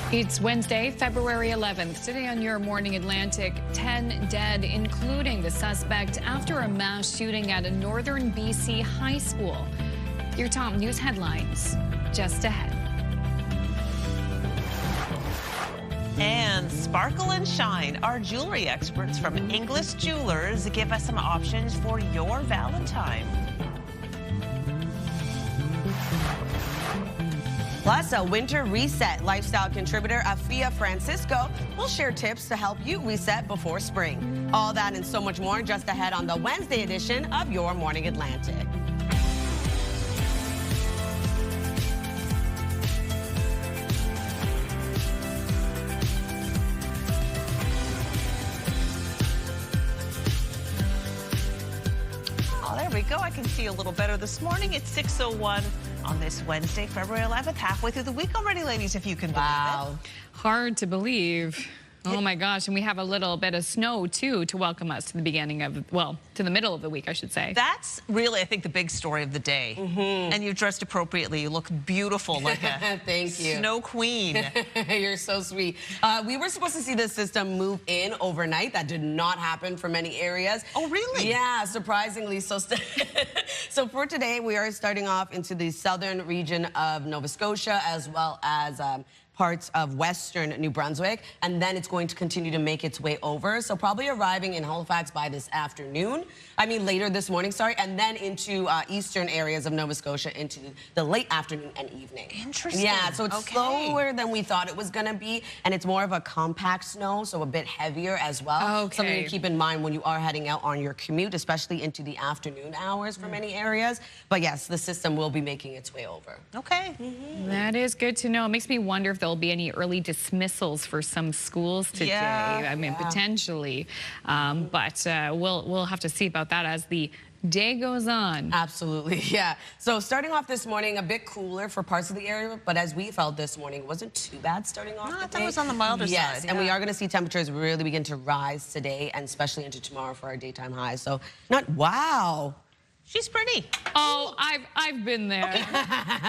It's Wednesday, February 11th. Today on Your Morning Atlantic, 10 dead, including the suspect after a mass shooting at a northern BC high school. Your top news headlines just ahead. And sparkle and shine. Our jewelry experts from English Jewelers give us some options for your Valentine. Plus, a winter reset. Lifestyle contributor Afia Francisco will share tips to help you reset before spring. All that and so much more just ahead on the Wednesday edition of Your Morning Atlantic. Oh, there we go. I can see a little better this morning. It's 6:01 on this Wednesday, February 11th. Halfway through the week already, ladies, if you can believe it. Hard to believe. Oh my gosh, and we have a little bit of snow too to welcome us to the beginning of, well, to the middle of the week, I should say. That's really, I think, the big story of the day. And you've dressed appropriately. You look beautiful, like a Thank you. snow queen. You're so sweet. We were supposed to see this system move in overnight. That did not happen for many areas. Oh, really? Yeah, surprisingly. So for today, we are starting off into the southern region of Nova Scotia, as well as parts of western New Brunswick, and then it's going to continue to make its way over. So probably arriving in Halifax by this afternoon. I mean, later this morning, sorry, and then into eastern areas of Nova Scotia into the late afternoon and evening. Interesting. Yeah, so it's slower than we thought it was gonna be, and it's more of a compact snow, so a bit heavier as well. Okay. Something to keep in mind when you are heading out on your commute, especially into the afternoon hours for many areas. But yes, the system will be making its way over. Okay. That is good to know. It makes me wonder if there'll be any early dismissals for some schools today. Yeah. I mean, potentially. But we'll have to see about that as the day goes on. Absolutely, yeah. So starting off this morning, a bit cooler for parts of the area, but as we felt this morning, it wasn't too bad starting off No, I the thought day. it was on the milder side. Yes, and we yeah. are going to see temperatures really begin to rise today and especially into tomorrow for our daytime highs. So not, wow. She's pretty. Oh, I've been there.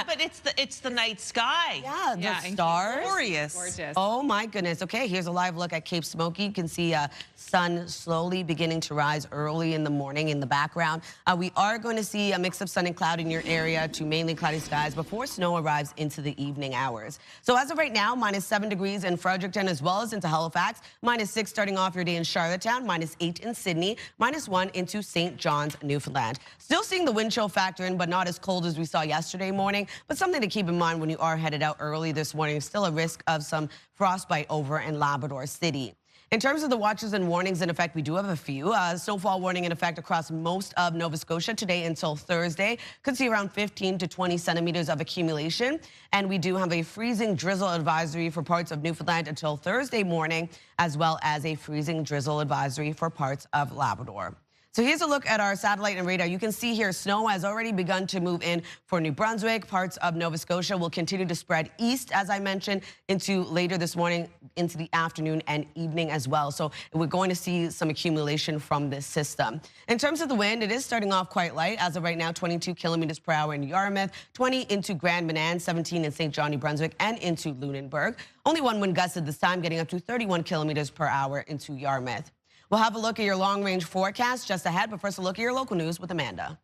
But it's the night sky. Yeah, the Yeah, and stars. Glorious. Gorgeous. Oh my goodness. Okay, here's a live look at Cape Smoky. You can see sun slowly beginning to rise early in the morning in the background. We are going to see a mix of sun and cloud in your area to mainly cloudy skies before snow arrives into the evening hours. So as of right now, -7 degrees in Fredericton as well as into Halifax, -6 starting off your day in Charlottetown, -8 in Sydney, -1 into St. John's, Newfoundland. Still seeing the wind chill factor in, but not as cold as we saw yesterday morning. But something to keep in mind when you are headed out early this morning. Still a risk of some frostbite over in Labrador City. In terms of the watches and warnings in effect, we do have a few. Snowfall warning in effect across most of Nova Scotia today until Thursday. Could see around 15 to 20 centimeters of accumulation. And we do have a freezing drizzle advisory for parts of Newfoundland until Thursday morning, as well as a freezing drizzle advisory for parts of Labrador. So here's a look at our satellite and radar. You can see here snow has already begun to move in for New Brunswick. Parts of Nova Scotia will continue to spread east, as I mentioned, into later this morning, into the afternoon and evening as well. So we're going to see some accumulation from this system. In terms of the wind, it is starting off quite light. As of right now, 22 kilometers per hour in Yarmouth, 20 into Grand Manan, 17 in St. John, New Brunswick, and into Lunenburg. Only one wind gust at this time, getting up to 31 kilometers per hour into Yarmouth. We'll have a look at your long-range forecast just ahead, but first a look at your local news with Amanda.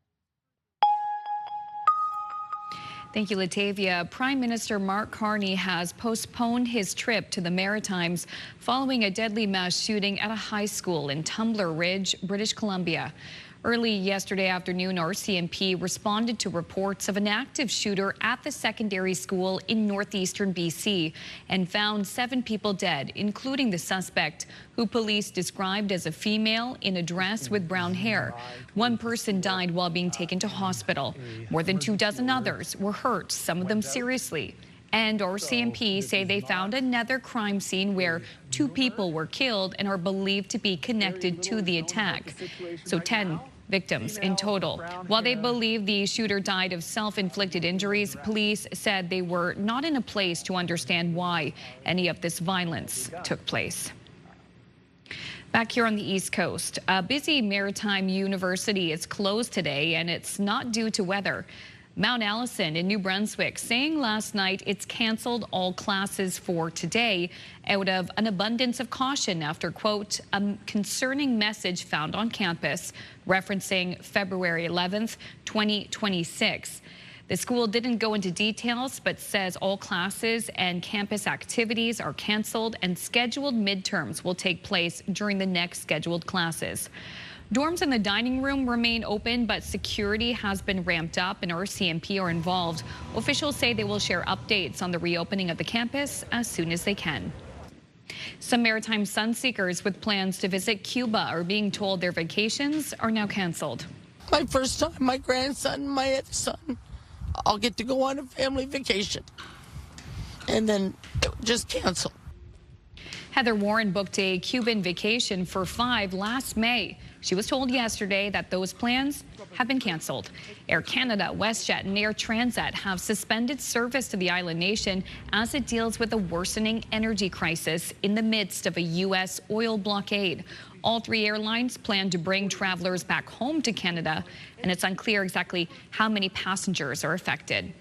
Thank you, Latavia. Prime Minister Mark Carney has postponed his trip to the Maritimes following a deadly mass shooting at a high school in Tumbler Ridge, British Columbia. Early yesterday afternoon, RCMP responded to reports of an active shooter at the secondary school in northeastern BC and found 7 people dead, including the suspect, who police described as a female in a dress with brown hair. 1 person died while being taken to hospital. More than 24 others were hurt, some of them seriously. And RCMP say they found another crime scene where 2 people were killed and are believed to be connected to the attack. So 10 victims in total. While they believe the shooter died of self-inflicted injuries, police said they were not in a place to understand why any of this violence took place. Back here on the East Coast, a busy maritime university is closed today, and it's not due to weather. Mount Allison in New Brunswick saying last night it's canceled all classes for today out of an abundance of caution after, quote, a concerning message found on campus referencing February 11th, 2026. The school didn't go into details, but says all classes and campus activities are canceled and scheduled midterms will take place during the next scheduled classes. Dorms in the dining room remain open, but security has been ramped up and RCMP are involved. Officials say they will share updates on the reopening of the campus as soon as they can. Some maritime sunseekers with plans to visit Cuba are being told their vacations are now canceled. My first time, my grandson, my other son, I'll get to go on a family vacation. And then just cancel. Heather Warren booked a Cuban vacation for 5 last May. She was told yesterday that those plans have been canceled. Air Canada, WestJet, and Air Transat have suspended service to the island nation as it deals with a worsening energy crisis in the midst of a U.S. oil blockade. All 3 airlines plan to bring travelers back home to Canada, and it's unclear exactly how many passengers are affected.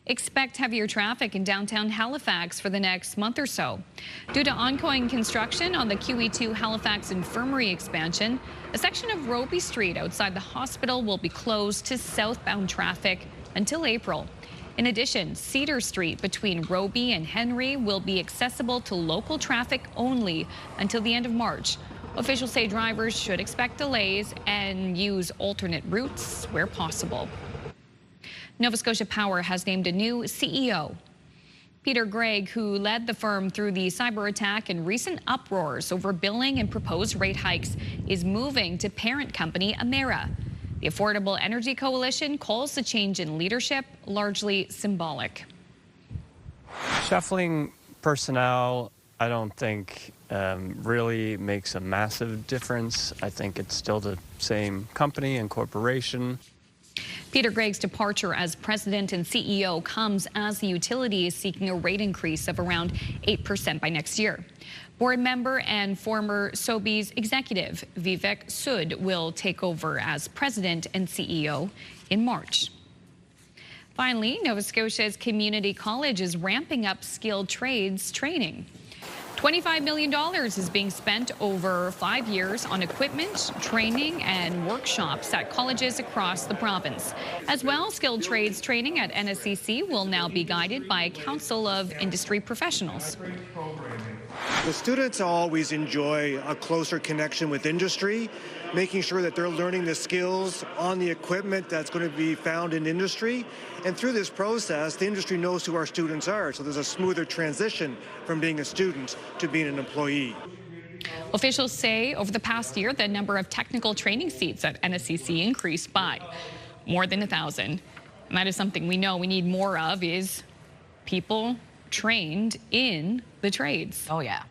Expect heavier traffic in downtown Halifax for the next month or so. Due to ongoing construction on the QE2 Halifax Infirmary expansion, a section of Roby Street outside the hospital will be closed to southbound traffic until April. In addition, Cedar Street between Roby and Henry will be accessible to local traffic only until the end of March. Officials say drivers should expect delays and use alternate routes where possible. Nova Scotia Power has named a new CEO. Peter Gregg, who led the firm through the cyber attack and recent uproars over billing and proposed rate hikes, is moving to parent company Emera. The Affordable Energy Coalition calls the change in leadership largely symbolic. Shuffling personnel, I don't think really makes a massive difference. I think it's still the same company and corporation. Peter Gregg's departure as president and CEO comes as the utility is seeking a rate increase of around 8% by next year. Board member and former Sobeys executive Vivek Sood will take over as president and CEO in March. Finally, Nova Scotia's community college is ramping up skilled trades training. $25 million is being spent over 5 years on equipment, training, and workshops at colleges across the province. As well, skilled trades training at NSCC will now be guided by a council of industry professionals. The students always enjoy a closer connection with industry, making sure that they're learning the skills on the equipment that's going to be found in industry. And through this process, the industry knows who our students are, so there's a smoother transition from being a student to being an employee. Officials say over the past year, the number of technical training seats at NSCC increased by more than 1,000. And that is something we know we need more of, is people trained in the trades. Oh, yeah.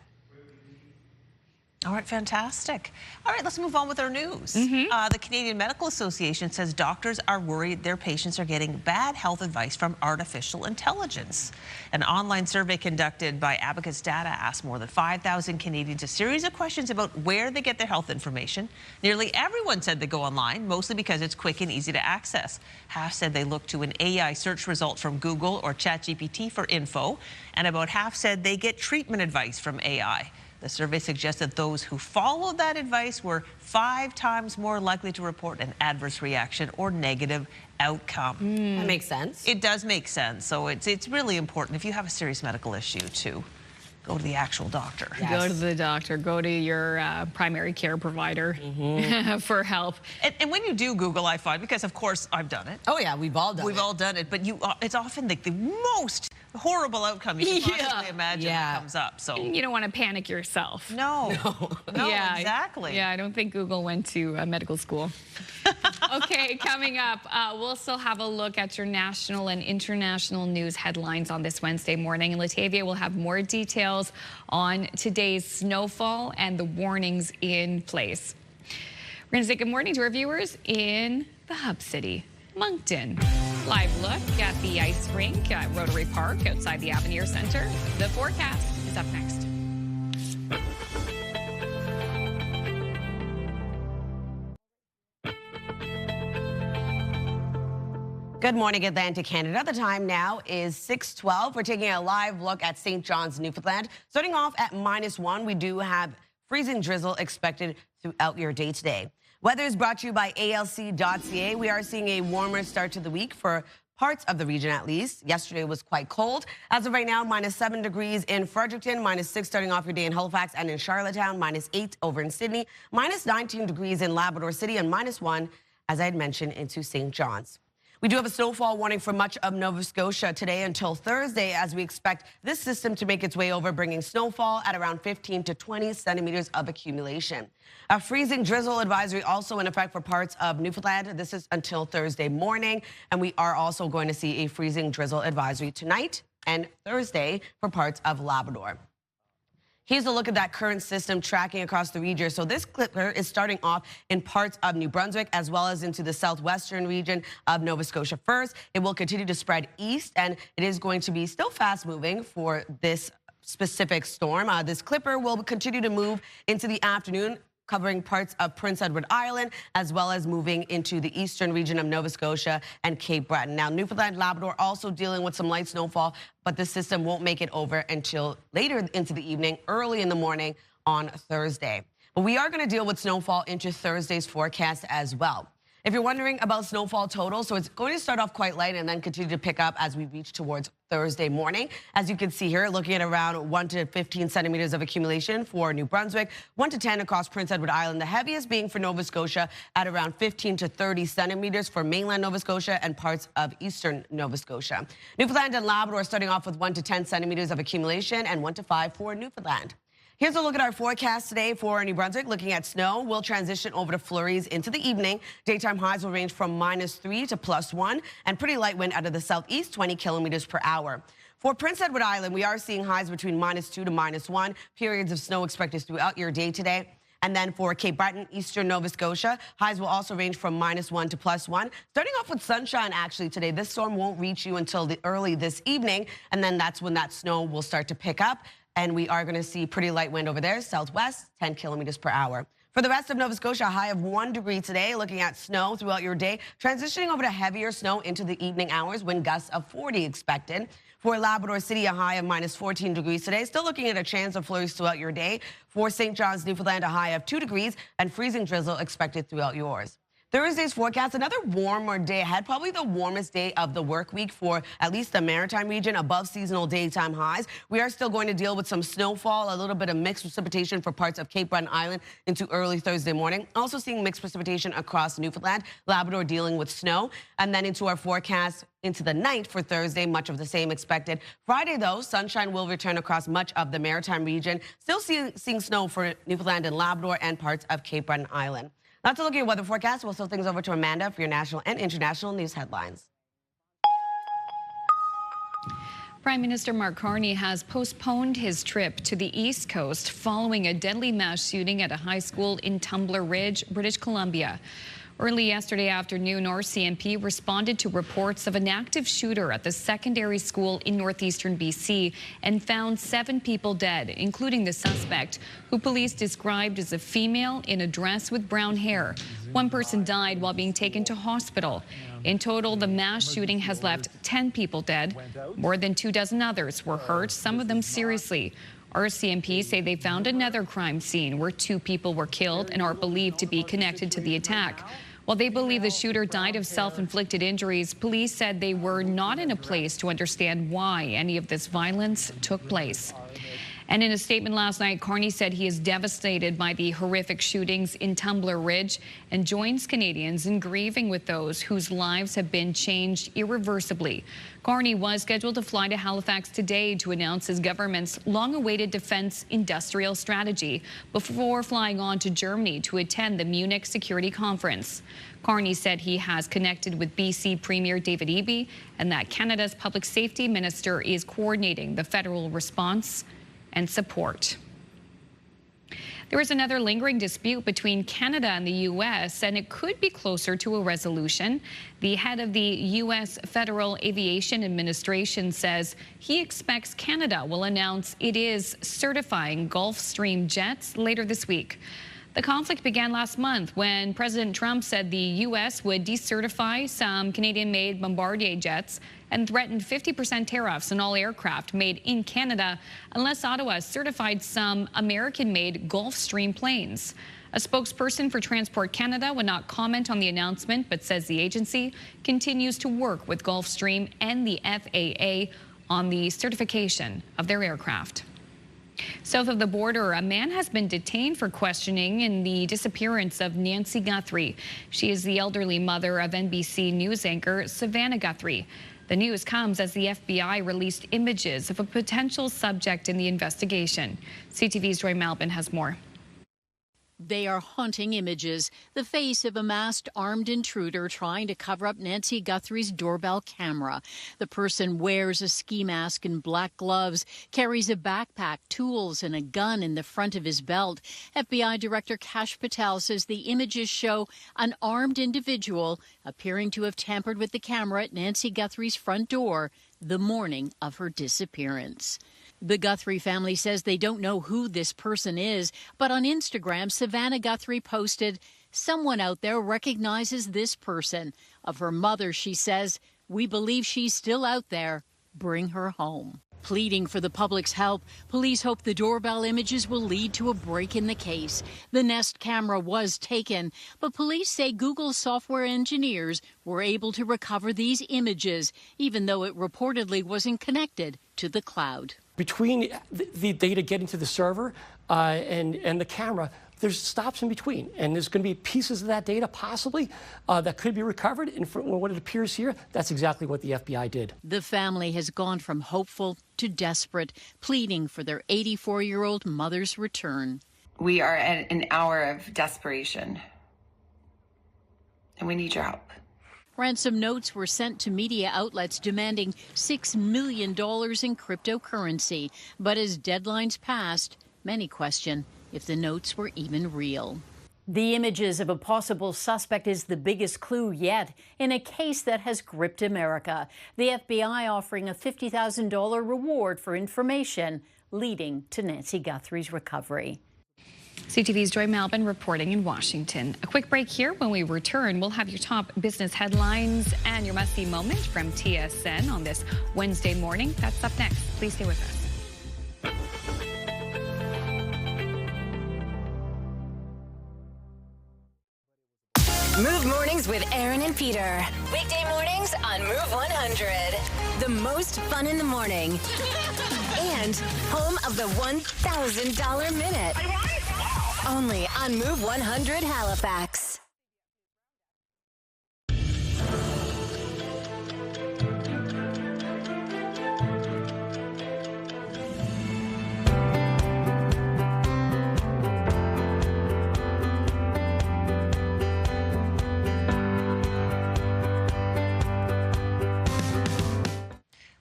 All right, fantastic. All right, let's move on with our news. The Canadian Medical Association says doctors are worried their patients are getting bad health advice from artificial intelligence. An online survey conducted by Abacus Data asked more than 5,000 Canadians a series of questions about where they get their health information. Nearly everyone said they go online, mostly because it's quick and easy to access. Half said they look to an AI search result from Google or ChatGPT for info, and about half said they get treatment advice from AI. The survey suggested those who followed that advice were 5 times more likely to report an adverse reaction or negative outcome. That makes sense. It does make sense. So it's really important if you have a serious medical issue to go to the actual doctor. Yes. Go to the doctor, go to your primary care provider for help. And when you do Google, I find, because of course I've done it. Oh, yeah, we've all done it. We've all done it, but it's often like the most horrible outcome you can possibly imagine that comes up. So You don't want to panic yourself. no, Yeah, exactly. Yeah, I don't think Google went to medical school. Okay, coming up, we'll still have a look at your national and international news headlines on this Wednesday morning. And Latavia will have more details on today's snowfall and the warnings in place. We're going to say good morning to our viewers in the hub city, Moncton. Live look at the ice rink at Rotary Park outside the Avenir Center. The forecast is up next. Good morning, Atlantic Canada. The time now is 6:12. We're taking a live look at St. John's, Newfoundland. Starting off at -1, we do have freezing drizzle expected throughout your day today. Weather is brought to you by ALC.ca. We are seeing a warmer start to the week for parts of the region at least. Yesterday was quite cold. As of right now, -7 degrees in Fredericton, -6 starting off your day in Halifax and in Charlottetown, -8 over in Sydney, -19 degrees in Labrador City, and -1, as I had mentioned, into St. John's. We do have a snowfall warning for much of Nova Scotia today until Thursday, as we expect this system to make its way over, bringing snowfall at around 15 to 20 centimeters of accumulation. A freezing drizzle advisory also in effect for parts of Newfoundland. This is until Thursday morning, and we are also going to see a freezing drizzle advisory tonight and Thursday for parts of Labrador. Here's a look at that current system tracking across the region. So this clipper is starting off in parts of New Brunswick as well as into the southwestern region of Nova Scotia first. It will continue to spread east, and it is going to be still fast moving for this specific storm. This clipper will continue to move into the afternoon, covering parts of Prince Edward Island, as well as moving into the eastern region of Nova Scotia and Cape Breton. Now, Newfoundland, Labrador also dealing with some light snowfall, but the system won't make it over until later into the evening, early in the morning on Thursday. But we are going to deal with snowfall into Thursday's forecast as well. If you're wondering about snowfall total, so it's going to start off quite light and then continue to pick up as we reach towards Thursday morning. As you can see here, looking at around 1 to 15 centimeters of accumulation for New Brunswick, 1 to 10 across Prince Edward Island, the heaviest being for Nova Scotia at around 15 to 30 centimeters for mainland Nova Scotia and parts of eastern Nova Scotia. Newfoundland and Labrador starting off with 1 to 10 centimeters of accumulation and 1 to 5 for Newfoundland. Here's a look at our forecast today for New Brunswick. Looking at snow, we'll transition over to flurries into the evening. Daytime highs will range from -3 to +1, and pretty light wind out of the southeast, 20 kilometers per hour. For Prince Edward Island, we are seeing highs between -2 to -1. Periods of snow expected throughout your day today. And then for Cape Breton, eastern Nova Scotia, highs will also range from -1 to +1. Starting off with sunshine actually today. This storm won't reach you until early this evening, and then that's when that snow will start to pick up. And we are going to see pretty light wind over there, southwest, 10 kilometers per hour. For the rest of Nova Scotia, a high of 1 degree today, looking at snow throughout your day, transitioning over to heavier snow into the evening hours, wind gusts of 40 expected. For Labrador City, a high of -14 degrees today, still looking at a chance of flurries throughout your day. For St. John's, Newfoundland, a high of 2 degrees and freezing drizzle expected throughout yours. Thursday's forecast, another warmer day ahead, probably the warmest day of the work week for at least the maritime region, above seasonal daytime highs. We are still going to deal with some snowfall, a little bit of mixed precipitation for parts of Cape Breton Island into early Thursday morning. Also seeing mixed precipitation across Newfoundland, Labrador dealing with snow. And then into our forecast into the night for Thursday, much of the same expected. Friday, though, sunshine will return across much of the maritime region. Still seeing snow for Newfoundland and Labrador and parts of Cape Breton Island. Now to look at your weather forecast, we'll throw things over to Amanda for your national and international news headlines. Prime Minister Mark Carney has postponed his trip to the East Coast following a deadly mass shooting at a high school in Tumbler Ridge, British Columbia. Early yesterday afternoon, RCMP responded to reports of an active shooter at the secondary school in northeastern BC and found 7 people dead, including the suspect, who police described as a female in a dress with brown hair. 1 person died while being taken to hospital. In total, the mass shooting has left 10 people dead. More than 24 others were hurt, some of them seriously. RCMP say they found another crime scene where 2 people were killed and are believed to be connected to the attack. While they believe the shooter died of self-inflicted injuries, police said they were not in a place to understand why any of this violence took place. And in a statement last night, Carney said he is devastated by the horrific shootings in Tumbler Ridge and joins Canadians in grieving with those whose lives have been changed irreversibly. Carney was scheduled to fly to Halifax today to announce his government's long-awaited defense industrial strategy before flying on to Germany to attend the Munich Security Conference. Carney said he has connected with BC Premier David Eby and that Canada's public safety minister is coordinating the federal response and support. There is another lingering dispute between Canada and the U.S., and it could be closer to a resolution. The head of the U.S. Federal Aviation Administration says he expects Canada will announce it is certifying Gulfstream jets later this week. The conflict began last month when President Trump said the U.S. would decertify some Canadian-made Bombardier jets and threatened 50% tariffs on all aircraft made in Canada unless Ottawa certified some American-made Gulfstream planes. A spokesperson for Transport Canada would not comment on the announcement, but says the agency continues to work with Gulfstream and the FAA on the certification of their aircraft. South of the border, a man has been detained for questioning in the disappearance of Nancy Guthrie. She is the elderly mother of NBC News anchor Savannah Guthrie. The news comes as the FBI released images of a potential subject in the investigation. CTV's Joy Malbin has more. They are haunting images, the face of a masked armed intruder trying to cover up Nancy Guthrie's doorbell camera. The person wears a ski mask and black gloves, carries a backpack, tools, and a gun in the front of his belt. FBI Director Kash Patel says the images show an armed individual appearing to have tampered with the camera at Nancy Guthrie's front door the morning of her disappearance. The Guthrie family says they don't know who this person is, but on Instagram, Savannah Guthrie posted, "Someone out there recognizes this person." Of her mother, she says, "We believe she's still out there. Bring her home." Pleading for the public's help, police hope the doorbell images will lead to a break in the case. The Nest camera was taken, but police say Google software engineers were able to recover these images, even though it reportedly wasn't connected to the cloud. Between the data getting to the server and the camera, there's stops in between, and there's going to be pieces of that data possibly that could be recovered. And from what it appears here, that's exactly what the FBI did. The family has gone from hopeful to desperate, pleading for their 84-year-old mother's return. We are at an hour of desperation, and we need your help. Ransom notes were sent to media outlets demanding $6 million in cryptocurrency. But as deadlines passed, many question if the notes were even real. The images of a possible suspect is the biggest clue yet in a case that has gripped America. The FBI offering a $50,000 reward for information leading to Nancy Guthrie's recovery. CTV's Joy Malbin reporting in Washington. A quick break here. When we return, we'll have your top business headlines and your must-see moment from TSN on this Wednesday morning. That's up next. Please stay with us. Move Mornings with Aaron and Peter. Weekday mornings on Move 100. The most fun in the morning. And home of the $1,000 minute. Only on Move 100 Halifax.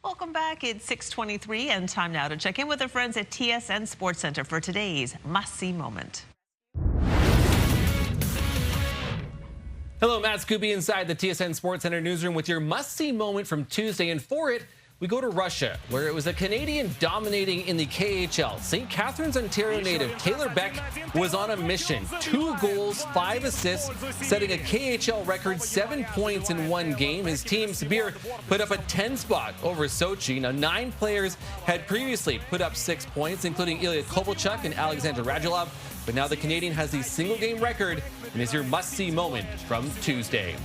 Welcome back. It's 6:23 and time now to check in with our friends at TSN Sports Center for today's must-see moment. Hello, Matt Scooby inside the TSN Sports Center newsroom with your must-see moment from Tuesday. And for it, we go to Russia, where it was a Canadian dominating in the KHL. St. Catharines, Ontario native Taylor Beck was on a mission. 2 goals, 5 assists, setting a KHL record 7 points in one game. His team, Sibir, put up a 10 spot over Sochi. Now, 9 players had previously put up 6 points, including Ilya Kovalchuk and Alexander Radulov. But now the Canadian has the single-game record and is your must-see moment from Tuesday.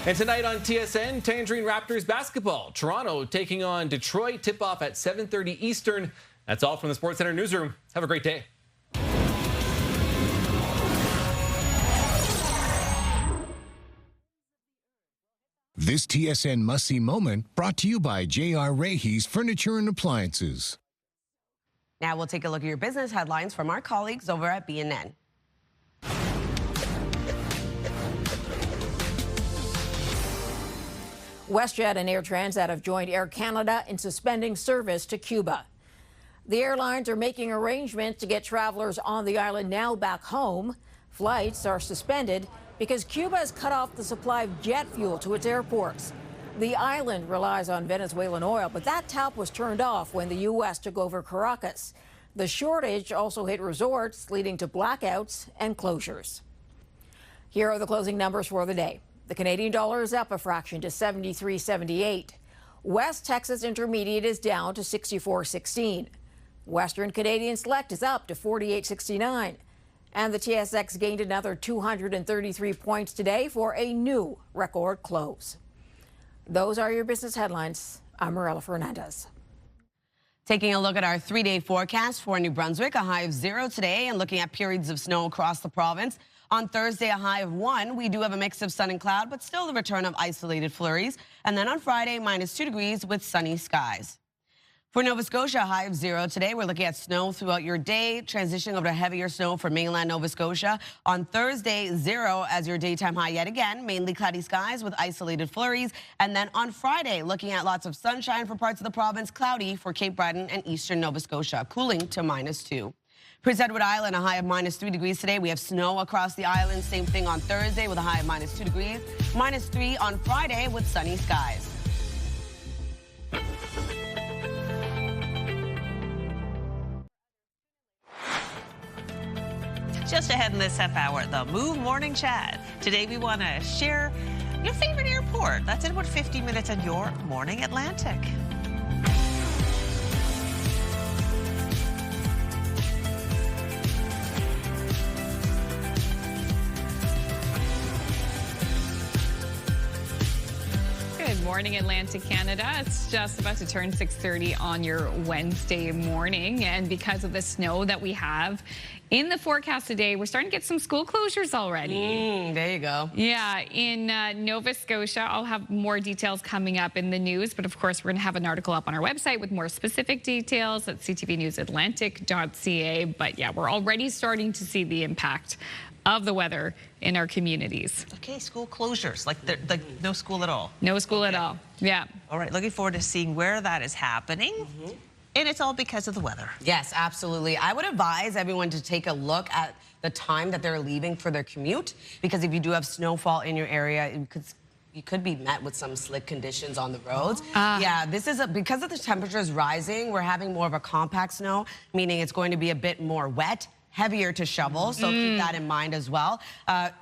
And tonight on TSN, Tangerine Raptors basketball. Toronto taking on Detroit. Tip-off at 7:30 Eastern. That's all from the Sports Center newsroom. Have a great day. This TSN must-see moment brought to you by J.R. Rahe's Furniture and Appliances. Now we'll take a look at your business headlines from our colleagues over at BNN. WestJet and Air Transat have joined Air Canada in suspending service to Cuba. The airlines are making arrangements to get travelers on the island now back home. Flights are suspended because Cuba has cut off the supply of jet fuel to its airports. The island relies on Venezuelan oil, but that tap was turned off when the U.S. took over Caracas. The shortage also hit resorts, leading to blackouts and closures. Here are the closing numbers for the day. The Canadian dollar is up a fraction to 73.78. West Texas Intermediate is down to 64.16. Western Canadian Select is up to 48.69. And the TSX gained another 233 points today for a new record close. Those are your business headlines. I'm Marella Fernandez. Taking a look at our 3-day forecast for New Brunswick, a high of 0 today and looking at periods of snow across the province. On Thursday, a high of 1. We do have a mix of sun and cloud, but still the return of isolated flurries. And then on Friday, -2 degrees with sunny skies. For Nova Scotia, a high of 0 today. We're looking at snow throughout your day, transitioning over to heavier snow for mainland Nova Scotia. On Thursday, 0 as your daytime high yet again, mainly cloudy skies with isolated flurries. And then on Friday, looking at lots of sunshine for parts of the province, cloudy for Cape Breton and eastern Nova Scotia, cooling to -2. Prince Edward Island, a high of -3 degrees today. We have snow across the island. Same thing on Thursday with a high of -2 degrees. -3 on Friday with sunny skies. Just ahead in this half hour, the Move Morning Chat. Today we want to share your favorite airport. That's in about 50 minutes on Your Morning Atlantic. Good morning, Atlantic Canada. It's just about to turn 6:30 on your Wednesday morning. And because of the snow that we have in the forecast today, we're starting to get some school closures already. There you go. Yeah, in Nova Scotia, I'll have more details coming up in the news. But of course, we're going to have an article up on our website with more specific details at ctvnewsatlantic.ca. But yeah, we're already starting to see the impact of the weather in our communities. Okay, school closures, like no school at all. No school at all, yeah. All right, looking forward to seeing where that is happening. And it's all because of the weather. Yes, absolutely. I would advise everyone to take a look at the time that they're leaving for their commute, because if you do have snowfall in your area, you could be met with some slick conditions on the roads. Yeah, this is because of the temperatures rising, we're having more of a compact snow, meaning it's going to be a bit more wet, heavier to shovel, so keep that in mind as well.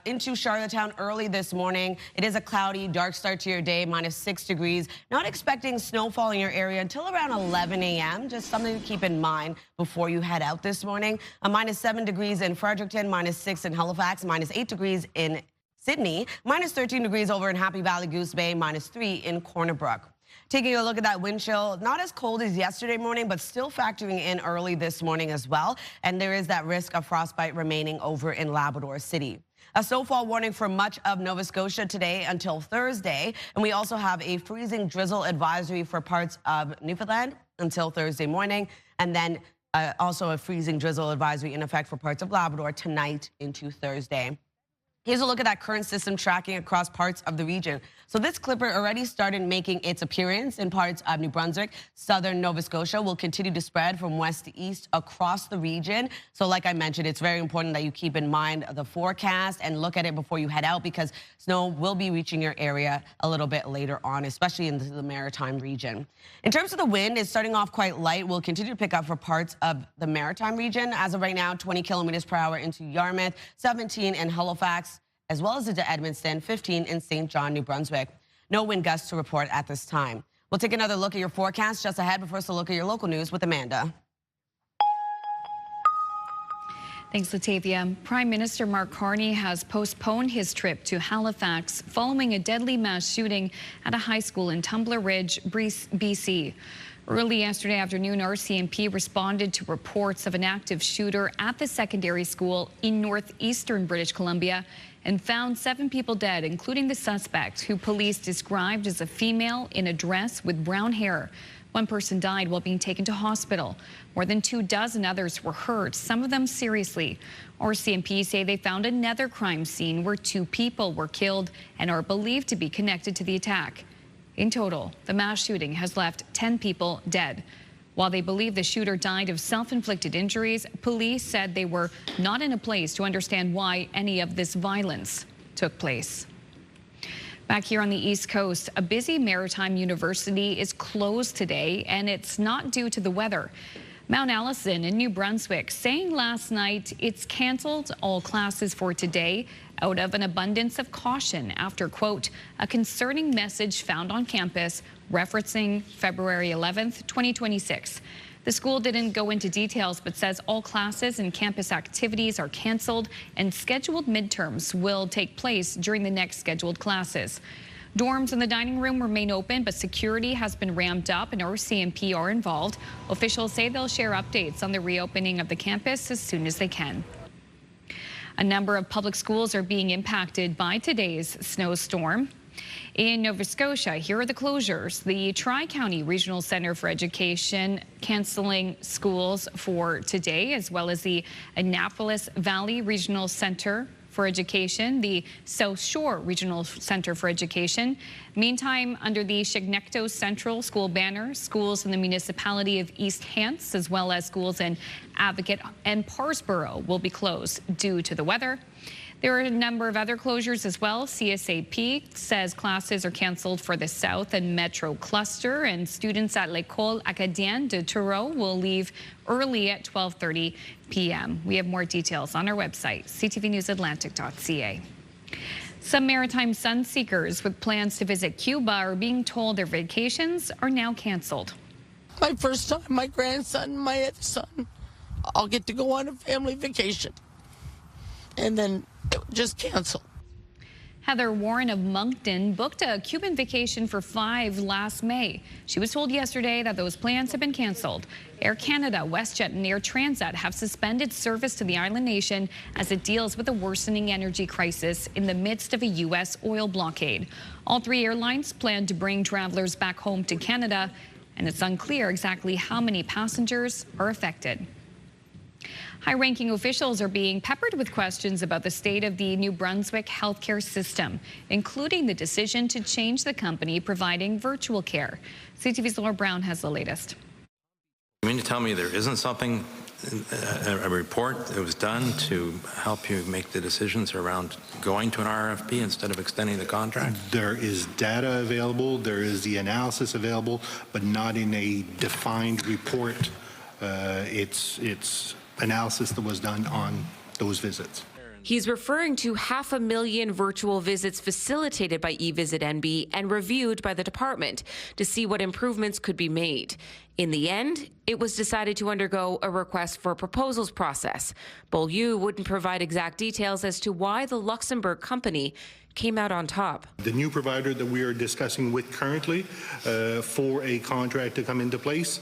Into Charlottetown early this morning. It is a cloudy, dark start to your day, -6 degrees. Not expecting snowfall in your area until around 11 a.m. Just something to keep in mind before you head out this morning. -7 degrees in Fredericton, -6 in Halifax, -8 degrees in Sydney, -13 degrees over in Happy Valley Goose Bay, -3 in Corner Brook. Taking a look at that wind chill, not as cold as yesterday morning, but still factoring in early this morning as well. And there is that risk of frostbite remaining over in Labrador City. A snowfall warning for much of Nova Scotia today until Thursday. And we also have a freezing drizzle advisory for parts of Newfoundland until Thursday morning. And then also a freezing drizzle advisory in effect for parts of Labrador tonight into Thursday. Here's a look at that current system tracking across parts of the region. So this clipper already started making its appearance in parts of New Brunswick. Southern Nova Scotia will continue to spread from west to east across the region. So like I mentioned, it's very important that you keep in mind the forecast and look at it before you head out, because snow will be reaching your area a little bit later on, especially in the maritime region. In terms of the wind, it's starting off quite light. We'll continue to pick up for parts of the maritime region. As of right now, 20 kilometers per hour into Yarmouth, 17 in Halifax, as well as into Edmundston, 15 in St. John, New Brunswick. No wind gusts to report at this time. We'll take another look at your forecast just ahead, but first a look at your local news with Amanda. Thanks, Latavia. Prime Minister Mark Carney has postponed his trip to Halifax following a deadly mass shooting at a high school in Tumbler Ridge, BC. Early yesterday afternoon, RCMP responded to reports of an active shooter at the secondary school in northeastern British Columbia and found 7 people dead, including the suspect, who police described as a female in a dress with brown hair. 1 person died while being taken to hospital. More than 24 others were hurt, some of them seriously. RCMP say they found another crime scene where 2 people were killed and are believed to be connected to the attack. In total, the mass shooting has left 10 people dead. While they believe the shooter died of self-inflicted injuries, police said they were not in a place to understand why any of this violence took place. Back here on the East Coast, a busy maritime university is closed today, and it's not due to the weather. Mount Allison in New Brunswick saying last night it's canceled all classes for today out of an abundance of caution after, quote, a concerning message found on campus referencing February 11th, 2026. The school didn't go into details, but says all classes and campus activities are canceled and scheduled midterms will take place during the next scheduled classes. Dorms in the dining room remain open, but security has been ramped up and RCMP are involved. Officials say they'll share updates on the reopening of the campus as soon as they can. A number of public schools are being impacted by today's snowstorm. In Nova Scotia, here are the closures. The Tri-County Regional Centre for Education cancelling schools for today, as well as the Annapolis Valley Regional Centre for Education, the South Shore Regional Centre for Education. Meantime, under the Chignecto Central School banner, schools in the municipality of East Hants, as well as schools in Advocate and Parsboro, will be closed due to the weather. There are a number of other closures as well. CSAP says classes are canceled for the South and Metro cluster, and students at l'École Acadienne de Toureau will leave early at 12:30 p.m. We have more details on our website, ctvnewsatlantic.ca. Some maritime sun seekers with plans to visit Cuba are being told their vacations are now canceled. My first time, my grandson, my other son, I'll get to go on a family vacation. And then it just canceled. Heather Warren of Moncton booked a Cuban vacation for 5 last May. She was told yesterday that those plans have been canceled. Air Canada, WestJet, and Air Transat have suspended service to the island nation as it deals with a worsening energy crisis in the midst of a U.S. oil blockade. All 3 airlines plan to bring travelers back home to Canada, and it's unclear exactly how many passengers are affected. High-ranking officials are being peppered with questions about the state of the New Brunswick healthcare system, including the decision to change the company providing virtual care. CTV's Laura Brown has the latest. You mean to tell me there isn't something, a report that was done to help you make the decisions around going to an RFP instead of extending the contract? There is data available, there is the analysis available, but not in a defined report. It's analysis that was done on those visits. He's referring to 500,000 virtual visits facilitated by eVisit NB and reviewed by the department to see what improvements could be made. In the end, it was decided to undergo a request for proposals process. Beaulieu wouldn't provide exact details as to why the Luxembourg company came out on top. The new provider that we are discussing with currently for a contract to come into place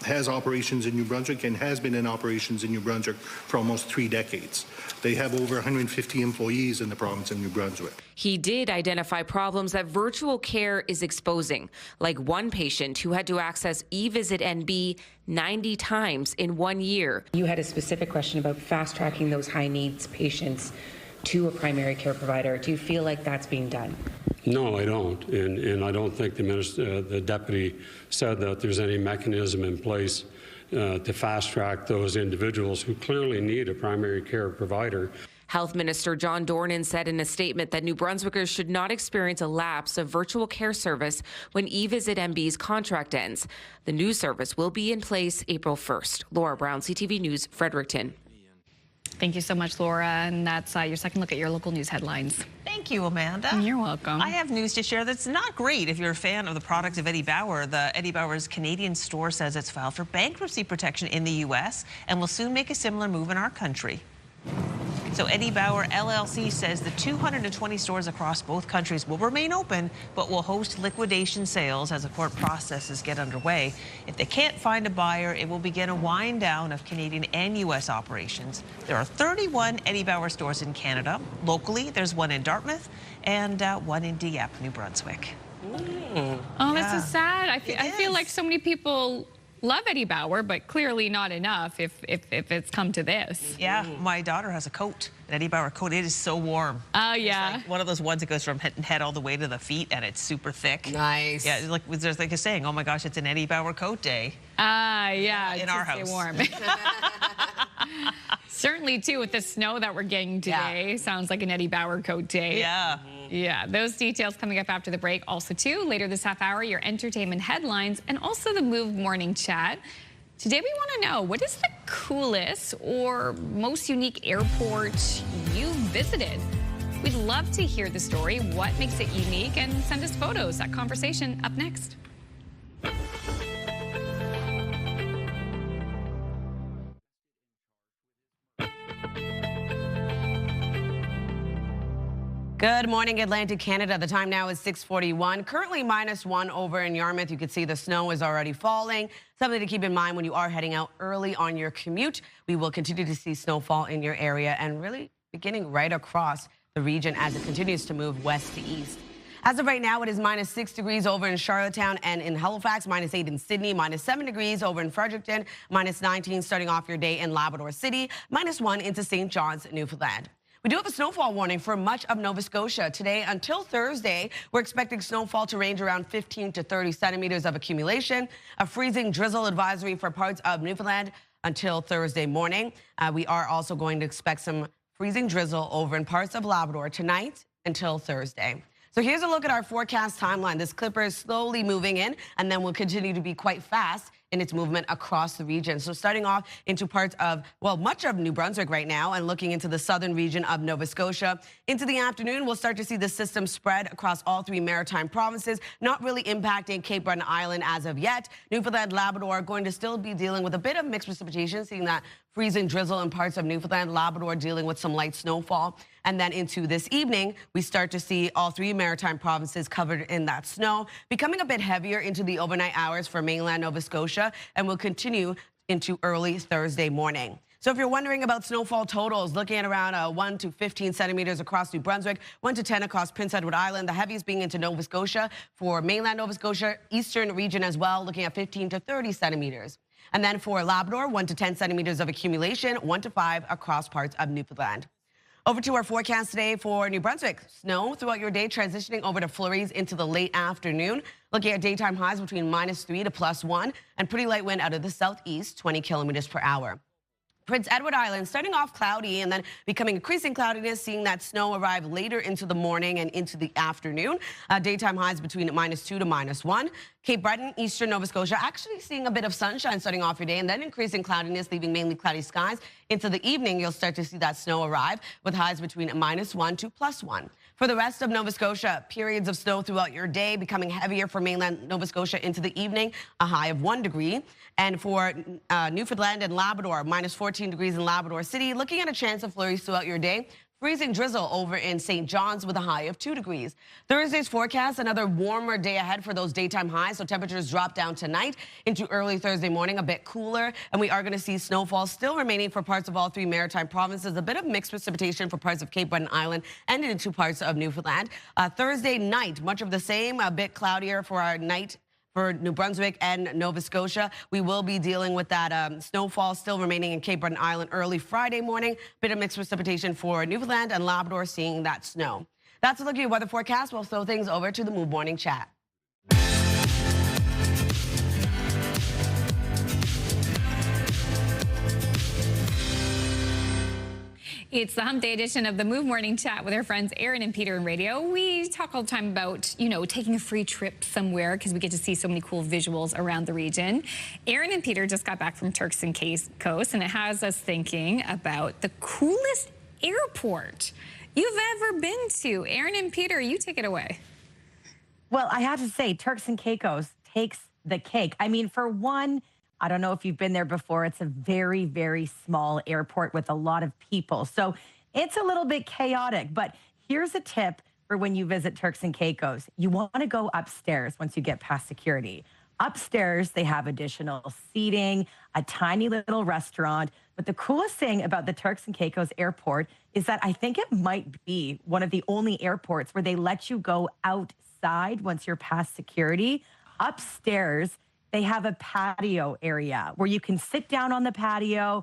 has operations in New Brunswick and has been in operations in New Brunswick for almost 3 decades. They have over 150 employees in the province of New Brunswick. He did identify problems that virtual care is exposing, like one patient who had to access eVisit NB 90 times in 1 year. You had a specific question about fast-tracking those high-needs patients to a primary care provider. Do you feel like that's being done? No, I don't, and I don't think the deputy said that there's any mechanism in place to fast-track those individuals who clearly need a primary care provider. Health Minister John Dornan said in a statement that New Brunswickers should not experience a lapse of virtual care service when eVisit NB's contract ends. The new service will be in place April 1st. Laura Brown, CTV News, Fredericton. Thank you so much, Laura. And that's your second look at your local news headlines. Thank you, Amanda. You're welcome. I have news to share that's not great if you're a fan of the product of Eddie Bauer. The Eddie Bauer's Canadian store says it's filed for bankruptcy protection in the U.S. and will soon make a similar move in our country. So Eddie Bauer LLC says the 220 stores across both countries will remain open, but will host liquidation sales as the court processes get underway. If they can't find a buyer, it will begin a wind down of Canadian and U.S. operations. There are 31 Eddie Bauer stores in Canada. Locally, there's one in Dartmouth and one in Dieppe, New Brunswick. Oh, that's so sad. I feel like so many people love Eddie Bauer, but clearly not enough if it's come to this. Yeah, my daughter has a coat, an Eddie Bauer coat. It is so warm. Oh, yeah. Like one of those ones that goes from head all the way to the feet, and it's super thick. Nice. Yeah, there's like a saying, oh my gosh, it's an Eddie Bauer coat day. Yeah. In our house. Warm. Certainly, too, with the snow that we're getting today, sounds like an Eddie Bauer coat day. Yeah. Yeah, those details coming up after the break. Also, too, later this half hour, your entertainment headlines and also the Move Morning Chat. Today, we want to know, what is the coolest or most unique airport you've visited? We'd love to hear the story, what makes it unique, and send us photos. That conversation up next. Good morning, Atlantic Canada. The time now is 6:41. Currently -1 over in Yarmouth. You can see the snow is already falling. Something to keep in mind when you are heading out early on your commute. We will continue to see snowfall in your area and really beginning right across the region as it continues to move west to east. As of right now, it is -6 degrees over in Charlottetown and in Halifax, -8 in Sydney, -7 degrees over in Fredericton, -19 starting off your day in Labrador City, -1 into St. John's, Newfoundland. We do have a snowfall warning for much of Nova Scotia. Today until Thursday, we're expecting snowfall to range around 15 to 30 centimeters of accumulation. A freezing drizzle advisory for parts of Newfoundland until Thursday morning. We are also going to expect some freezing drizzle over in parts of Labrador tonight until Thursday. So here's a look at our forecast timeline. This clipper is slowly moving in and then will continue to be quite fast in its movement across the region. So starting off into parts of, well, much of New Brunswick right now and looking into the southern region of Nova Scotia. Into the afternoon, we'll start to see the system spread across all 3 maritime provinces, not really impacting Cape Breton Island as of yet. Newfoundland, Labrador are going to still be dealing with a bit of mixed precipitation, seeing that freezing drizzle in parts of Newfoundland, Labrador dealing with some light snowfall. And then into this evening, we start to see all 3 maritime provinces covered in that snow, becoming a bit heavier into the overnight hours for mainland Nova Scotia, and will continue into early Thursday morning. So if you're wondering about snowfall totals, looking at around 1 to 15 centimeters across New Brunswick, 1 to 10 across Prince Edward Island, the heaviest being into Nova Scotia. For mainland Nova Scotia, eastern region as well, looking at 15 to 30 centimeters. And then for Labrador, 1 to 10 centimeters of accumulation, 1 to 5 across parts of Newfoundland. Over to our forecast today for New Brunswick. Snow throughout your day, transitioning over to flurries into the late afternoon. Looking at daytime highs between -3 to +1, and pretty light wind out of the southeast, 20 kilometers per hour. Prince Edward Island starting off cloudy and then becoming increasing cloudiness, seeing that snow arrive later into the morning and into the afternoon. Daytime highs between -2 to -1. Cape Breton, eastern Nova Scotia, actually seeing a bit of sunshine starting off your day and then increasing cloudiness, leaving mainly cloudy skies. Into the evening, you'll start to see that snow arrive with highs between -1 to +1. For the rest of Nova Scotia, periods of snow throughout your day, becoming heavier for mainland Nova Scotia into the evening, a high of 1 degree. And for Newfoundland and Labrador, -14 degrees in Labrador City, looking at a chance of flurries throughout your day. Freezing drizzle over in St. John's with a high of 2 degrees. Thursday's forecast, another warmer day ahead for those daytime highs, so temperatures drop down tonight into early Thursday morning, a bit cooler, and we are going to see snowfall still remaining for parts of all 3 maritime provinces, a bit of mixed precipitation for parts of Cape Breton Island and into parts of Newfoundland. Thursday night, much of the same, a bit cloudier for our night. For New Brunswick and Nova Scotia, we will be dealing with that snowfall still remaining in Cape Breton Island early Friday morning. Bit of mixed precipitation for Newfoundland and Labrador, seeing that snow. That's a look at your weather forecast. We'll throw things over to the Move Morning Chat. It's the Hump Day edition of the Move Morning Chat with our friends Aaron and Peter in radio. We talk all the time about, you know, taking a free trip somewhere because we get to see so many cool visuals around the region. Aaron and Peter just got back from Turks and Caicos, and it has us thinking about the coolest airport you've ever been to. Aaron and Peter, you take it away. Well, I have to say, Turks and Caicos takes the cake. I mean, for one, I don't know if you've been there before. It's a very, very small airport with a lot of people. So it's a little bit chaotic. But here's a tip for when you visit Turks and Caicos. You want to go upstairs once you get past security. Upstairs, they have additional seating, a tiny little restaurant. But the coolest thing about the Turks and Caicos airport is that I think it might be one of the only airports where they let you go outside once you're past security. Upstairs, they have a patio area where you can sit down on the patio,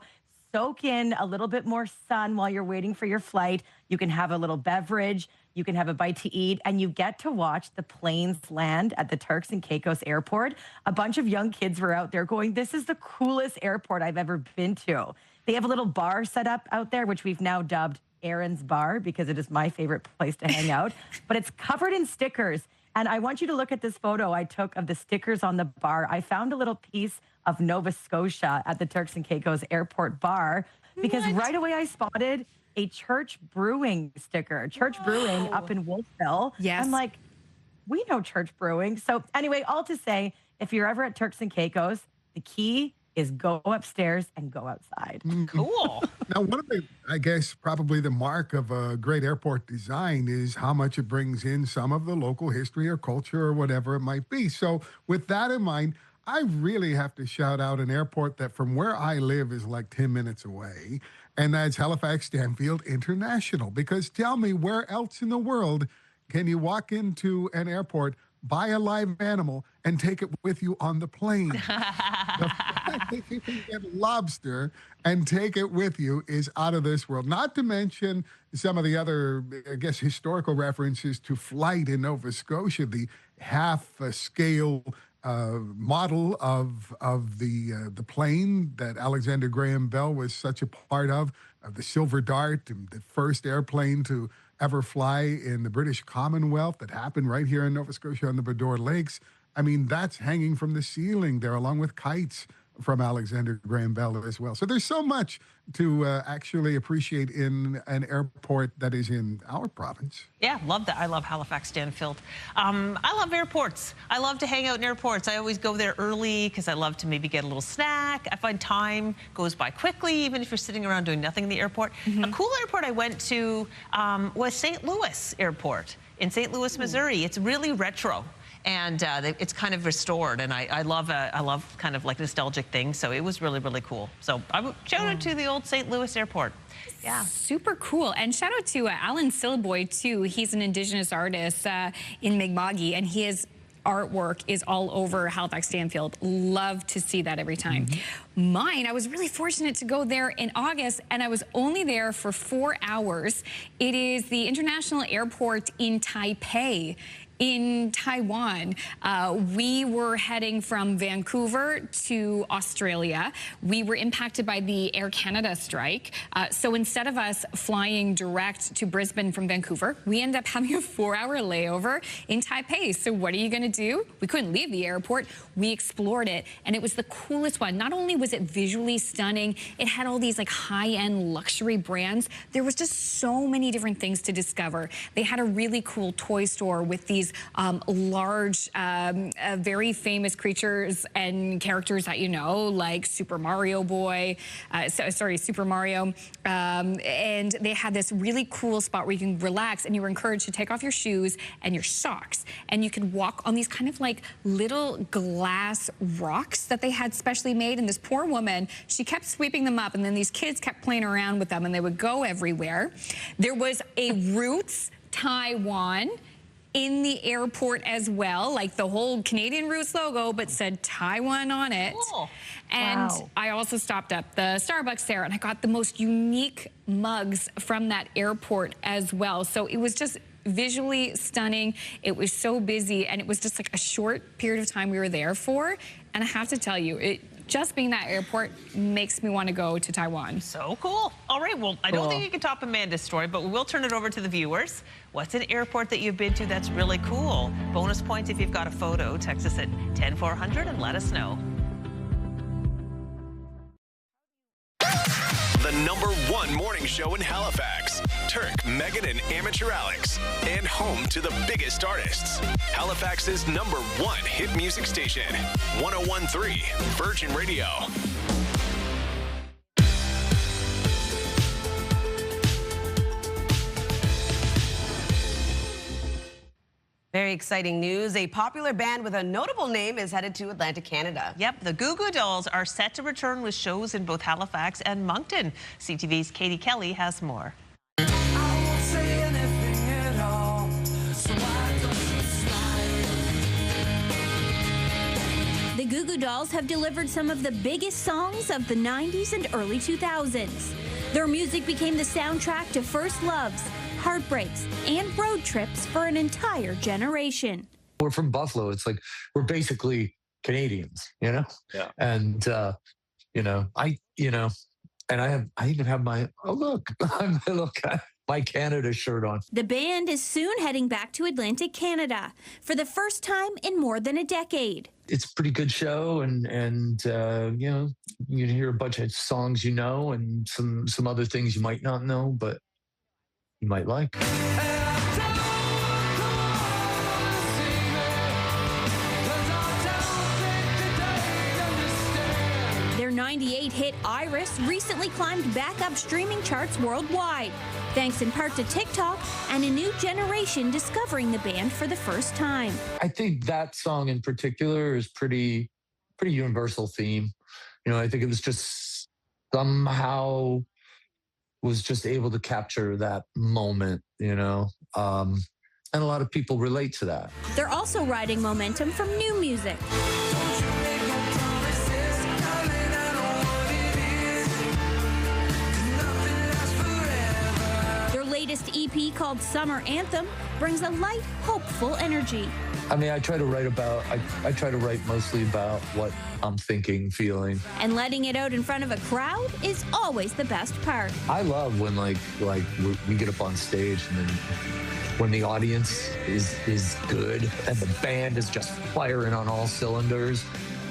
soak in a little bit more sun while you're waiting for your flight. You can have a little beverage, you can have a bite to eat, and you get to watch the planes land at the Turks and Caicos airport. A bunch of young kids were out there going, this is the coolest airport I've ever been to. They have a little bar set up out there, which we've now dubbed Aaron's bar because it is my favorite place to hang out, but it's covered in stickers. And I want you to look at this photo I took of the stickers on the bar. I found a little piece of Nova Scotia at the Turks and Caicos Airport bar because right away I spotted a Church Brewing sticker. Church Brewing up in Wolfville. Yes. I'm like, we know Church Brewing. So anyway, all to say, if you're ever at Turks and Caicos, the key is go upstairs and go outside. Cool. Now, one of the, I guess, probably the mark of a great airport design is how much it brings in some of the local history or culture or whatever it might be. So with that in mind, I really have to shout out an airport that from where I live is like 10 minutes away, and that's Halifax Stanfield International. Because tell me, where else in the world can you walk into an airport, buy a live animal, and take it with you on the plane? The fact that you can get lobster and take it with you is out of this world. Not to mention some of the other, I guess, historical references to flight in Nova Scotia, the half-scale model of the plane that Alexander Graham Bell was such a part of the Silver Dart, and the first airplane to ever fly in the British Commonwealth that happened right here in Nova Scotia on the Bador Lakes. I mean, that's hanging from the ceiling there, along with kites from Alexander Graham Bell as well. So there's so much to actually appreciate in an airport that is in our province. Yeah, love that. I love Halifax Stanfield. I love airports. I love to hang out in airports. I always go there early because I love to maybe get a little snack. I find time goes by quickly, even if you're sitting around doing nothing in the airport. A cool airport I went to was St. Louis Airport in St. Louis, Missouri. It's really retro. And it's kind of restored, and I love kind of like nostalgic things. So it was really, really cool. So I would shout out to the old St. Louis Airport. Yeah, super cool. And shout out to Alan Silliboy too. He's an Indigenous artist in Mi'kma'ki, and his artwork is all over Halifax Stanfield. Love to see that every time. Mine, I was really fortunate to go there in August, and I was only there for 4 hours. It is the International Airport in Taipei, in Taiwan. We were heading from Vancouver to Australia. We were impacted by the Air Canada strike. So instead of us flying direct to Brisbane from Vancouver, we ended up having a 4-hour layover in Taipei. So what are you gonna do? We couldn't leave the airport. We explored it, and it was the coolest one. Not only was it visually stunning, it had all these like high-end luxury brands. There was just so many different things to discover. They had a really cool toy store with these large, very famous creatures and characters that you know, like Super Mario Boy, Super Mario. And they had this really cool spot where you can relax, and you were encouraged to take off your shoes and your socks. And you could walk on these kind of like little glass rocks that they had specially made. And this poor woman, she kept sweeping them up, and then these kids kept playing around with them, and they would go everywhere. There was a Roots Taiwan in the airport as well, like the whole Canadian Roots logo, but said Taiwan on it. Cool. And I also stopped at the Starbucks there, and I got the most unique mugs from that airport as well. So it was just visually stunning. It was so busy, and it was just like a short period of time we were there for. And I have to tell you, just being that airport makes me want to go to Taiwan. So cool. All right, well, I don't think you can top Amanda's story, but we will turn it over to the viewers. What's an airport that you've been to that's really cool? Bonus points if you've got a photo. Text us at 10400 and let us know. The #1 morning show in Halifax. Turk, Megan, and Amateur Alex. And home to the biggest artists. Halifax's #1 hit music station. 101.3 Virgin Radio. Very exciting news. A popular band with a notable name is headed to Atlantic, Canada. Yep, the Goo Goo Dolls are set to return with shows in both Halifax and Moncton. CTV's Katie Kelly has more. The Goo Goo Dolls have delivered some of the biggest songs of the 90s and early 2000s. Their music became the soundtrack to first loves, heartbreaks, and road trips for an entire generation. We're from Buffalo. It's like we're basically Canadians, you know? Yeah. And, And I even have my, oh, look, my Canada shirt on. The band is soon heading back to Atlantic, Canada for the first time in more than a decade. It's a pretty good show, and you know, you hear a bunch of songs you know, and some other things you might not know, but you might like. Their 98 hit Iris recently climbed back up streaming charts worldwide, thanks in part to TikTok and a new generation discovering the band for the first time. I think that song in particular is pretty universal theme. You know, I think it was just somehow was just able to capture that moment, you know, and a lot of people relate to that. They're also riding momentum from new music. Latest EP called Summer Anthem brings a light, hopeful energy. I mean, I try to write mostly about what I'm thinking, feeling. And letting it out in front of a crowd is always the best part. I love when like we get up on stage and then when the audience is good and the band is just firing on all cylinders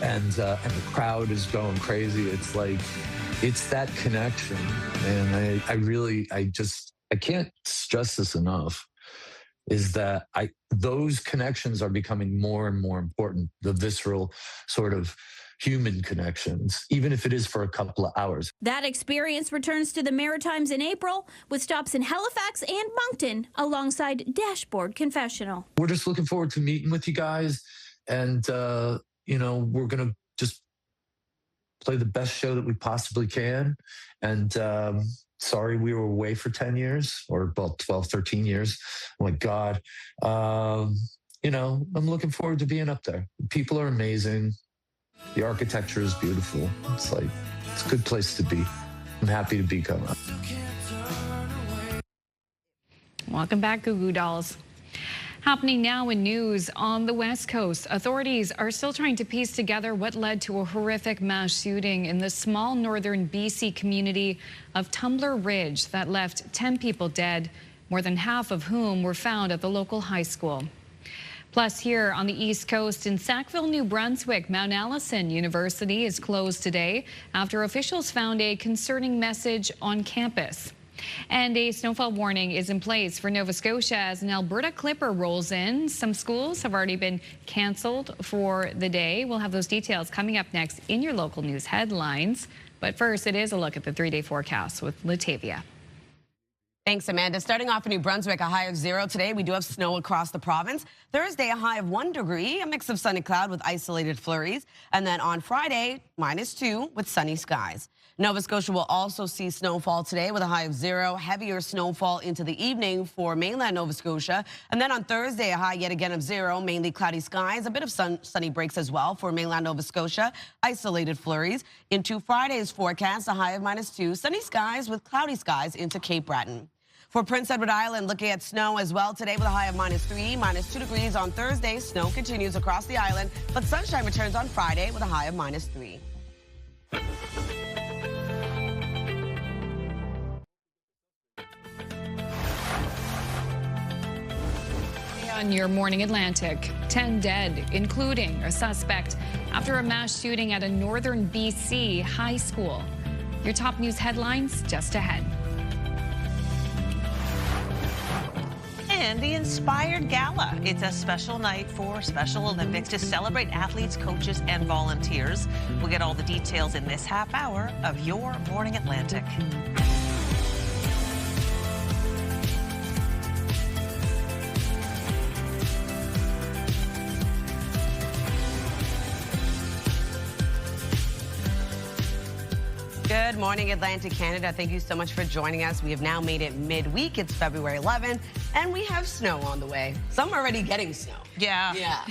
and the crowd is going crazy. It's like, it's that connection. And I can't stress this enough, is that those connections are becoming more and more important, the visceral sort of human connections, even if it is for a couple of hours. That experience returns to the Maritimes in April with stops in Halifax and Moncton alongside Dashboard Confessional. We're just looking forward to meeting with you guys, and you know, we're going to just play the best show that we possibly can. And sorry we were away for 10 years or about 12, 13 years. Oh my God. You know, I'm looking forward to being up there. People are amazing. The architecture is beautiful. It's a good place to be. I'm happy to be coming up. Welcome back, Goo Goo Dolls. Happening now in news on the West Coast, authorities are still trying to piece together what led to a horrific mass shooting in the small northern BC community of Tumbler Ridge that left 10 people dead, more than half of whom were found at the local high school. Plus, here on the East Coast in Sackville, New Brunswick, Mount Allison University is closed today after officials found a concerning message on campus. And a snowfall warning is in place for Nova Scotia as an Alberta Clipper rolls in. Some schools have already been canceled for the day. We'll have those details coming up next in your local news headlines. But first, it is a look at the 3-day forecast with Latavia. Thanks, Amanda. Starting off in New Brunswick, a high of 0 today. We do have snow across the province. Thursday, a high of 1 degree, a mix of sun and cloud with isolated flurries. And then on Friday, -2 with sunny skies. Nova Scotia will also see snowfall today with a high of 0. Heavier snowfall into the evening for mainland Nova Scotia. And then on Thursday, a high yet again of 0, mainly cloudy skies. A bit of sunny breaks as well for mainland Nova Scotia. Isolated flurries. Into Friday's forecast, a high of -2. Sunny skies with cloudy skies into Cape Breton. For Prince Edward Island, looking at snow as well today with a high of -3, -2 degrees on Thursday. Snow continues across the island, but sunshine returns on Friday with a high of -3. On your Morning Atlantic, 10 dead, including a suspect after a mass shooting at a northern BC high school. Your top news headlines just ahead. And the Inspired Gala. It's a special night for Special Olympics to celebrate athletes, coaches, and volunteers. We'll get all the details in this half hour of Your Morning Atlantic. Good morning, Atlantic Canada. Thank you so much for joining us. We have now made it midweek. It's February 11th, and we have snow on the way. Some are already getting snow. Yeah. Yeah.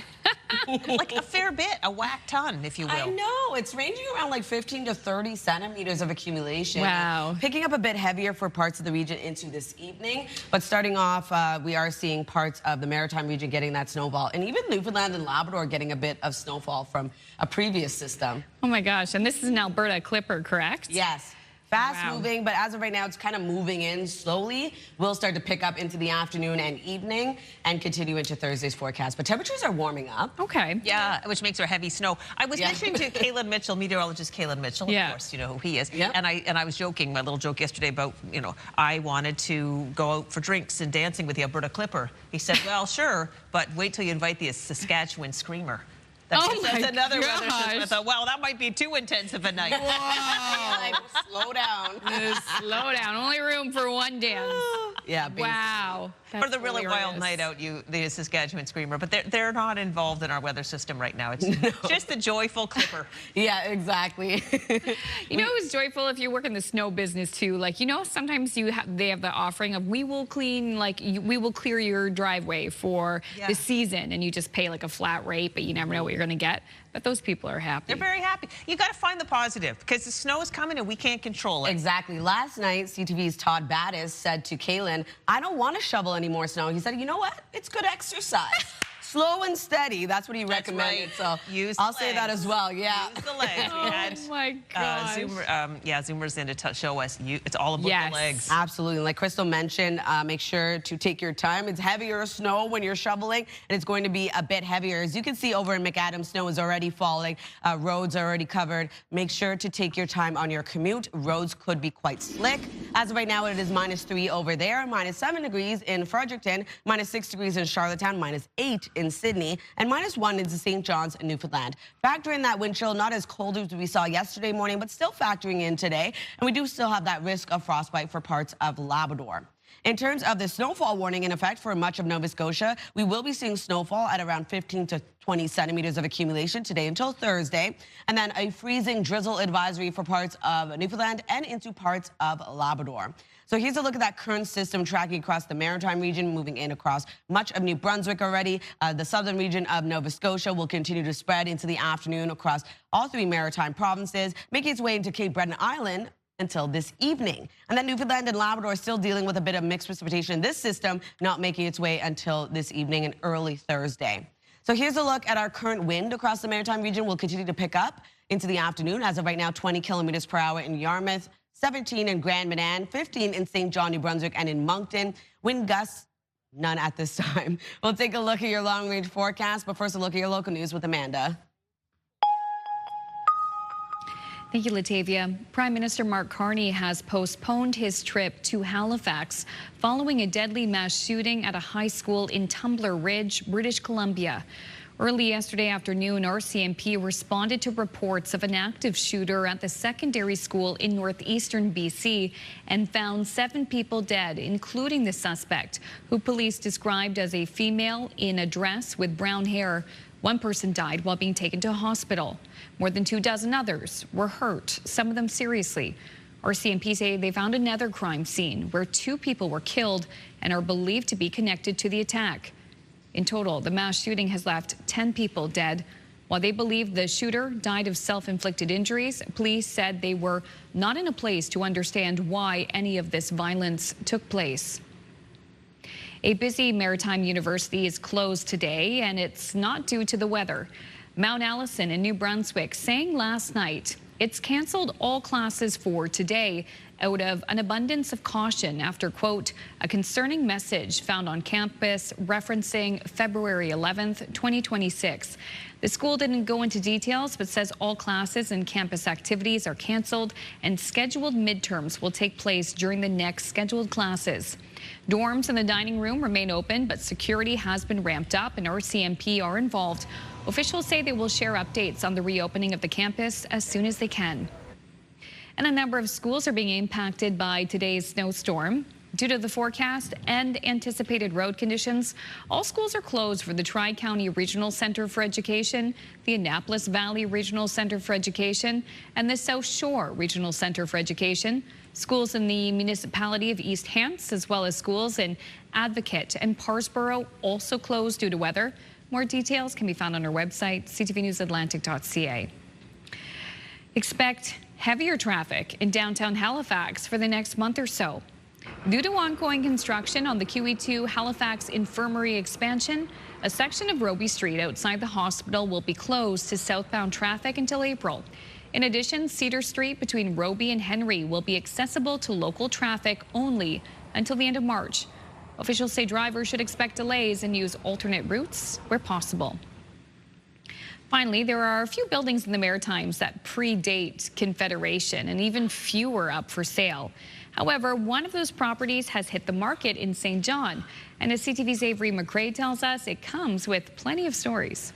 Like a fair bit, a whack ton, if you will. I know. It's ranging around like 15 to 30 centimeters of accumulation. Wow. Picking up a bit heavier for parts of the region into this evening. But starting off, we are seeing parts of the Maritime region getting that snowfall. And even Newfoundland and Labrador getting a bit of snowfall from a previous system. Oh my gosh, and this is an Alberta Clipper, correct? Yes. Fast moving, but as of right now, it's kind of moving in slowly. We'll start to pick up into the afternoon and evening and continue into Thursday's forecast. But temperatures are warming up. Okay. Yeah, which makes for heavy snow. I was mentioning to Caleb Mitchell, meteorologist Caleb Mitchell, of course, you know who he is. Yep. And I was joking, my little joke yesterday about, you know, I wanted to go out for drinks and dancing with the Alberta Clipper. He said, well, sure, but wait till you invite the Saskatchewan Screamer. That's another weather system. I thought, well, that might be too intense of a night. Like, slow down. Slow down. Only room for one dance. Yeah. Basically. Wow. For the really wild night out, the Saskatchewan Screamer. But they're not involved in our weather system right now. It's just the joyful Clipper. Yeah, exactly. You know, it was joyful if you work in the snow business too. Like, you know, sometimes they have the offering of we will clean, like we will clear your driveway for the season, and you just pay like a flat rate, but you never know what you're going to get. But those people are happy. They're very happy. You got to find the positive because the snow is coming and we can't control it. Exactly. Last night, CTV's Todd Battis said to Kaylin, I don't want to shovel any more snow. He said, you know what? It's good exercise. Slow and steady. That's what he recommended. Right. So I'll say that as well. Yeah. Use the legs. Oh my gosh. Zoomer's in to show us. It's all about the legs. Absolutely. Like Crystal mentioned, make sure to take your time. It's heavier snow when you're shoveling, and it's going to be a bit heavier. As you can see over in McAdam, snow is already falling. Roads are already covered. Make sure to take your time on your commute. Roads could be quite slick. As of right now, it is -3 over there, -7 degrees in Fredericton, -6 degrees in Charlottetown, -8 in Sydney, and -1 in St. John's, Newfoundland. Factor in that wind chill, not as cold as we saw yesterday morning, but still factoring in today. And we do still have that risk of frostbite for parts of Labrador. In terms of the snowfall warning in effect for much of Nova Scotia, we will be seeing snowfall at around 15 to 20 centimeters of accumulation today until Thursday, and then a freezing drizzle advisory for parts of Newfoundland and into parts of Labrador. So here's a look at that current system tracking across the Maritime region, moving in across much of New Brunswick already. The southern region of Nova Scotia will continue to spread into the afternoon across all 3 Maritime provinces, making its way into Cape Breton Island until this evening. And then Newfoundland and Labrador are still dealing with a bit of mixed precipitation in this system, not making its way until this evening and early Thursday. So here's a look at our current wind across the Maritime region. Will continue to pick up into the afternoon. As of right now, 20 kilometers per hour in Yarmouth, 17 in Grand Manan, 15 in St. John, New Brunswick, and in Moncton. Wind gusts, none at this time. We'll take a look at your long-range forecast, but first a look at your local news with Amanda. Thank you, Latavia. Prime Minister Mark Carney has postponed his trip to Halifax following a deadly mass shooting at a high school in Tumbler Ridge, British Columbia. Early yesterday afternoon, RCMP responded to reports of an active shooter at the secondary school in northeastern BC and found 7 people dead, including the suspect, who police described as a female in a dress with brown hair. 1 person died while being taken to a hospital. More than 24 others were hurt, some of them seriously. RCMP say they found another crime scene where 2 people were killed and are believed to be connected to the attack. In total, the mass shooting has left 10 people dead. While they believe the shooter died of self-inflicted injuries, police said they were not in a place to understand why any of this violence took place. A busy maritime university is closed today, and it's not due to the weather. Mount Allison in New Brunswick saying last night it's canceled all classes for today out of an abundance of caution after, quote, a concerning message found on campus referencing February 11th, 2026. The school didn't go into details, but says all classes and campus activities are canceled and scheduled midterms will take place during the next scheduled classes. Dorms and the dining room remain open, but security has been ramped up and RCMP are involved. Officials say they will share updates on the reopening of the campus as soon as they can. And a number of schools are being impacted by today's snowstorm. Due to the forecast and anticipated road conditions, all schools are closed for the Tri-County Regional Center for Education, the Annapolis Valley Regional Center for Education, and the South Shore Regional Center for Education. Schools in the municipality of East Hants, as well as schools in Advocate and Parsboro, also closed due to weather. More details can be found on our website, ctvnewsatlantic.ca. Expect heavier traffic in downtown Halifax for the next month or so. Due to ongoing construction on the QE2 Halifax Infirmary expansion, a section of Roby Street outside the hospital will be closed to southbound traffic until April. In addition, Cedar Street between Roby and Henry will be accessible to local traffic only until the end of March. Officials say drivers should expect delays and use alternate routes where possible. Finally, there are a few buildings in the Maritimes that predate Confederation and even fewer up for sale. However, one of those properties has hit the market in St. John. And as CTV's Avery McRae tells us, it comes with plenty of stories.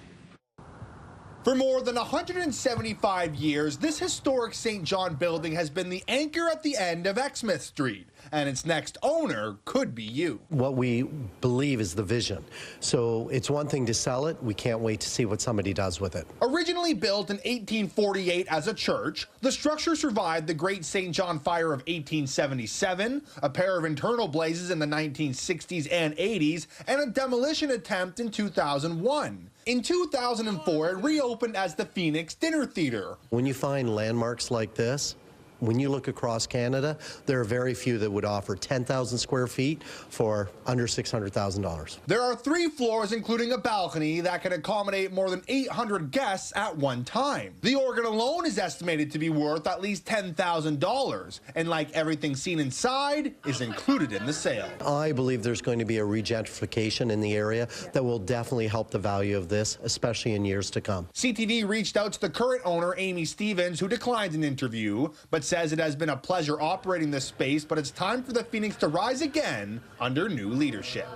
For more than 175 years, this historic St. John building has been the anchor at the end of Exmouth Street, and its next owner could be you. What we believe is the vision. So it's one thing to sell it. We can't wait to see what somebody does with it. Originally built in 1848 as a church, the structure survived the Great St. John Fire of 1877, a pair of internal blazes in the 1960s and 80s, and a demolition attempt in 2001. In 2004, it reopened as the Phoenix Dinner Theater. When you find landmarks like this, when you look across Canada, there are very few that would offer 10,000 square feet for under $600,000. There are 3 floors, including a balcony that can accommodate more than 800 guests at one time. The organ alone is estimated to be worth at least $10,000, and like everything seen inside, is included in the sale. I believe there's going to be a regentrification in the area that will definitely help the value of this, especially in years to come. CTV reached out to the current owner, Amy Stevens, who declined an interview, but says it has been a pleasure operating this space, but it's time for the Phoenix to rise again under new leadership.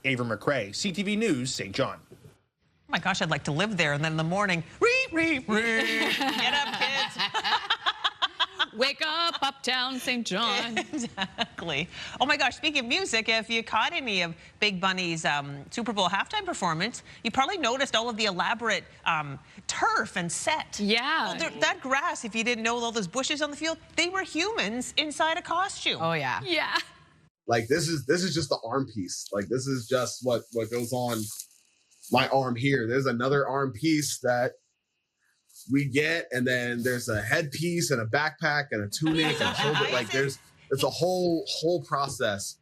Avery McRae, CTV News, St. John. Oh my gosh, I'd like to live there. And then in the morning, get up, kids. Wake up, uptown St. John. Exactly. Oh my gosh, speaking of music, if you caught any of Big Bunny's Super Bowl halftime performance, you probably noticed all of the elaborate turf and set. Yeah. Well, that grass, if you didn't know, all those bushes on the field, they were humans inside a costume. Oh yeah. Yeah. Like this is just the arm piece. Like this is just what goes on my arm here. There's another arm piece that we get, and then there's a headpiece and a backpack and a tunic and a shoulder. Like it's a whole process.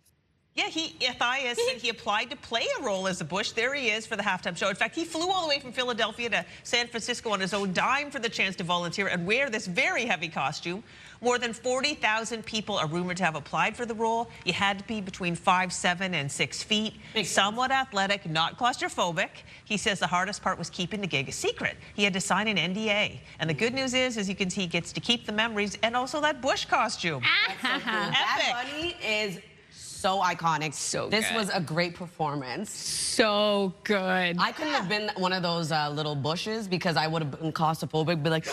Yeah, Athias said he applied to play a role as a Bush. There he is for the halftime show. In fact, he flew all the way from Philadelphia to San Francisco on his own dime for the chance to volunteer and wear this very heavy costume. More than 40,000 people are rumored to have applied for the role. You had to be between 5'7" and 6 feet, somewhat athletic, not claustrophobic. He says the hardest part was keeping the gig a secret. He had to sign an NDA. And the good news is, as you can see, he gets to keep the memories and also that Bush costume. That's so cool. That bunny is so iconic. So this good. was a great performance. So good. I couldn't have been one of those little bushes because I would have been claustrophobic, be like,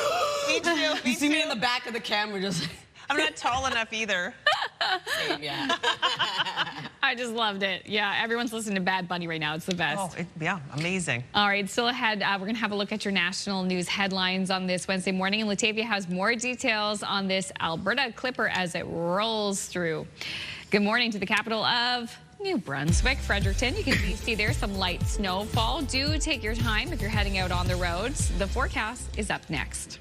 me too, you see me in the back of the camera just like. I'm not tall enough either. Same, yeah. I just loved it. Yeah, everyone's listening to Bad Bunny right now. It's the best. Oh, yeah, amazing. All right, still ahead, we're going to have a look at your national news headlines on this Wednesday morning. And Latavia has more details on this Alberta Clipper as it rolls through. Good morning to the capital of New Brunswick, Fredericton. You can see there's some light snowfall. Do take your time if you're heading out on the roads. The forecast is up next.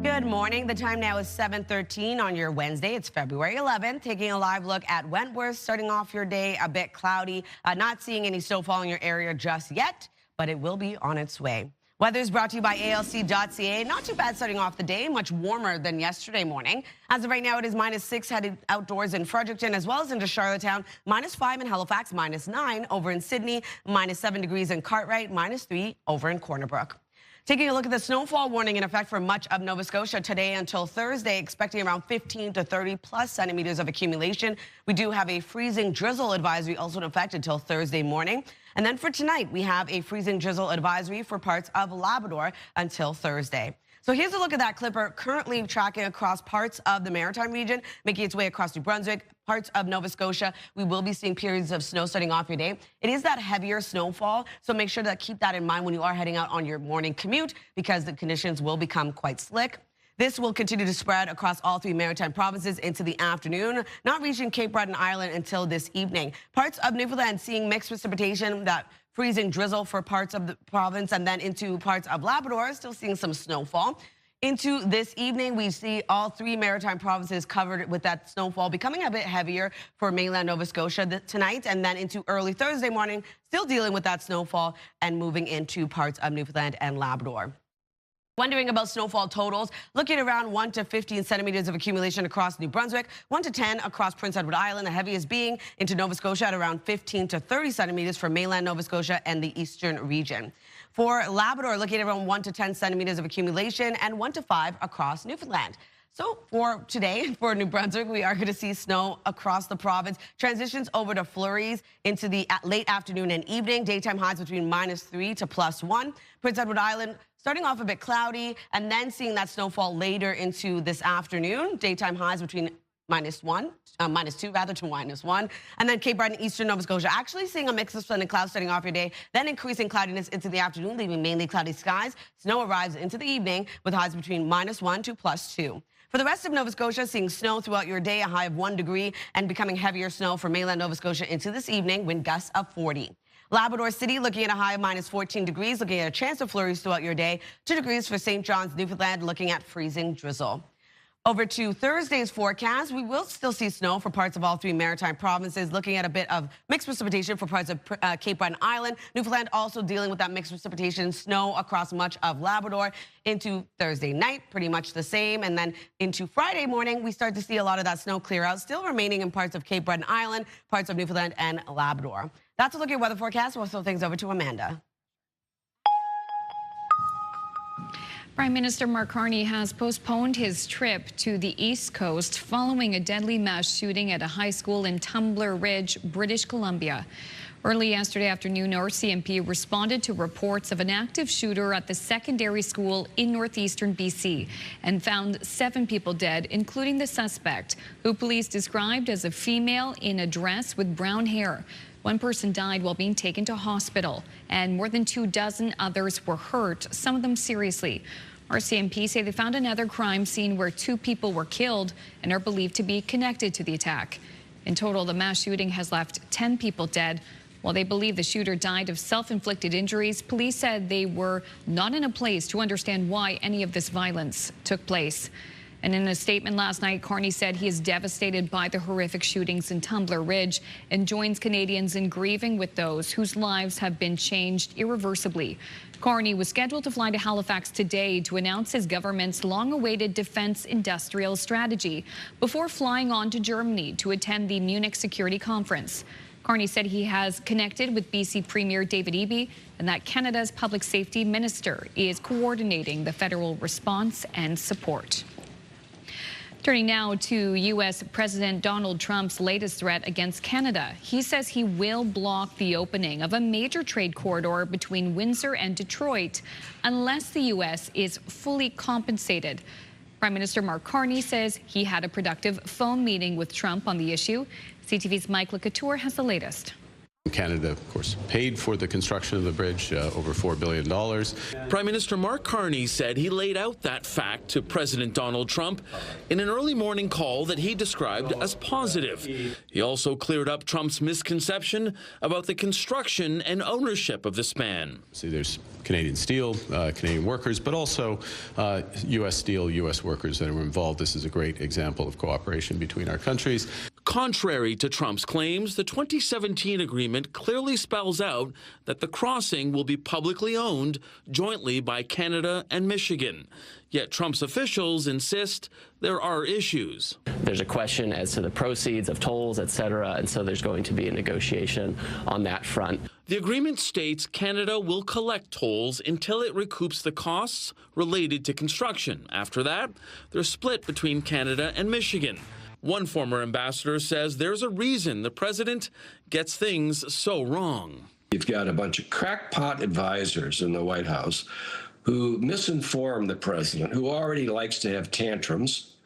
Good morning. The time now is 7:13 on your Wednesday. It's February 11th. Taking a live look at Wentworth, starting off your day a bit cloudy. Not seeing any snowfall in your area just yet, but it will be on its way. Weather is brought to you by ALC.ca. Not too bad starting off the day, much warmer than yesterday morning. As of right now, it is -6 headed outdoors in Fredericton as well as into Charlottetown, -5 in Halifax, -9 over in Sydney, -7 degrees in Cartwright, -3 over in Corner Brook. Taking a look at the snowfall warning in effect for much of Nova Scotia today until Thursday, expecting around 15 to 30 plus centimeters of accumulation. We do have a freezing drizzle advisory also in effect until Thursday morning. And then for tonight, we have a freezing drizzle advisory for parts of Labrador until Thursday. So here's a look at that Clipper currently tracking across parts of the Maritime region, making its way across New Brunswick, parts of Nova Scotia. We will be seeing periods of snow starting off your day. It is that heavier snowfall, so make sure to keep that in mind when you are heading out on your morning commute because the conditions will become quite slick. This will continue to spread across all 3 maritime provinces into the afternoon, not reaching Cape Breton Island until this evening. Parts of Newfoundland seeing mixed precipitation, that freezing drizzle for parts of the province, and then into parts of Labrador, still seeing some snowfall. Into this evening, we see all three maritime provinces covered with that snowfall, becoming a bit heavier for mainland Nova Scotia tonight, and then into early Thursday morning, still dealing with that snowfall and moving into parts of Newfoundland and Labrador. Wondering about snowfall totals, looking around 1 to 15 centimeters of accumulation across New Brunswick, 1 to 10 across Prince Edward Island, the heaviest being into Nova Scotia at around 15 to 30 centimeters for mainland Nova Scotia and the eastern region. For Labrador, looking at around 1 to 10 centimeters of accumulation and 1 to 5 across Newfoundland. So for today, for New Brunswick, we are going to see snow across the province. Transitions over to flurries into the late afternoon and evening. Daytime highs between -3 to +1. Prince Edward Island starting off a bit cloudy and then seeing that snowfall later into this afternoon. Daytime highs between -2 rather to -1. And then Cape Breton and eastern Nova Scotia actually seeing a mix of sun and clouds starting off your day, then increasing cloudiness into the afternoon, leaving mainly cloudy skies. Snow arrives into the evening with highs between -1 to +2. For the rest of Nova Scotia, seeing snow throughout your day, a high of 1 degree, and becoming heavier snow for mainland Nova Scotia into this evening, wind gusts of 40. Labrador City looking at a high of -14 degrees, looking at a chance of flurries throughout your day. 2 degrees for St. John's, Newfoundland, looking at freezing drizzle. Over to Thursday's forecast, we will still see snow for parts of all three maritime provinces, looking at a bit of mixed precipitation for parts of Cape Breton Island. Newfoundland also dealing with that mixed precipitation, snow across much of Labrador. Into Thursday night, pretty much the same. And then into Friday morning, we start to see a lot of that snow clear out, still remaining in parts of Cape Breton Island, parts of Newfoundland and Labrador. That's a look at your weather forecast. We'll throw things over to Amanda. Prime Minister Mark Carney has postponed his trip to the East Coast following a deadly mass shooting at a high school in Tumbler Ridge, British Columbia. Early yesterday afternoon, RCMP responded to reports of an active shooter at the secondary school in northeastern BC and found 7 people dead, including the suspect, who police described as a female in a dress with brown hair. 1 person died while being taken to hospital, and more than 24 others were hurt, some of them seriously. RCMP say they found another crime scene where 2 people were killed and are believed to be connected to the attack. In total, the mass shooting has left 10 people dead. While they believe the shooter died of self-inflicted injuries, police said they were not in a place to understand why any of this violence took place. And in a statement last night, Carney said he is devastated by the horrific shootings in Tumbler Ridge and joins Canadians in grieving with those whose lives have been changed irreversibly. Carney was scheduled to fly to Halifax today to announce his government's long-awaited defense industrial strategy before flying on to Germany to attend the Munich Security Conference. Carney said he has connected with BC Premier David Eby and that Canada's public safety minister is coordinating the federal response and support. Turning now to U.S. President Donald Trump's latest threat against Canada. He says he will block the opening of a major trade corridor between Windsor and Detroit unless the U.S. is fully compensated. Prime Minister Mark Carney says he had a productive phone meeting with Trump on the issue. CTV's Mike LeCouture has the latest. Canada, of course, paid for the construction of the bridge, over $4 billion. Prime Minister Mark Carney said he laid out that fact to President Donald Trump in an early morning call that he described as positive. He also cleared up Trump's misconception about the construction and ownership of the span. See, there's Canadian steel, Canadian workers, but also U.S. steel, U.S. workers that are involved. This is a great example of cooperation between our countries. Contrary to Trump's claims, the 2017 agreement clearly spells out that the crossing will be publicly owned jointly by Canada and Michigan. Yet Trump's officials insist there are issues. There's a question as to the proceeds of tolls, et cetera, and so there's going to be a negotiation on that front. The agreement states Canada will collect tolls until it recoups the costs related to construction. After that, they're split between Canada and Michigan. One former ambassador says there's a reason the president gets things so wrong. You've got a bunch of crackpot advisors in the White House who misinform the president, who already likes to have tantrums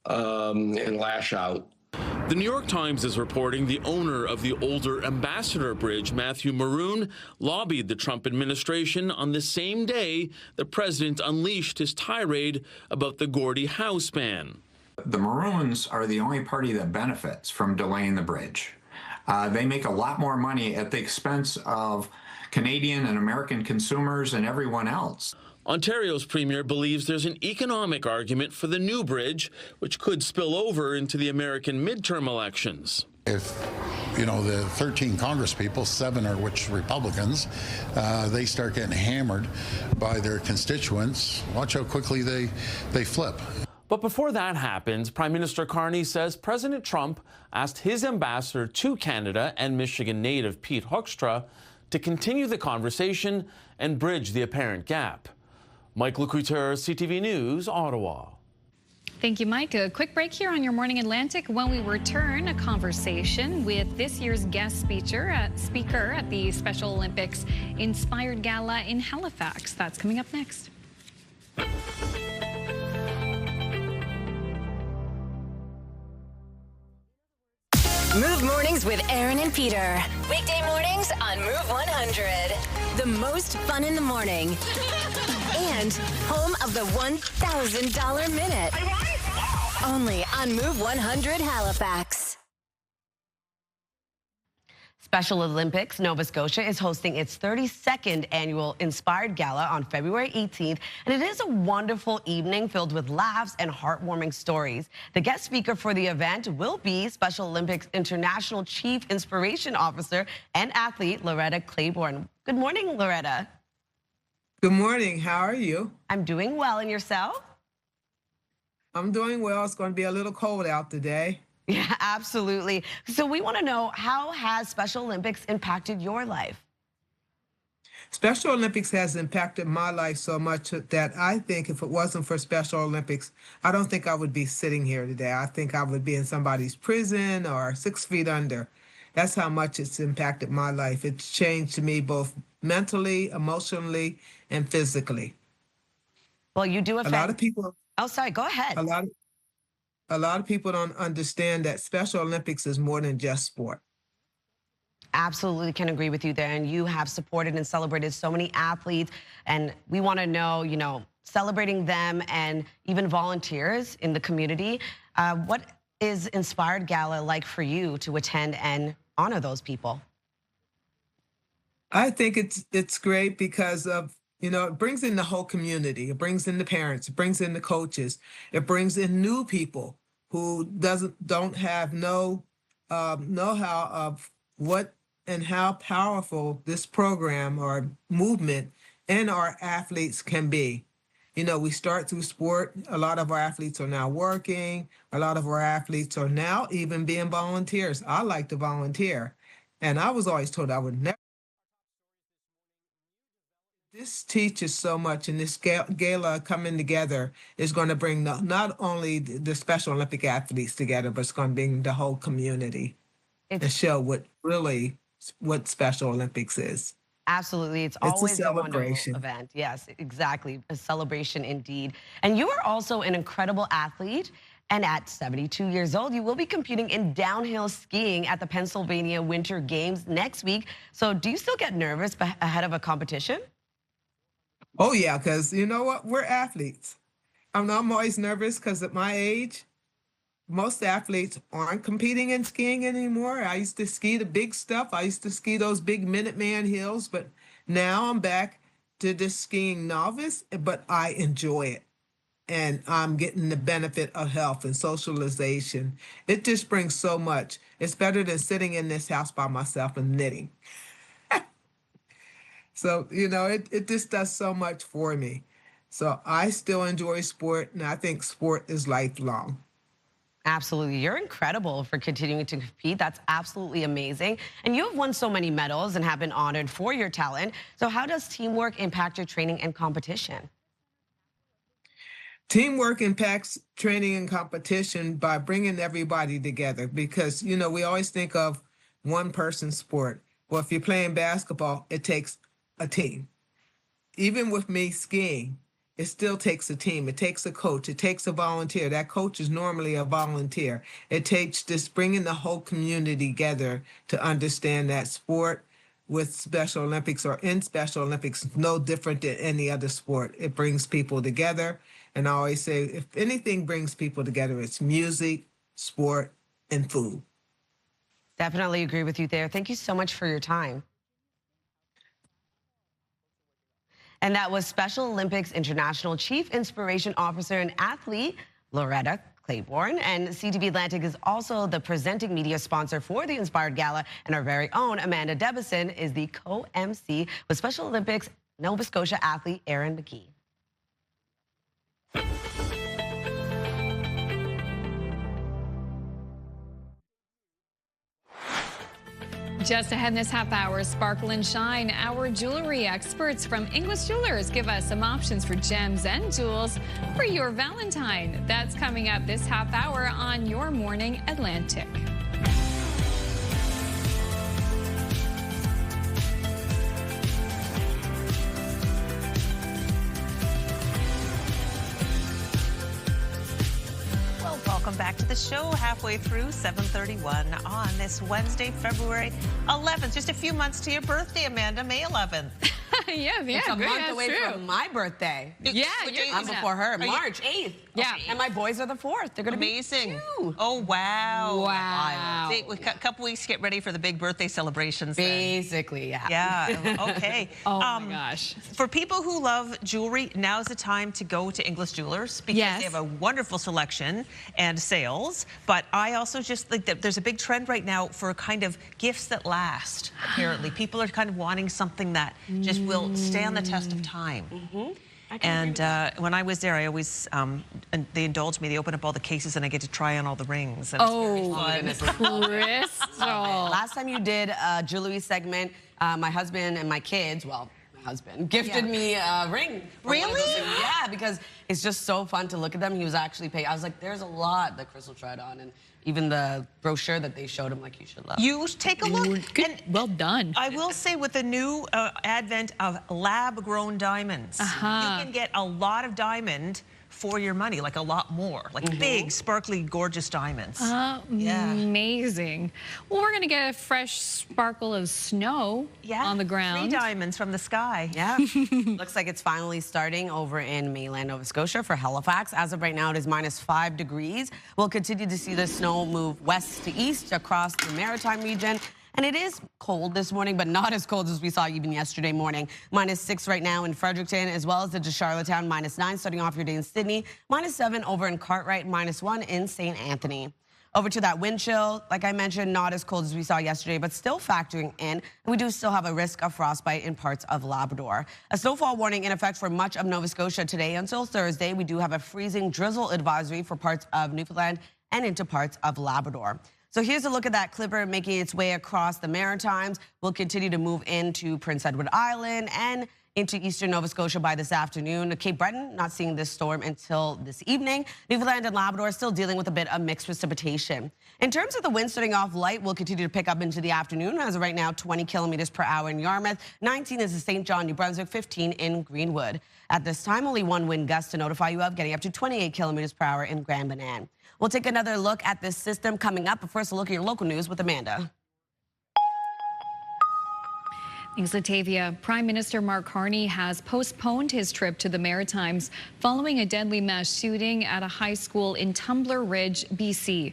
and lash out. The New York Times is reporting the owner of the older Ambassador Bridge, Matthew Maroon, lobbied the Trump administration on the same day the president unleashed his tirade about the Gordie Howe span. The Maroons are the only party that benefits from delaying the bridge. They make a lot more money at the expense of Canadian and American consumers and everyone else. Ontario's premier believes there's an economic argument for the new bridge, which could spill over into the American midterm elections. If, you know, the 13 Congress people, 7 are which Republicans, they start getting hammered by their constituents, watch how quickly they flip. But before that happens, Prime Minister Carney says President Trump asked his ambassador to Canada and Michigan native Pete Hoekstra to continue the conversation and bridge the apparent gap. Mike Lecouteur, CTV News, Ottawa. Thank you, Mike. A quick break here on Your Morning Atlantic. When we return, a conversation with this year's guest speaker at the Special Olympics Inspired Gala in Halifax. That's coming up next. Move Mornings with Aaron and Peter. Weekday mornings on Move 100. The most fun in the morning. And home of the $1,000 minute. Only on Move 100 Halifax. Special Olympics Nova Scotia is hosting its 32nd annual Inspired Gala on February 18th, and it is a wonderful evening filled with laughs and heartwarming stories. The guest speaker for the event will be Special Olympics International Chief Inspiration Officer and athlete Loretta Claiborne. Good morning, Loretta. Good morning. How are you? I'm doing well, and yourself? I'm doing well. It's going to be a little cold out today. Yeah, absolutely. So we want to know, how has Special Olympics impacted your life? Special Olympics has impacted my life so much that I think if it wasn't for Special Olympics, I don't think I would be sitting here today. I think I would be in somebody's prison or 6 feet under. That's how much it's impacted my life. It's changed me both mentally, emotionally, and physically. Well, you do a lot of people. Oh, sorry. Go ahead. A lot of people don't understand that Special Olympics is more than just sport. Absolutely can agree with you there. And you have supported and celebrated so many athletes. And we want to know, you know, celebrating them and even volunteers in the community. What is Inspired Gala like for you to attend and honor those people? I think it's great because of, you know, it brings in the whole community. It brings in the parents. It brings in the coaches. It brings in new people who don't have no know-how of what and how powerful this program or movement and our athletes can be. You know, we start through sport. A lot of our athletes are now working. A lot of our athletes are now even being volunteers. I like to volunteer. And I was always told I would never. This teaches so much, and this gala coming together is going to bring not only the Special Olympic athletes together, but it's going to bring the whole community and show what Special Olympics is. Absolutely. It's always a wonderful event. Yes, exactly. A celebration indeed. And you are also an incredible athlete. And at 72 years old, you will be competing in downhill skiing at the Pennsylvania Winter Games next week. So do you still get nervous ahead of a competition? Oh, yeah, because you know what? We're athletes. I'm always nervous because at my age, most athletes aren't competing in skiing anymore. I used to ski the big stuff. I used to ski those big Minuteman hills, but now I'm back to this skiing novice, but I enjoy it. And I'm getting the benefit of health and socialization. It just brings so much. It's better than sitting in this house by myself and knitting. So, you know, it just does so much for me. So I still enjoy sport, and I think sport is lifelong. Absolutely. You're incredible for continuing to compete. That's absolutely amazing. And you have won so many medals and have been honored for your talent. So how does teamwork impact your training and competition? Teamwork impacts training and competition by bringing everybody together because, you know, we always think of one person's sport. Well, if you're playing basketball, it takes a team. Even with me skiing, it still takes a team. It takes a coach. It takes a volunteer. That coach is normally a volunteer. It takes just bringing the whole community together to understand that sport with Special Olympics or in Special Olympics is no different than any other sport. It brings people together. And I always say, if anything brings people together, it's music, sport, and food. Definitely agree with you there. Thank you so much for your time. And that was Special Olympics International Chief Inspiration Officer and athlete Loretta Claiborne. And CTV Atlantic is also the presenting media sponsor for the Inspired Gala, and our very own Amanda Debison is the co-MC with Special Olympics Nova Scotia athlete Aaron McGee. Just ahead in this half hour, Sparkle and Shine. Our jewelry experts from English Jewelers give us some options for gems and jewels for your Valentine. That's coming up this half hour on Your Morning Atlantic. Welcome back to the show, halfway through 7:31 on this Wednesday, February 11th. Just a few months to your birthday, Amanda, May 11th. Yeah, it's a great, month away true. from my birthday. Yeah, I'm before her, March 8th. Yeah. And my boys are the 4th. They're going to be amazing. 2. Oh, wow. Wow. See, a couple weeks to get ready for the big birthday celebrations. Basically, then. Yeah, okay. Oh, my gosh. For people who love jewelry, now's the time to go to English Jewelers because they have a wonderful selection and sales. But I also just think that there's a big trend right now for kind of gifts that last, apparently. People are kind of wanting something that just will stand the test of time. And when I was there, I always, and they indulged me. They opened up all the cases, and I get to try on all the rings. And it's very fun. Crystal. Last time you did a jewelry segment, my husband and my kids, well, my husband, gifted me a ring. Really? Yeah, because it's just so fun to look at them. He was actually paying. I was like, there's a lot that Crystal tried on, and even the brochure that they showed him, like, you should love. You take a look. Good. Well done. I will say, with the new advent of lab-grown diamonds, you can get a lot of diamond for your money, like a lot more, like big, sparkly, gorgeous diamonds. Amazing. Well, we're going to get a fresh sparkle of snow on the ground. 3 diamonds from the sky. Yeah. Looks like it's finally starting over in mainland Nova Scotia for Halifax. As of right now, it is -5 degrees. We'll continue to see the snow move west to east across the maritime region. And it is cold this morning, but not as cold as we saw even yesterday morning. -6 right now in Fredericton, as well as the Charlottetown, -9 starting off your day in Sydney, -7 over in Cartwright, -1 in St. Anthony. Over to that wind chill, like I mentioned, not as cold as we saw yesterday, but still factoring in. We do still have a risk of frostbite in parts of Labrador. A snowfall warning in effect for much of Nova Scotia today until Thursday. We do have a freezing drizzle advisory for parts of Newfoundland and into parts of Labrador. So here's a look at that clipper making its way across the Maritimes. We'll continue to move into Prince Edward Island and into eastern Nova Scotia by this afternoon. Cape Breton, not seeing this storm until this evening. Newfoundland and Labrador still dealing with a bit of mixed precipitation. In terms of the wind starting off light, will continue to pick up into the afternoon. As of right now, 20 kilometers per hour in Yarmouth, 19 is in St. John, New Brunswick, 15 in Greenwood. At this time, only one wind gust to notify you of, getting up to 28 kilometers per hour in Grand Banaan. We'll take another look at this system coming up, but first a look at your local news with Amanda. Thanks, Latavia. Prime Minister Mark Carney has postponed his trip to the Maritimes following a deadly mass shooting at a high school in Tumbler Ridge, BC.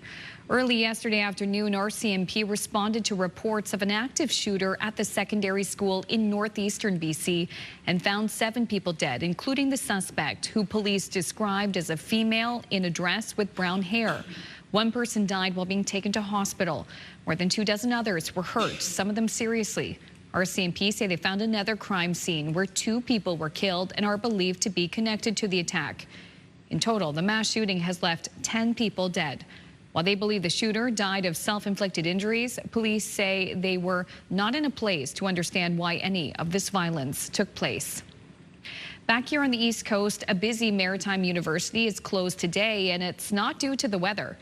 Early yesterday afternoon, RCMP responded to reports of an active shooter at the secondary school in northeastern BC and found 7 people dead, including the suspect, who police described as a female in a dress with brown hair. 1 person died while being taken to hospital. More than 24 others were hurt, some of them seriously. RCMP say they found another crime scene where 2 people were killed and are believed to be connected to the attack. In total, the mass shooting has left 10 people dead. While they believe the shooter died of self-inflicted injuries, police say they were not in a place to understand why any of this violence took place. Back here on the East Coast, a busy maritime university is closed today, and it's not due to the weather.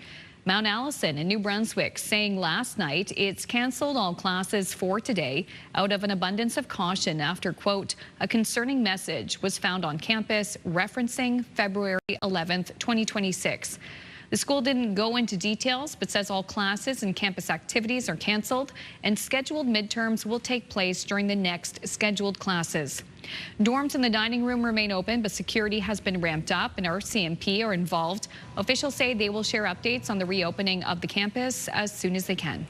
Mount Allison in New Brunswick saying last night it's canceled all classes for today out of an abundance of caution after, quote, a concerning message was found on campus referencing February 11th, 2026. The school didn't go into details, but says all classes and campus activities are canceled and scheduled midterms will take place during the next scheduled classes. Dorms in the dining room remain open, but security has been ramped up and RCMP are involved. Officials say they will share updates on the reopening of the campus as soon as they can.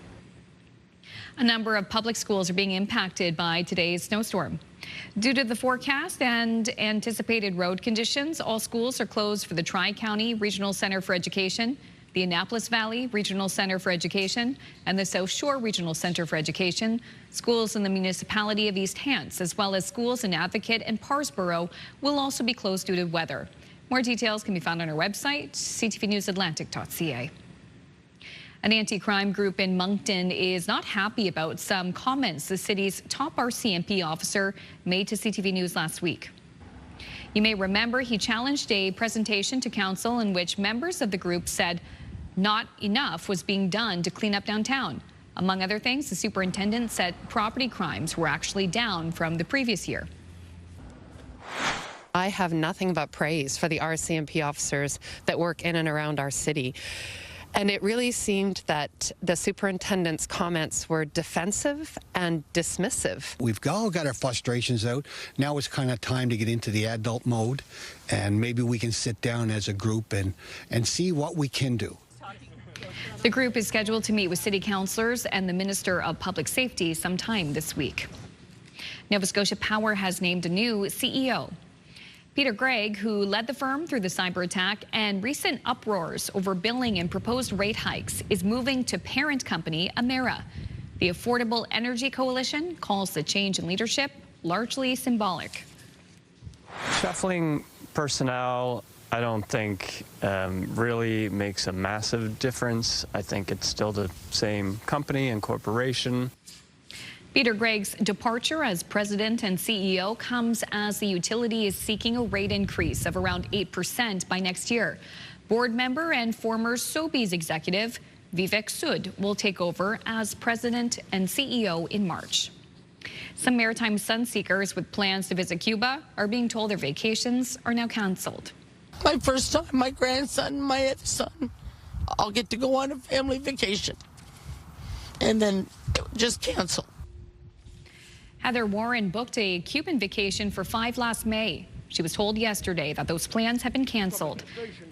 A number of public schools are being impacted by today's snowstorm. Due to the forecast and anticipated road conditions, all schools are closed for the Tri-County Regional Center for Education, the Annapolis Valley Regional Center for Education, and the South Shore Regional Center for Education. Schools in the municipality of East Hants, as well as schools in Advocate and Parsboro, will also be closed due to weather. More details can be found on our website, ctvnewsatlantic.ca. An anti-crime group in Moncton is not happy about some comments the city's top RCMP officer made to CTV News last week. You may remember he challenged a presentation to council in which members of the group said not enough was being done to clean up downtown. Among other things, the superintendent said property crimes were actually down from the previous year. I have nothing but praise for the RCMP officers that work in and around our city. And it really seemed that the superintendent's comments were defensive and dismissive. We've all got our frustrations out. Now it's kind of time to get into the adult mode, and maybe we can sit down as a group and see what we can do. The group is scheduled to meet with city councillors and the Minister of Public Safety sometime this week. Nova Scotia Power has named a new CEO. Peter Gregg, who led the firm through the cyber attack and recent uproars over billing and proposed rate hikes, is moving to parent company Emera. The Affordable Energy Coalition calls the change in leadership largely symbolic. Shuffling personnel, I don't think really makes a massive difference. I think it's still the same company and corporation. Peter Gregg's departure as president and CEO comes as the utility is seeking a rate increase of around 8% by next year. Board member and former Sobeys executive Vivek Sood will take over as president and CEO in March. Some maritime sunseekers with plans to visit Cuba are being told their vacations are now canceled. My first time, my grandson, my other son, I'll get to go on a family vacation and then just cancel. Heather Warren booked a Cuban vacation for 5 last May. She was told yesterday that those plans have been canceled.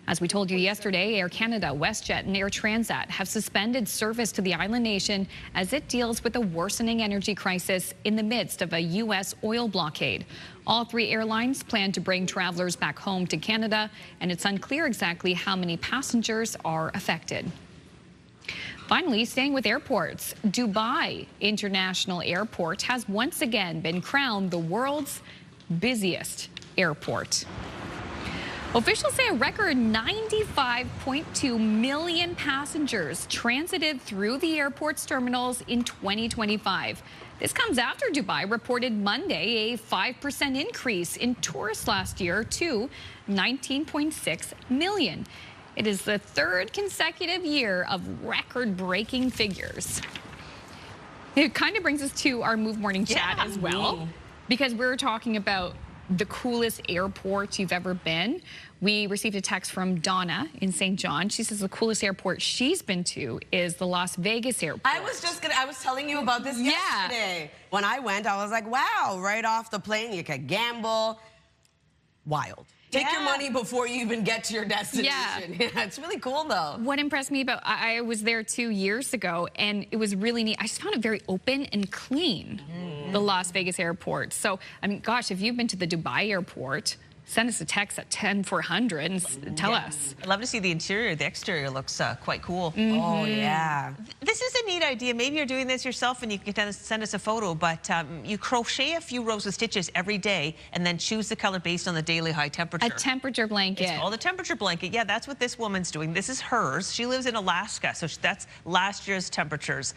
As we told you yesterday, Air Canada, WestJet, and Air Transat have suspended service to the island nation as it deals with a worsening energy crisis in the midst of a U.S. oil blockade. All 3 airlines plan to bring travelers back home to Canada, and it's unclear exactly how many passengers are affected. Finally, staying with airports, Dubai International Airport has once again been crowned the world's busiest airport. Officials say a record 95.2 million passengers transited through the airport's terminals in 2025. This comes after Dubai reported Monday a 5% increase in tourists last year to 19.6 million. It is the 3rd consecutive year of record-breaking figures. It kind of brings us to our Move Morning Chat as well, because we're talking about the coolest airport you've ever been. We received a text from Donna in St. John. She says the coolest airport she's been to is the Las Vegas airport. I was telling you about this yesterday. When I went, I was like, wow, right off the plane, you could gamble. Wild. Take your money before you even get to your destination. Yeah, it's really cool, though. What impressed me about, I was there 2 years ago, and it was really neat. I just found it very open and clean, the Las Vegas airport. So, I mean, gosh, if you've been to the Dubai airport, send us a text at 10400 and tell us. I'd love to see the interior. The exterior looks quite cool. Oh, yeah. This is a neat idea. Maybe you're doing this yourself and you can send us a photo, but you crochet a few rows of stitches every day and then choose the color based on the daily high temperature. A temperature blanket. It's called a temperature blanket. Yeah, that's what this woman's doing. This is hers. She lives in Alaska, so that's last year's temperatures.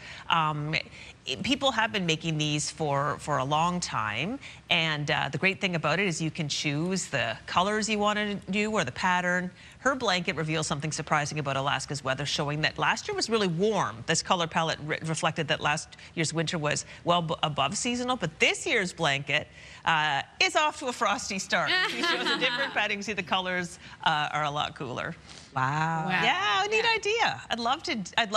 People have been making these for a long time, and the great thing about it is you can choose the colors you want to do or the pattern. Her blanket reveals something surprising about Alaska's weather, showing that last year was really warm. This color palette reflected that last year's winter was well above seasonal, but this year's blanket is off to a frosty start. She shows a different pattern. You can see the colors are a lot cooler. Wow. Yeah, neat idea. I'd love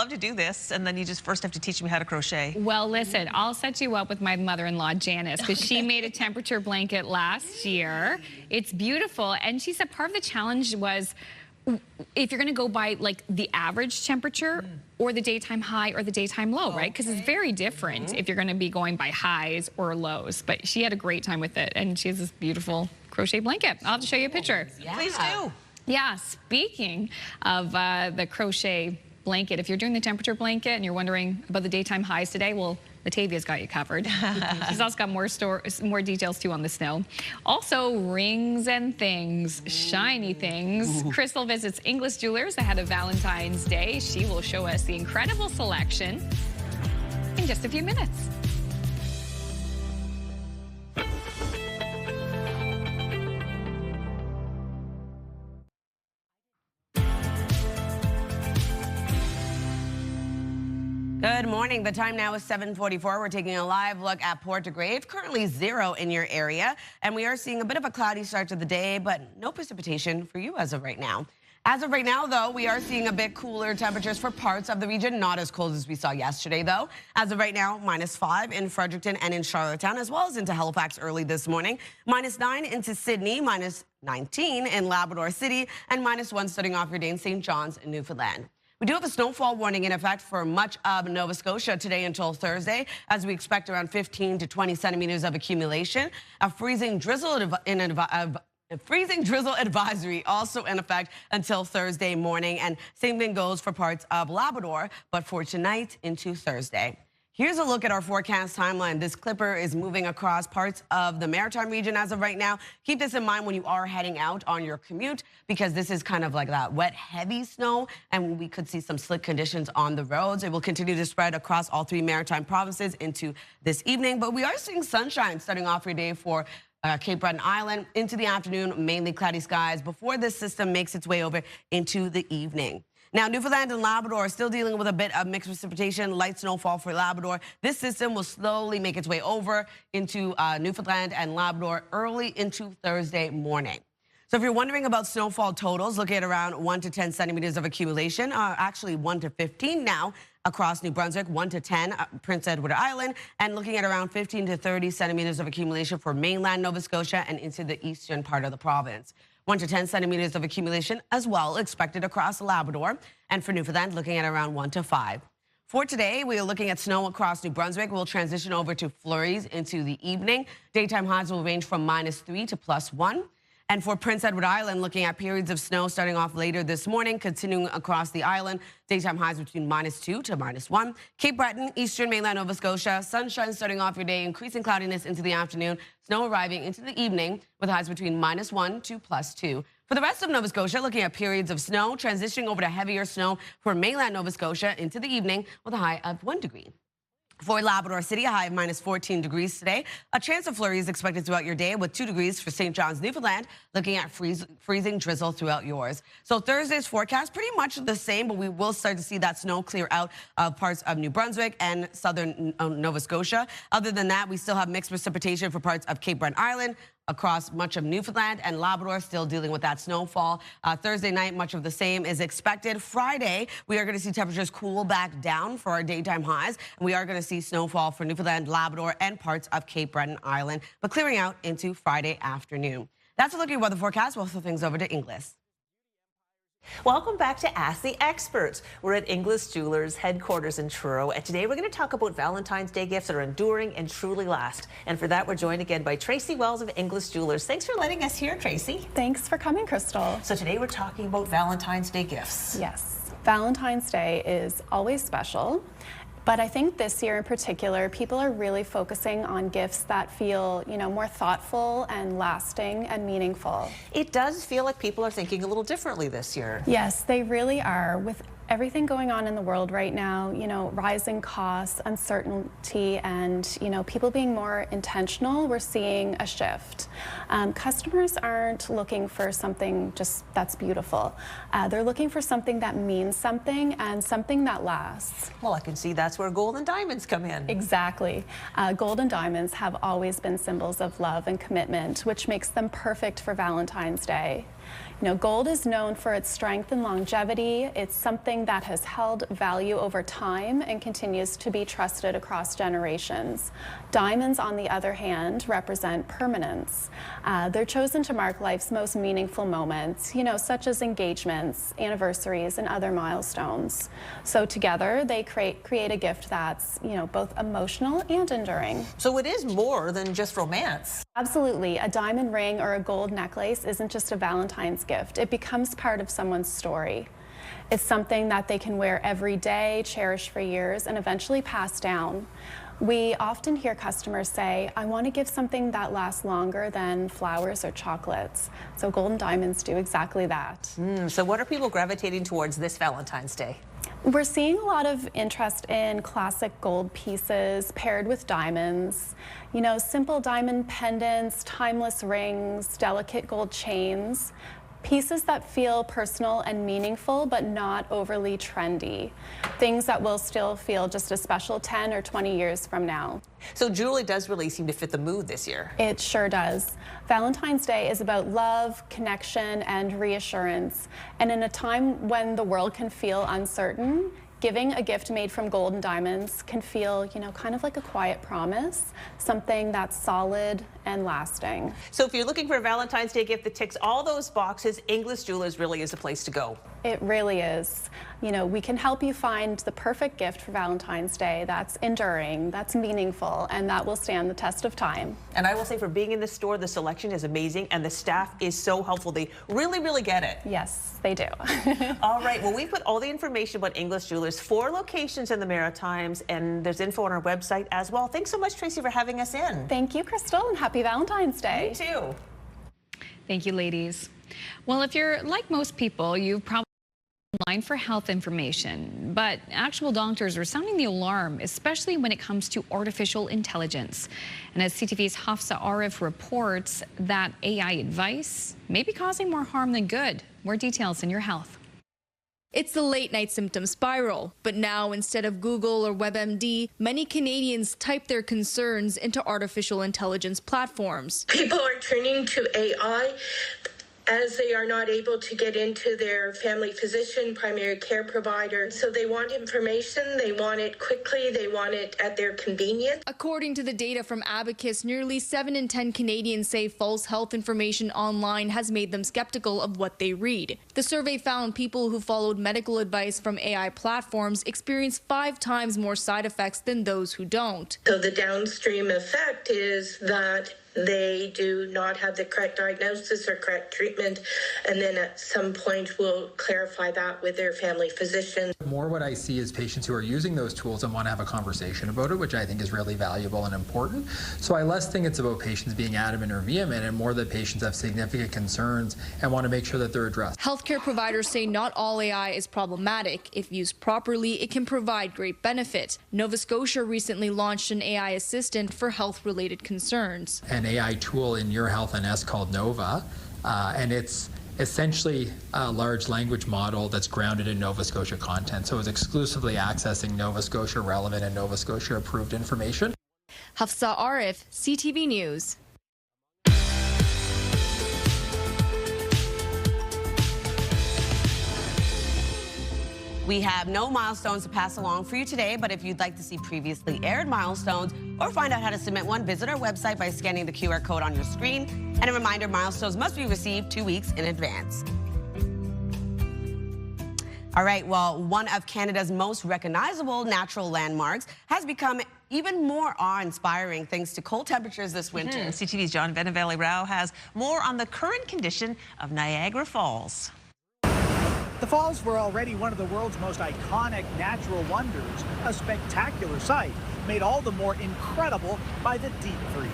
to do this, and then you just first have to teach me how to crochet. Well, listen, I'll set you up with my mother-in-law, Janice, because she made a temperature blanket last year. It's beautiful, and she said part of the challenge was if you're going to go by like the average temperature or the daytime high or the daytime low, right? Because it's very different if you're going to be going by highs or lows. But she had a great time with it, and she has this beautiful crochet blanket. I'll have to show you a picture. Yeah. Please do. Yeah, speaking of the crochet blanket, if you're doing the temperature blanket and you're wondering about the daytime highs today, well, Latavia's got you covered. She's also got more details too on the snow. Also, rings and things, shiny things. Crystal visits English Jewelers ahead of Valentine's Day. She will show us the incredible selection in just a few minutes. Good morning. The time now is 7:44. We're taking a live look at Port de Grave. Currently 0 in your area, and we are seeing a bit of a cloudy start to the day, but no precipitation for you as of right now. As of right now, though, we are seeing a bit cooler temperatures for parts of the region. Not as cold as we saw yesterday, though. As of right now, -5 in Fredericton and in Charlottetown, as well as into Halifax early this morning. -9 into Sydney, -19 in Labrador City, and -1 starting off your day in St. John's in Newfoundland. We do have a snowfall warning in effect for much of Nova Scotia today until Thursday, as we expect around 15 to 20 centimeters of accumulation. A freezing drizzle advisory also in effect until Thursday morning, and same thing goes for parts of Labrador, but for tonight into Thursday. Here's a look at our forecast timeline. This clipper is moving across parts of the Maritime region as of right now. Keep this in mind when you are heading out on your commute, because this is kind of like that wet, heavy snow, and we could see some slick conditions on the roads. It will continue to spread across all 3 Maritime provinces into this evening, but we are seeing sunshine starting off your day for Cape Breton Island. Into the afternoon, mainly cloudy skies before this system makes its way over into the evening. Now, Newfoundland and Labrador are still dealing with a bit of mixed precipitation, light snowfall for Labrador. This system will slowly make its way over into Newfoundland and Labrador early into Thursday morning. So if you're wondering about snowfall totals, look at around 1 to 10 centimeters of accumulation, actually 1 to 15 now across New Brunswick, 1 to 10 Prince Edward Island, and looking at around 15 to 30 centimeters of accumulation for mainland Nova Scotia and into the eastern part of the province. 1 to 10 centimeters of accumulation as well expected across Labrador, and for Newfoundland looking at around 1 to 5. For today, we are looking at snow across New Brunswick. We'll transition over to flurries into the evening. Daytime highs will range from -3 to +1. And for Prince Edward Island, looking at periods of snow starting off later this morning, continuing across the island. Daytime highs between -2 to -1. Cape Breton, eastern mainland Nova Scotia, sunshine starting off your day, increasing cloudiness into the afternoon, snow arriving into the evening with highs between -1 to +2. For the rest of Nova Scotia, looking at periods of snow, transitioning over to heavier snow for mainland Nova Scotia into the evening with a high of 1 degree. For Labrador City, a high of -14 degrees today. A chance of flurries expected throughout your day with 2 degrees for St. John's, Newfoundland, looking at freezing drizzle throughout yours. So Thursday's forecast, pretty much the same, but we will start to see that snow clear out of parts of New Brunswick and southern Nova Scotia. Other than that, we still have mixed precipitation for parts of Cape Breton Island, across much of Newfoundland, and Labrador still dealing with that snowfall. Thursday night, much of the same is expected. Friday, we are going to see temperatures cool back down for our daytime highs, and we are going to see snowfall for Newfoundland, Labrador, and parts of Cape Breton Island, but clearing out into Friday afternoon. That's a look at weather forecast. We'll throw things over to Inglis. Welcome back to Ask the Experts. We're at English Jewelers headquarters in Truro, and today we're going to talk about Valentine's Day gifts that are enduring and truly last. And for that, we're joined again by Tracy Wells of English Jewelers. Thanks for letting us here, Tracy. Thanks for coming, Crystal. So today we're talking about Valentine's Day gifts. Yes, Valentine's Day is always special. But I think this year in particular, people are really focusing on gifts that feel, more thoughtful and lasting and meaningful. It does feel like people are thinking a little differently this year. Yes, they really are. With everything going on in the world right now, rising costs, uncertainty, and, people being more intentional, we're seeing a shift. Customers aren't looking for something just that's beautiful. They're looking for something that means something and something that lasts. Well, I can see that's where gold and diamonds come in. Exactly. Gold and diamonds have always been symbols of love and commitment, which makes them perfect for Valentine's Day. You know, gold is known for its strength and longevity. It's something that has held value over time and continues to be trusted across generations. Diamonds, on the other hand, represent permanence. They're chosen to mark life's most meaningful moments, you know, such as engagements, anniversaries, and other milestones. So together, they create a gift that's, you know, both emotional and enduring. So it is more than just romance. Absolutely. A diamond ring or a gold necklace isn't just a Valentine's gift. It becomes part of someone's story. It's something that they can wear every day, cherish for years, and eventually pass down. We often hear customers say, I want to give something that lasts longer than flowers or chocolates. So gold and diamonds do exactly that. So what are people gravitating towards this Valentine's Day? We're seeing a lot of interest in classic gold pieces paired with diamonds. You know, simple diamond pendants, timeless rings, delicate gold chains. Pieces that feel personal and meaningful, but not overly trendy. Things that will still feel just as special 10 or 20 years from now. So jewelry does really seem to fit the mood this year. It sure does. Valentine's Day is about love, connection, and reassurance. And in a time when the world can feel uncertain, giving a gift made from gold and diamonds can feel, you know, kind of like a quiet promise, something that's solid and lasting. So if you're looking for a Valentine's Day gift that ticks all those boxes, English Jewelers really is the place to go. It really is. You know, we can help you find the perfect gift for Valentine's Day that's enduring, that's meaningful, and that will stand the test of time. And I will say, for being in the store, the selection is amazing, and the staff is so helpful. They really, really get it. Yes, they do. All right, well, we put all the information about English Jewelers, 4 locations in the Maritimes, and there's info on our website as well. Thanks so much, Tracy, for having us in. Thank you, Crystal, and happy Valentine's Day. You too. Thank you, ladies. Well, if you're like most people, you've probably online for health information, but actual doctors are sounding the alarm, especially when it comes to artificial intelligence. And as CTV's Hafsa Arif reports, that AI advice may be causing more harm than good. More details in your health. It's the late night symptom spiral, but now instead of Google or WebMD, many Canadians type their concerns into artificial intelligence platforms. People are turning to AI as they are not able to get into their family physician, primary care provider. So they want information, they want it quickly, they want it at their convenience. According to the data from Abacus, nearly 7 in 10 Canadians say false health information online has made them skeptical of what they read. The survey found people who followed medical advice from AI platforms experience 5 times more side effects than those who don't. So the downstream effect is that they do not have the correct diagnosis or correct treatment, and then at some point we'll clarify that with their family physician. More what I see is patients who are using those tools and want to have a conversation about it, which I think is really valuable and important. So I less think it's about patients being adamant or vehement, and more that patients have significant concerns and want to make sure that they're addressed. Healthcare providers say not all AI is problematic. If used properly, it can provide great benefit. Nova Scotia recently launched an AI assistant for health-related concerns. An AI tool in Your Health NS called Nova, and it's essentially a large language model that's grounded in Nova Scotia content. So it's exclusively accessing Nova Scotia relevant and Nova Scotia approved information. Hafsa Arif, CTV News. We have no milestones to pass along for you today, but if you'd like to see previously aired milestones or find out how to submit one, visit our website by scanning the QR code on your screen. And a reminder, milestones must be received 2 weeks in advance. All right, well, one of Canada's most recognizable natural landmarks has become even more awe-inspiring thanks to cold temperatures this winter. CTV's John Benaveli-Rao has more on the current condition of Niagara Falls. The falls were already one of the world's most iconic natural wonders, a spectacular sight made all the more incredible by the deep freeze.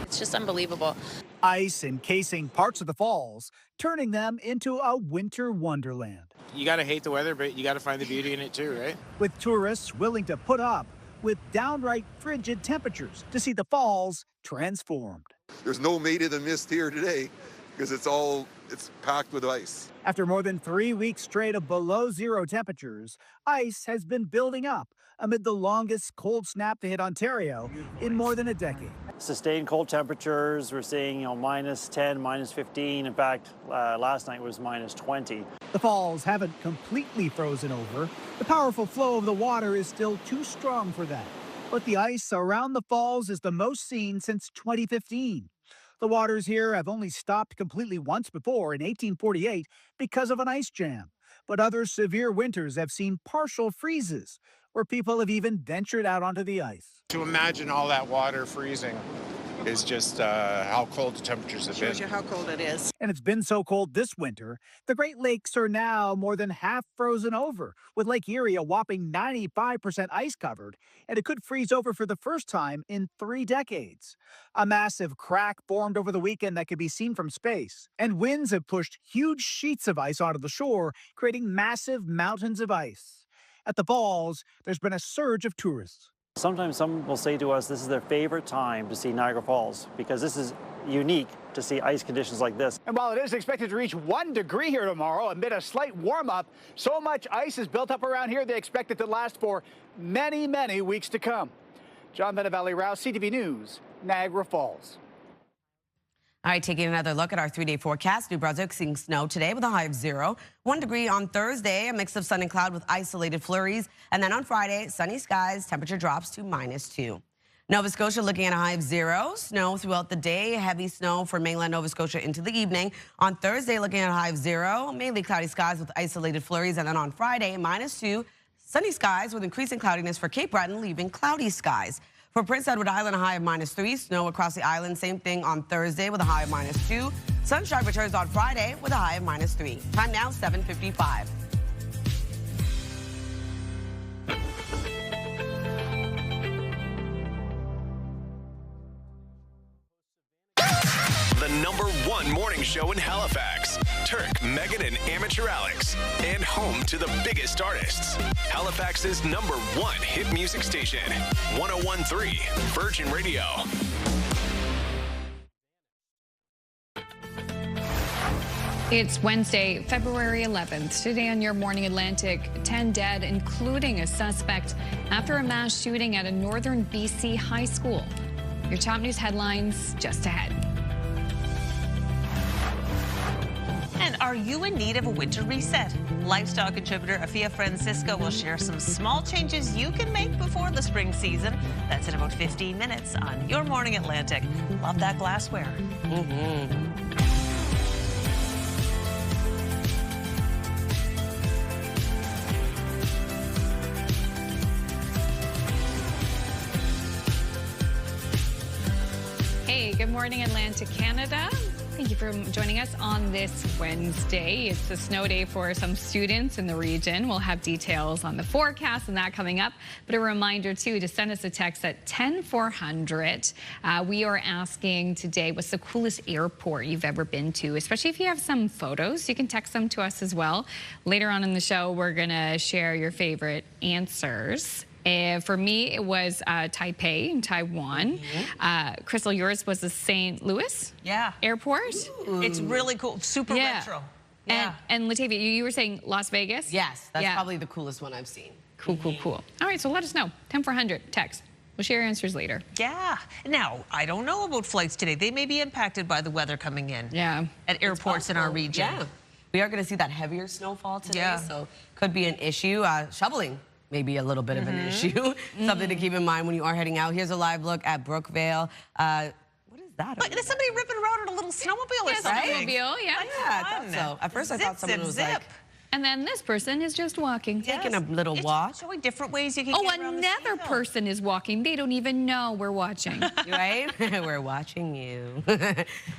It's just unbelievable. Ice encasing parts of the falls, turning them into a winter wonderland. You gotta hate the weather, but you gotta find the beauty in it too, right? With tourists willing to put up with downright frigid temperatures to see the falls transformed. There's no Maid in the Mist here today because it's packed with ice. After more than 3 weeks straight of below zero temperatures, ice has been building up, amid the longest cold snap to hit Ontario in more than a decade. Sustained cold temperatures. We're seeing, minus 10, minus 15. In fact, last night was minus 20. The falls haven't completely frozen over. The powerful flow of the water is still too strong for that. But the ice around the falls is the most seen since 2015. The waters here have only stopped completely once before in 1848 because of an ice jam. But other severe winters have seen partial freezes, where people have even ventured out onto the ice. To imagine all that water freezing is just how cold the temperatures have been. Shows you how cold it is. And it's been so cold this winter, the Great Lakes are now more than half frozen over, with Lake Erie a whopping 95% ice covered, and it could freeze over for the first time in 3 decades. A massive crack formed over the weekend that could be seen from space, and winds have pushed huge sheets of ice onto the shore, creating massive mountains of ice. At the falls, there's been a surge of tourists. Sometimes some will say to us this is their favorite time to see Niagara Falls because this is unique to see ice conditions like this. And while it is expected to reach 1 degree here tomorrow amid a slight warm-up, so much ice is built up around here they expect it to last for many, many weeks to come. John Benavalli-Rouse, CTV News, Niagara Falls. All right, taking another look at our 3-day forecast. New Brunswick seeing snow today with a high of 0. 1 degree on Thursday, a mix of sun and cloud with isolated flurries. And then on Friday, sunny skies, temperature drops to -2. Nova Scotia looking at a high of 0. Snow throughout the day, heavy snow for mainland Nova Scotia into the evening. On Thursday, looking at a high of 0, mainly cloudy skies with isolated flurries. And then on Friday, -2, sunny skies with increasing cloudiness for Cape Breton, leaving cloudy skies. For Prince Edward Island, a high of -3. Snow across the island, same thing on Thursday with a high of -2. Sunshine returns on Friday with a high of -3. Time now, 7:55. The #1 morning show in Halifax. Turk, Megan, and Amateur Alex. And home to the biggest artists. Halifax's #1 hit music station. 101.3 Virgin Radio. It's Wednesday, February 11th. Today on Your Morning Atlantic, 10 dead, including a suspect after a mass shooting at a northern BC high school. Your top news headlines just ahead. And are you in need of a winter reset? Livestock contributor Afia Francisco will share some small changes you can make before the spring season. That's in about 15 minutes on Your Morning Atlantic. Love that glassware. Hey, good morning, Atlantic, Canada. Thank you for joining us on this Wednesday. It's a snow day for some students in the region. We'll have details on the forecast and that coming up. But a reminder, too, to send us a text at 10400. We are asking today, what's the coolest airport you've ever been to? Especially if you have some photos, you can text them to us as well. Later on in the show, we're going to share your favorite answers. For me, it was Taipei in Taiwan. Crystal, yours was the St. Louis airport. Ooh. It's really cool, super retro. And Latavia, you were saying Las Vegas? Yes, that's probably the coolest one I've seen. Cool. All right, so let us know. 10400, text. We'll share your answers later. Yeah. Now, I don't know about flights today. They may be impacted by the weather coming in. At airports in our region. Yeah. We are going to see that heavier snowfall today, so could be an issue. Shoveling. Maybe a little bit of an issue. Something to keep in mind when you are heading out. Here's a live look at Brookvale. What is that? Look, there's somebody ripping around in a little snowmobile or something. Snowmobile, I thought so. At first I thought someone was like... And then this person is just walking. Taking a little walk. Showing different ways you can get around another person is walking. They don't even know we're watching. Right? We're watching you.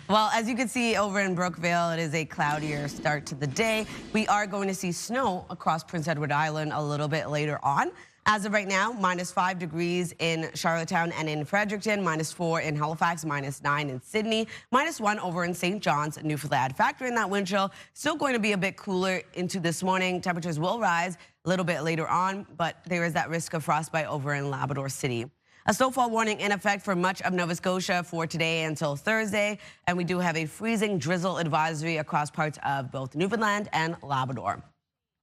Well, as you can see over in Brookvale, it is a cloudier start to the day. We are going to see snow across Prince Edward Island a little bit later on. As of right now, -5 degrees in Charlottetown and in Fredericton, -4 in Halifax, -9 in Sydney, -1 over in St. John's, Newfoundland. Factor in that wind chill, still going to be a bit cooler into this morning. Temperatures will rise a little bit later on, but there is that risk of frostbite over in Labrador City. A snowfall warning in effect for much of Nova Scotia for today until Thursday, and we do have a freezing drizzle advisory across parts of both Newfoundland and Labrador.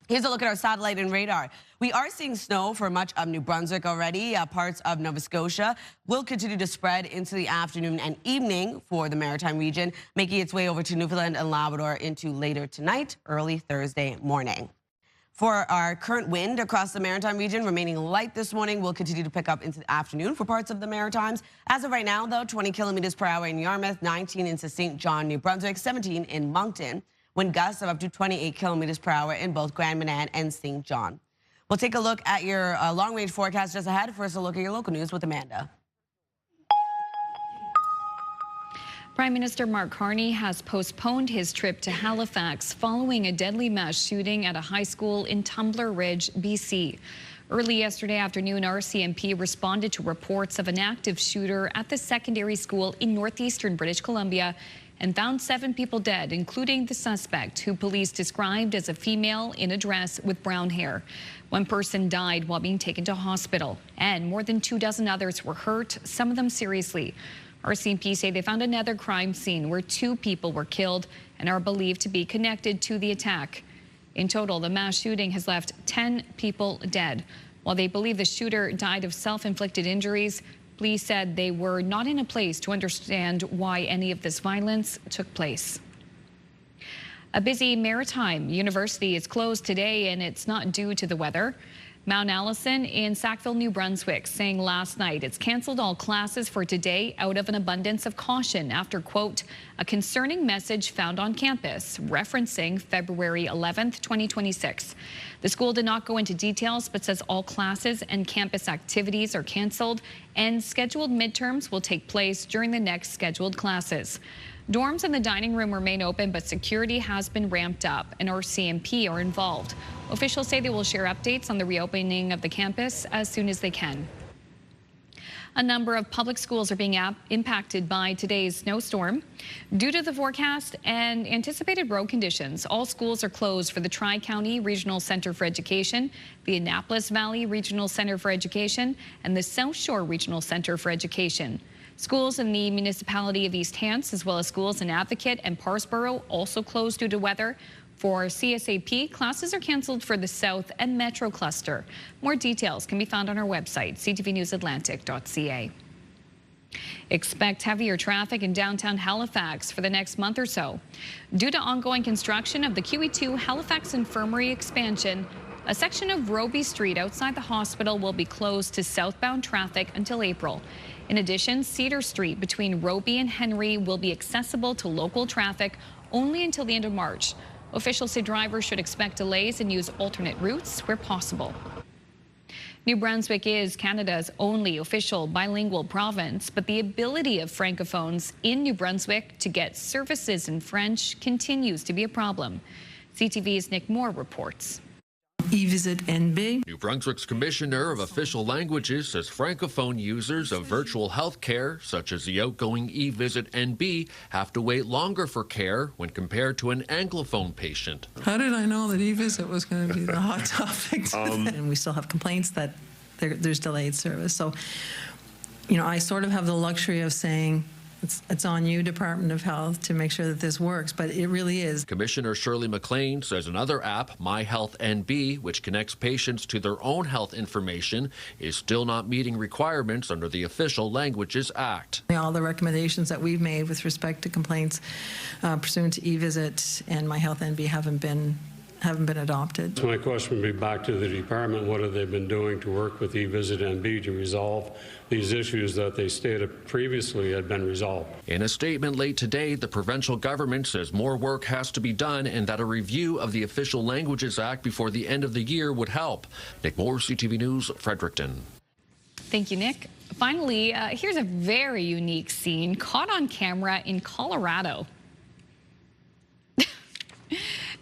Here's a look at our satellite and radar. We are seeing snow for much of New Brunswick already. Parts of Nova Scotia will continue to spread into the afternoon and evening for the Maritime region, making its way over to Newfoundland and Labrador into later tonight, early Thursday morning. For our current wind across the Maritime region, remaining light this morning, will continue to pick up into the afternoon for parts of the Maritimes. As of right now, though, 20 kilometers per hour in Yarmouth, 19 into St. John, New Brunswick, 17 in Moncton. Wind gusts of up to 28 kilometers per hour in both Grand Manan and St. John. We'll take a look at your long-range forecast just ahead. First, a look at your local news with Amanda. Prime Minister Mark Carney has postponed his trip to Halifax following a deadly mass shooting at a high school in Tumbler Ridge, BC. Early yesterday afternoon, RCMP responded to reports of an active shooter at the secondary school in northeastern British Columbia and found 7 people dead, including the suspect, who police described as a female in a dress with brown hair. 1 person died while being taken to hospital, and more than 24 others were hurt, some of them seriously. RCMP say they found another crime scene where 2 people were killed and are believed to be connected to the attack. In total, the mass shooting has left 10 people dead. While they believe the shooter died of self-inflicted injuries, police said they were not in a place to understand why any of this violence took place. A busy maritime university is closed today, and it's not due to the weather. Mount Allison in Sackville, New Brunswick, saying last night it's canceled all classes for today out of an abundance of caution after, quote, a concerning message found on campus referencing February 11th, 2026. The school did not go into details, but says all classes and campus activities are canceled and scheduled midterms will take place during the next scheduled classes. Dorms and the dining room remain open, but security has been ramped up and RCMP are involved. Officials say they will share updates on the reopening of the campus as soon as they can. A number of public schools are being impacted by today's snowstorm. Due to the forecast and anticipated road conditions, all schools are closed for the Tri-County Regional Center for Education, the Annapolis Valley Regional Center for Education, and the South Shore Regional Center for Education. Schools in the municipality of East Hants, as well as schools in Advocate and Parsboro, also closed due to weather. For CSAP, classes are canceled for the South and Metro cluster. More details can be found on our website, ctvnewsatlantic.ca. Expect heavier traffic in downtown Halifax for the next month or so. Due to ongoing construction of the QE2 Halifax Infirmary expansion, a section of Roby Street outside the hospital will be closed to southbound traffic until April. In addition, Cedar Street between Roby and Henry will be accessible to local traffic only until the end of March. Officials say drivers should expect delays and use alternate routes where possible. New Brunswick is Canada's only official bilingual province, but the ability of Francophones in New Brunswick to get services in French continues to be a problem. CTV's Nick Moore reports. eVisit NB. New Brunswick's Commissioner of Official Languages says Francophone users of virtual health care, such as the outgoing eVisit NB, have to wait longer for care when compared to an Anglophone patient. How did I know that eVisit was going to be the hot topic? And we still have complaints that there's delayed service. So, you know, I sort of have the luxury of saying, it's on you, Department of Health, to make sure that this works, but it really is. Commissioner Shirley McLean says another app, My Health NB, which connects patients to their own health information, is still not meeting requirements under the Official Languages Act. All the recommendations that we've made with respect to complaints pursuant to eVisit and My Health NB haven't been adopted. So my question would be back to the department. What have they been doing to work with eVisit NB to resolve these issues that they stated previously had been resolved? In a statement late today, the provincial government says more work has to be done and that a review of the Official Languages Act before the end of the year would help. Nick Moore, CTV News, Fredericton. Thank you, Nick. Finally, here's a very unique scene caught on camera in Colorado.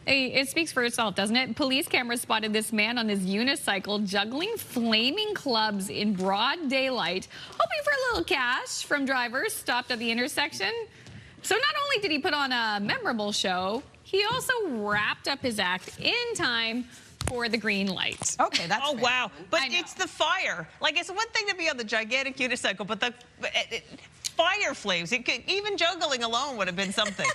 It speaks for itself, doesn't it? Police cameras spotted this man on his unicycle juggling flaming clubs in broad daylight, hoping for a little cash from drivers stopped at the intersection. So not only did he put on a memorable show, he also wrapped up his act in time for the green light. Okay, that's fair. Wow. But it's the fire. Like, it's one thing to be on the gigantic unicycle, but the fire flames. Even juggling alone would have been something.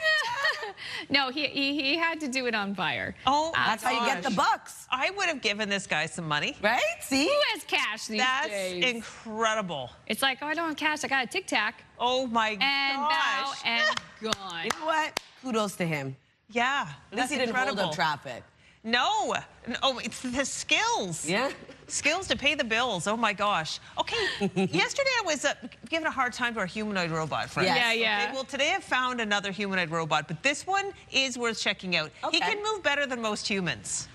No, he had to do it on fire. Oh, that's how you get the bucks. I would have given this guy some money. Right? See? Who has cash these days? That's incredible. It's like, oh, I don't have cash. I got a Tic Tac. Oh my and gosh. And gone. You know what? Kudos to him. Yeah. At least he didn't hold up traffic. No. Oh, it's the skills. Yeah. Skills to pay the bills. Oh my gosh. Okay. Yesterday I was giving a hard time to our humanoid robot friend. Yes. Yeah. Okay, well, today I found another humanoid robot, but this one is worth checking out. Okay. He can move better than most humans.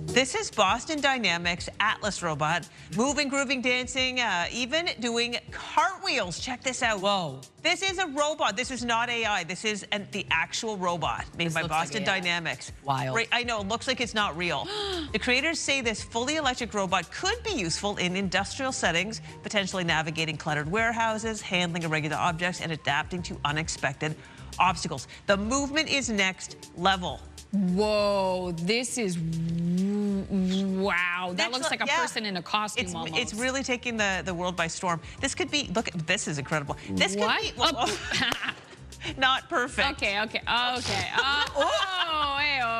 This is Boston Dynamics Atlas robot, moving, grooving, dancing, even doing cartwheels. Check this out. Whoa. This is a robot. This is not AI. This is the actual robot made by Boston Dynamics. Wild. Right, I know, it looks like it's not real. The creators say this fully electric robot could be useful in industrial settings, potentially navigating cluttered warehouses, handling irregular objects, and adapting to unexpected obstacles. The movement is next level. Whoa, this is, wow. That looks like a person in a costume almost. It's really taking the world by storm. This could be, look, this is incredible. This could be, not perfect. Okay. Oh.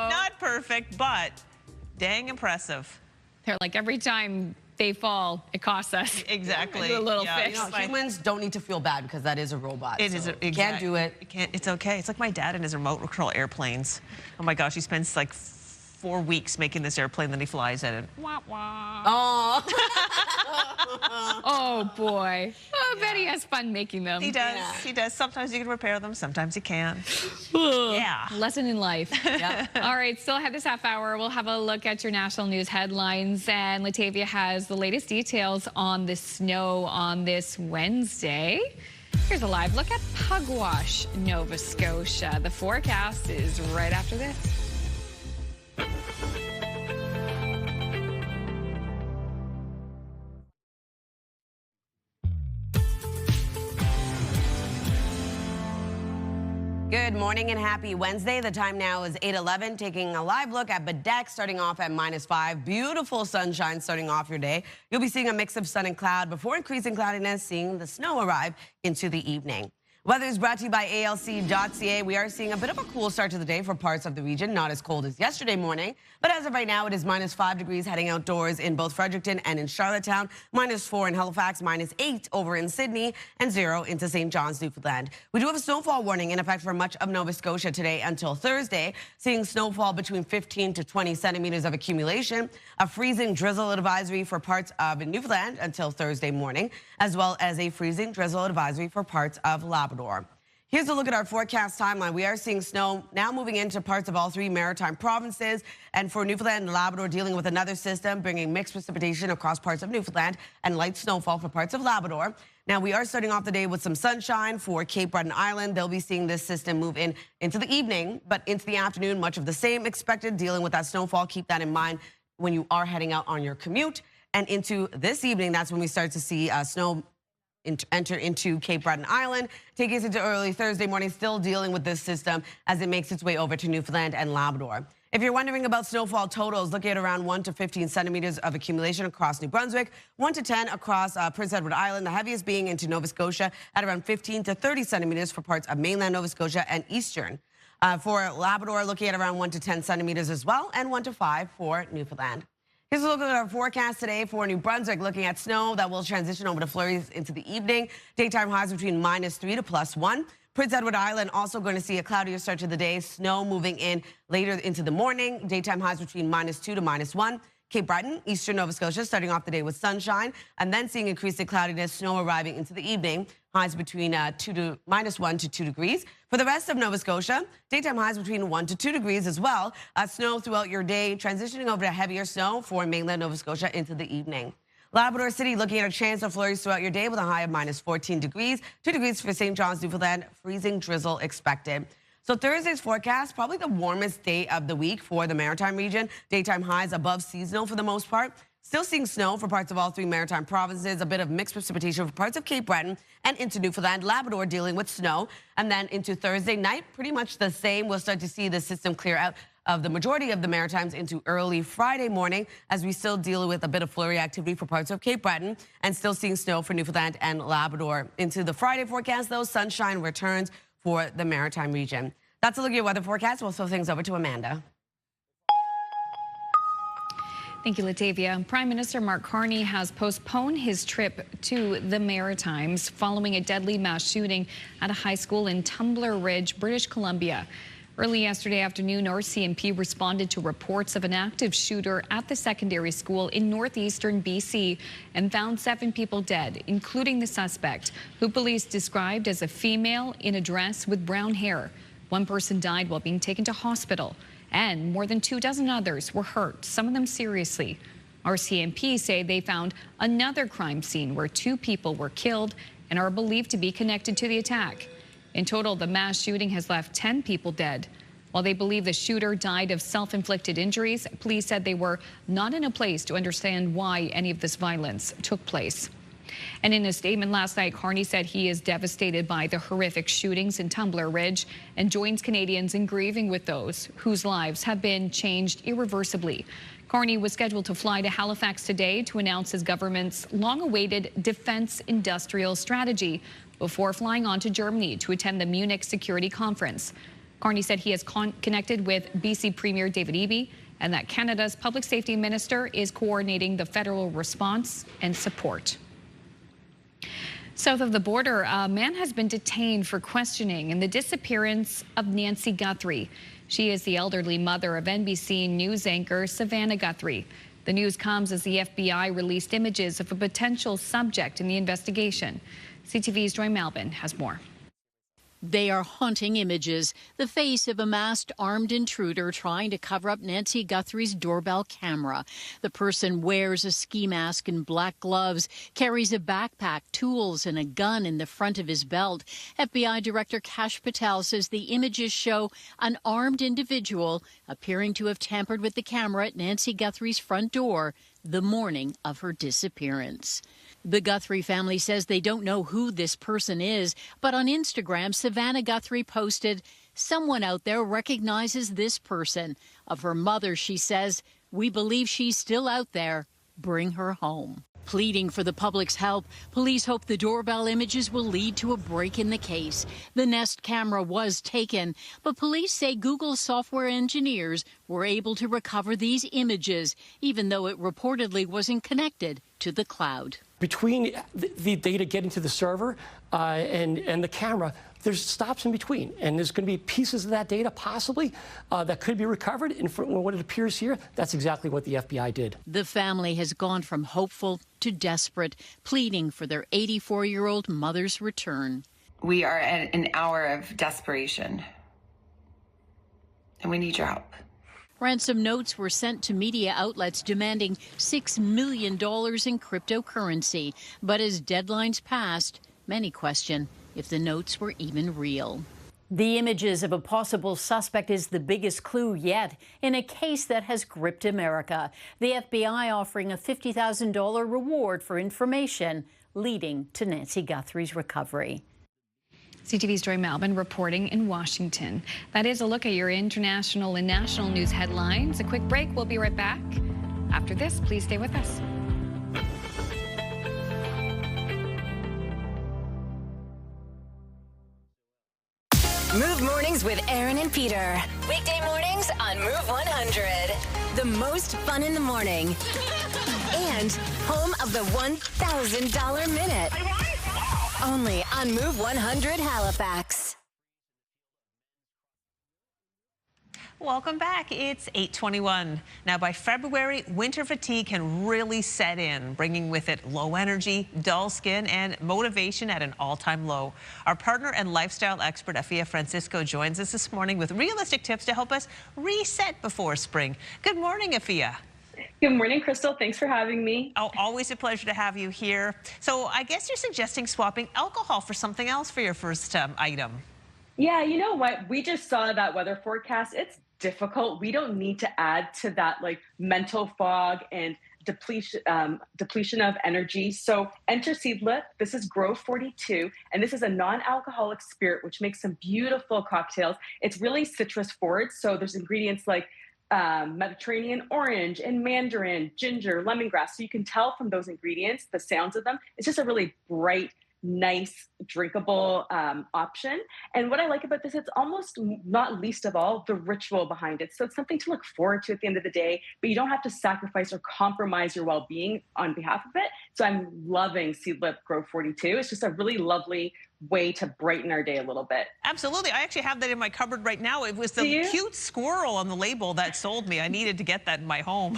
Not perfect, but dang impressive. They're like, every time they fall, it costs us. Exactly. A little fix. You know, humans don't need to feel bad because that is a robot. It is. You can't do it. It's okay. It's like my dad and his remote control airplanes. Oh my gosh, he spends like 4 weeks making this airplane, then he flies it. Wah, wah. Oh. Oh boy. Oh, I bet he has fun making them. He does. Yeah. He does. Sometimes you can repair them. Sometimes you can. Yeah. Lesson in life. Yeah. All right, still have this half hour. We'll have a look at your national news headlines. And Latavia has the latest details on the snow on this Wednesday. Here's a live look at Pugwash, Nova Scotia. The forecast is right after this. Good morning and happy Wednesday. The time now is 8:11. Taking a live look at Bedeck, starting off at -5. Beautiful sunshine starting off your day. You'll be seeing a mix of sun and cloud before increasing cloudiness, seeing the snow arrive into the evening. Weather is brought to you by ALC.ca. We are seeing a bit of a cool start to the day for parts of the region. Not as cold as yesterday morning, but as of right now, it is -5 degrees heading outdoors in both Fredericton and in Charlottetown, -4 in Halifax, -8 over in Sydney, and 0 into St. John's, Newfoundland. We do have a snowfall warning in effect for much of Nova Scotia today until Thursday, seeing snowfall between 15 to 20 centimeters of accumulation, a freezing drizzle advisory for parts of Newfoundland until Thursday morning, as well as a freezing drizzle advisory for parts of Labrador. Here's a look at our forecast timeline. We are seeing snow now moving into parts of all 3 maritime provinces, and for Newfoundland and Labrador, dealing with another system bringing mixed precipitation across parts of Newfoundland and light snowfall for parts of Labrador. Now, we are starting off the day with some sunshine for Cape Breton Island. They'll be seeing this system move into the evening, but into the afternoon, much of the same expected, dealing with that snowfall. Keep that in mind when you are heading out on your commute. And into this evening, that's when we start to see snow enter into Cape Breton Island, taking us into early Thursday morning, still dealing with this system as it makes its way over to Newfoundland and Labrador. If you're wondering about snowfall totals, look at around 1 to 15 centimeters of accumulation across New Brunswick, 1 to 10 across Prince Edward Island, the heaviest being into Nova Scotia at around 15 to 30 centimeters for parts of mainland Nova Scotia and eastern. For Labrador, looking at around 1 to 10 centimeters as well, and 1 to 5 for Newfoundland. Here's a look at our forecast today for New Brunswick, looking at snow that will transition over to flurries into the evening. Daytime highs between -3 to +1. Prince Edward Island also going to see a cloudier start to the day. Snow moving in later into the morning. Daytime highs between -2 to -1. Cape Breton, eastern Nova Scotia, starting off the day with sunshine, and then seeing increasing cloudiness, snow arriving into the evening. Highs between -1 to 2 degrees. For the rest of Nova Scotia, daytime highs between 1 to 2 degrees as well. Snow throughout your day, transitioning over to heavier snow for mainland Nova Scotia into the evening. Labrador City looking at a chance of flurries throughout your day with a high of -14 degrees. 2 degrees for St. John's, Newfoundland, freezing drizzle expected. So Thursday's forecast, probably the warmest day of the week for the maritime region. Daytime highs above seasonal for the most part. Still seeing snow for parts of all 3 maritime provinces, a bit of mixed precipitation for parts of Cape Breton and into Newfoundland. Labrador dealing with snow. And then into Thursday night, pretty much the same. We'll start to see the system clear out of the majority of the Maritimes into early Friday morning as we still deal with a bit of flurry activity for parts of Cape Breton and still seeing snow for Newfoundland and Labrador. Into the Friday forecast, though, sunshine returns for the maritime region. That's a look at your weather forecast. We'll throw things over to Amanda. Thank you, Latavia. Prime Minister Mark Carney has postponed his trip to the Maritimes following a deadly mass shooting at a high school in Tumbler Ridge, British Columbia. Early yesterday afternoon, RCMP responded to reports of an active shooter at the secondary school in northeastern BC and found 7 people dead, including the suspect, who police described as a female in a dress with brown hair. 1 person died while being taken to hospital, and more than 24 others were hurt, some of them seriously. RCMP say they found another crime scene where 2 people were killed and are believed to be connected to the attack. In total, the mass shooting has left 10 people dead. While they believe the shooter died of self-inflicted injuries, police said they were not in a place to understand why any of this violence took place. And in a statement last night, Carney said he is devastated by the horrific shootings in Tumbler Ridge and joins Canadians in grieving with those whose lives have been changed irreversibly. Carney was scheduled to fly to Halifax today to announce his government's long-awaited defense industrial strategy before flying on to Germany to attend the Munich Security Conference. Carney said he has connected with BC Premier David Eby and that Canada's public safety minister is coordinating the federal response and support. South of the border, a man has been detained for questioning in the disappearance of Nancy Guthrie. She is the elderly mother of NBC News anchor Savannah Guthrie. The news comes as the FBI released images of a potential subject in the investigation. CTV's Joy Malvin has more. They are haunting images, the face of a masked armed intruder trying to cover up Nancy Guthrie's doorbell camera. The person wears a ski mask and black gloves, carries a backpack, tools, and a gun in the front of his belt. FBI Director Kash Patel says the images show an armed individual appearing to have tampered with the camera at Nancy Guthrie's front door the morning of her disappearance. The Guthrie family says they don't know who this person is, but on Instagram, Savannah Guthrie posted, "Someone out there recognizes this person." Of her mother, she says, "We believe she's still out there. Bring her home." Pleading for the public's help, police hope the doorbell images will lead to a break in the case. The Nest camera was taken, but police say Google software engineers were able to recover these images, even though it reportedly wasn't connected to the cloud. Between the data getting to the server and the camera, there's stops in between, and there's going to be pieces of that data possibly that could be recovered. And from what it appears here, that's exactly what the FBI did. The family has gone from hopeful to desperate, pleading for their 84-year-old mother's return. We are at an hour of desperation, and we need your help. Ransom notes were sent to media outlets demanding $6 million in cryptocurrency. But as deadlines passed, many question if the notes were even real. The images of a possible suspect is the biggest clue yet in a case that has gripped America. The FBI offering a $50,000 reward for information leading to Nancy Guthrie's recovery. CTV's Joy Malvin reporting in Washington. That is a look at your international and national news headlines. A quick break. We'll be right back. After this, please stay with us. Move Mornings with Aaron and Peter. Weekday mornings on Move 100. The most fun in the morning. And home of the $1,000 minute. Only on Move 100 Halifax. Welcome back. It's 8:21. Now, by February, winter fatigue can really set in, bringing with it low energy, dull skin, and motivation at an all-time low. Our partner and lifestyle expert, Afia Francisco, joins us this morning with realistic tips to help us reset before spring. Good morning, Afia. Good morning, Crystal. Thanks for having me. Oh, always a pleasure to have you here. So I guess you're suggesting swapping alcohol for something else for your first item. Yeah, you know what? We just saw that weather forecast. It's difficult. We don't need to add to that like mental fog and depletion of energy. So enter Seedlip. This is Grove 42, and this is a non-alcoholic spirit, which makes some beautiful cocktails. It's really citrus forward. So there's ingredients like Mediterranean orange and mandarin, ginger, lemongrass. So you can tell from those ingredients, the sounds of them. It's just a really bright nice, drinkable option. And what I like about this, it's almost not least of all the ritual behind it. So it's something to look forward to at the end of the day, but you don't have to sacrifice or compromise your well-being on behalf of it. So I'm loving Seedlip Grow 42. It's just a really lovely way to brighten our day a little bit. Absolutely. I actually have that in my cupboard right now. It was the cute squirrel on the label that sold me. I needed to get that in my home.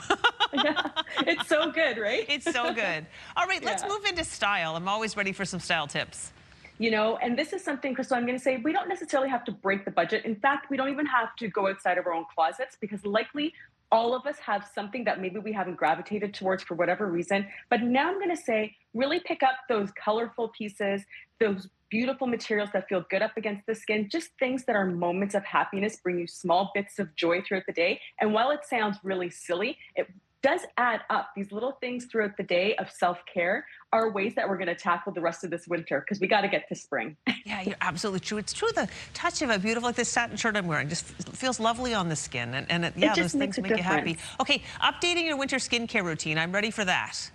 Yeah, it's so good, right? It's so good. All right, let's move into style. I'm always ready for some style tips. You know, and this is something, Crystal, I'm going to say, we don't necessarily have to break the budget. In fact, we don't even have to go outside of our own closets, because likely all of us have something that maybe we haven't gravitated towards for whatever reason. But now I'm going to say, really pick up those colorful pieces, those beautiful materials that feel good up against the skin, just things that are moments of happiness, bring you small bits of joy throughout the day. And while it sounds really silly, it does add up. These little things throughout the day of self-care are ways that we're going to tackle the rest of this winter, because we got to get to spring. Yeah, you're absolutely true. It's true. The touch of a beautiful, like this satin shirt I'm wearing, just feels lovely on the skin. And those things make you happy. Okay, updating your winter skincare routine. I'm ready for that.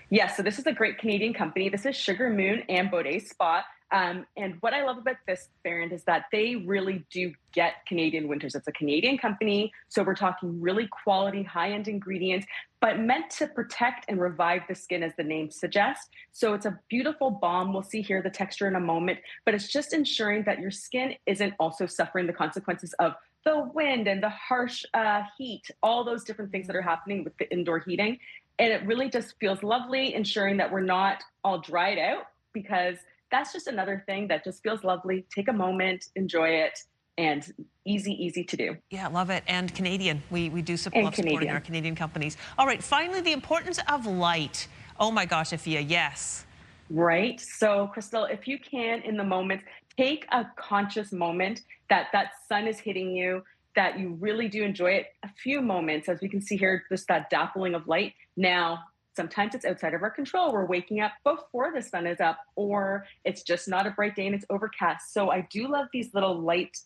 Yeah, so this is a great Canadian company. This is Sugar Moon and Baudet Spa. And what I love about this, Farron, is that they really do get Canadian winters. It's a Canadian company, so we're talking really quality, high-end ingredients, but meant to protect and revive the skin, as the name suggests. So it's a beautiful balm. We'll see here the texture in a moment, but it's just ensuring that your skin isn't also suffering the consequences of the wind and the harsh heat, all those different things that are happening with the indoor heating. And it really just feels lovely, ensuring that we're not all dried out, because that's just another thing that just feels lovely. Take a moment, enjoy it, and easy to do. Yeah, love it. And Canadian. We do love supporting our Canadian companies. All right, finally, the importance of light. Oh my gosh, Afia, yes. Right. So, Crystal, if you can, in the moment, take a conscious moment that sun is hitting you, that you really do enjoy it. A few moments, as we can see here, just that dappling of light. Now, sometimes it's outside of our control. We're waking up before the sun is up, or it's just not a bright day and it's overcast. So I do love these little light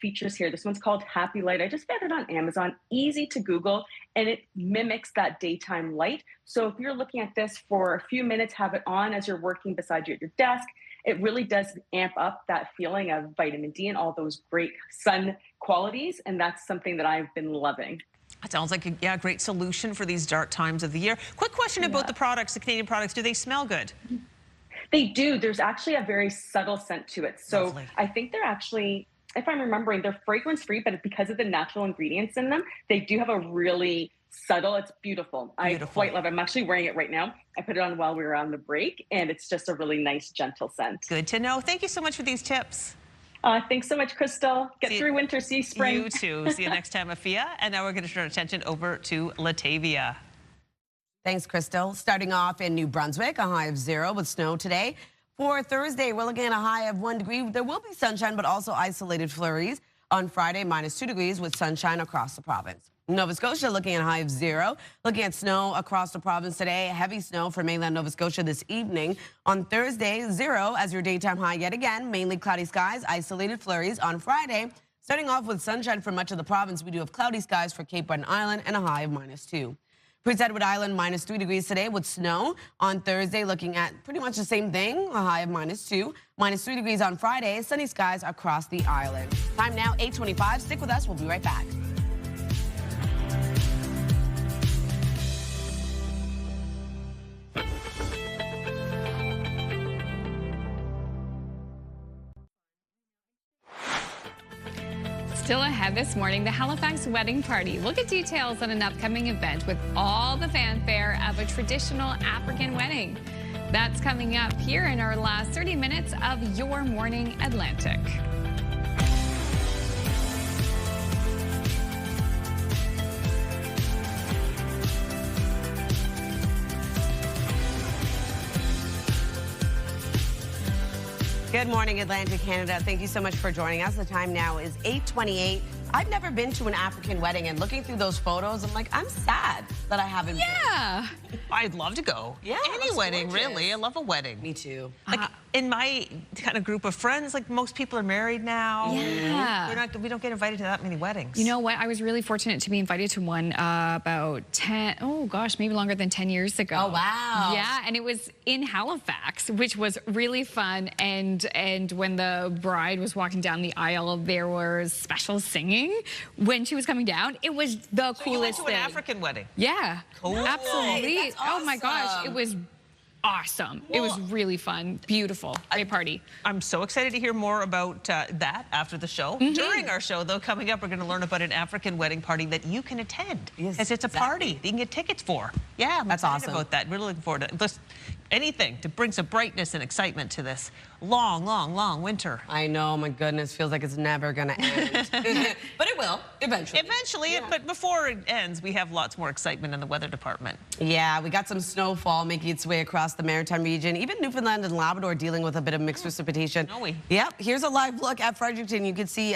features here. This one's called Happy Light. I just found it on Amazon, easy to Google, and it mimics that daytime light. So if you're looking at this for a few minutes, have it on as you're working beside you at your desk. It really does amp up that feeling of vitamin D and all those great sun qualities. And that's something that I've been loving. That sounds like a great solution for these dark times of the year. Quick question about the products, the Canadian products. Do they smell good? They do. There's actually a very subtle scent to it. So lovely. I think they're actually, if I'm remembering, they're fragrance-free, but because of the natural ingredients in them, they do have a really subtle, it's beautiful. I quite love it. I'm actually wearing it right now. I put it on while we were on the break, and it's just a really nice, gentle scent. Good to know. Thank you so much for these tips. Thanks so much, Crystal. Get through winter, see spring. You too. See you next time, Afia. And now we're going to turn our attention over to Latavia. Thanks, Crystal. Starting off in New Brunswick, a high of 0 with snow today. For Thursday, we're looking at a high of 1 degree. There will be sunshine, but also isolated flurries. On Friday, -2 degrees with sunshine across the province. Nova Scotia looking at a high of 0. Looking at snow across the province today. Heavy snow for mainland Nova Scotia this evening. On Thursday, 0 as your daytime high yet again. Mainly cloudy skies, isolated flurries. On Friday, starting off with sunshine for much of the province. We do have cloudy skies for Cape Breton Island and a high of -2. Prince Edward Island, -3 degrees today with snow. On Thursday, looking at pretty much the same thing, a high of -2. -3 degrees on Friday, sunny skies across the island. Time now, 8:25. Stick with us. We'll be right back. Still ahead this morning, the Halifax wedding party. We'll get details on an upcoming event with all the fanfare of a traditional African wedding. That's coming up here in our last 30 minutes of Your Morning Atlantic. Good morning, Atlantic Canada. Thank you so much for joining us. The time now is 8:28. I've never been to an African wedding, and looking through those photos, I'm like, I'm sad that I haven't Yeah. been. I'd love to go. Yeah, Any that's wedding, gorgeous. really. I love a wedding. Me too. Like in my kind of group of friends, like most people are married now. Yeah. We don't get invited to that many weddings. You know what? I was really fortunate to be invited to one about 10, oh gosh, maybe longer than 10 years ago. Oh, wow. Yeah, and it was in Halifax, which was really fun. And when the bride was walking down the aisle, there was special singing when she was coming down. It was the So coolest you went to thing. an African wedding? Yeah, Cool. absolutely. That's Oh my gosh, awesome. it was awesome. It was really fun, beautiful, great party. I'm so excited to hear more about that after the show. During our show, though, coming up, we're going to learn about an African wedding party that you can attend. Yes, Because it's a party that you can get tickets for. Yeah, I'm That's excited awesome. about that. Really looking forward to this. Anything to bring some brightness and excitement to this long, long, long winter. I know, my goodness, feels like it's never gonna end. But it will, eventually. Eventually, but before it ends, we have lots more excitement in the weather department. Yeah, we got some snowfall making its way across the maritime region. Even Newfoundland and Labrador dealing with a bit of mixed precipitation. Snowy. Yep, here's a live look at Fredericton. You can see,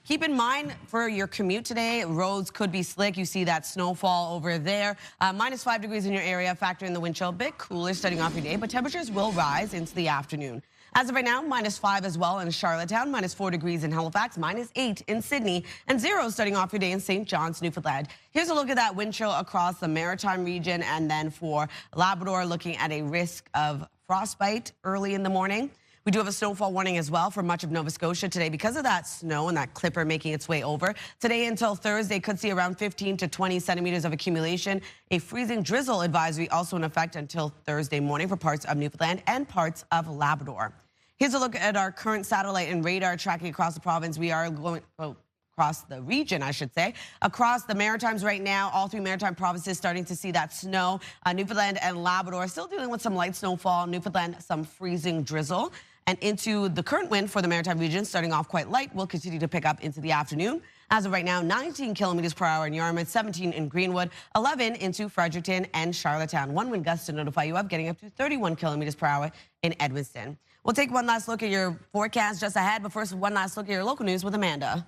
keep in mind for your commute today, roads could be slick. You see that snowfall over there. -5 degrees in your area. Factor in the wind chill. A bit cooler starting off your day, but temperatures will rise into the afternoon. As of right now, -5 as well in Charlottetown, -4 degrees in Halifax, -8 in Sydney, and 0 starting off your day in St. John's, Newfoundland. Here's a look at that wind chill across the maritime region, and then for Labrador, looking at a risk of frostbite early in the morning. We do have a snowfall warning as well for much of Nova Scotia today because of that snow and that clipper making its way over. Today until Thursday could see around 15 to 20 centimeters of accumulation. A freezing drizzle advisory also in effect until Thursday morning for parts of Newfoundland and parts of Labrador. Here's a look at our current satellite and radar tracking across the province. We are going across the region, I should say. Across the Maritimes right now, all 3 maritime provinces starting to see that snow. Newfoundland and Labrador still dealing with some light snowfall. Newfoundland, some freezing drizzle. And into the current wind for the maritime region, starting off quite light, will continue to pick up into the afternoon. As of right now, 19 kilometers per hour in Yarmouth, 17 in Greenwood, 11 into Fredericton and Charlottetown. One wind gust to notify you of getting up to 31 kilometers per hour in Edmundston. We'll take one last look at your forecast just ahead, but first, one last look at your local news with Amanda.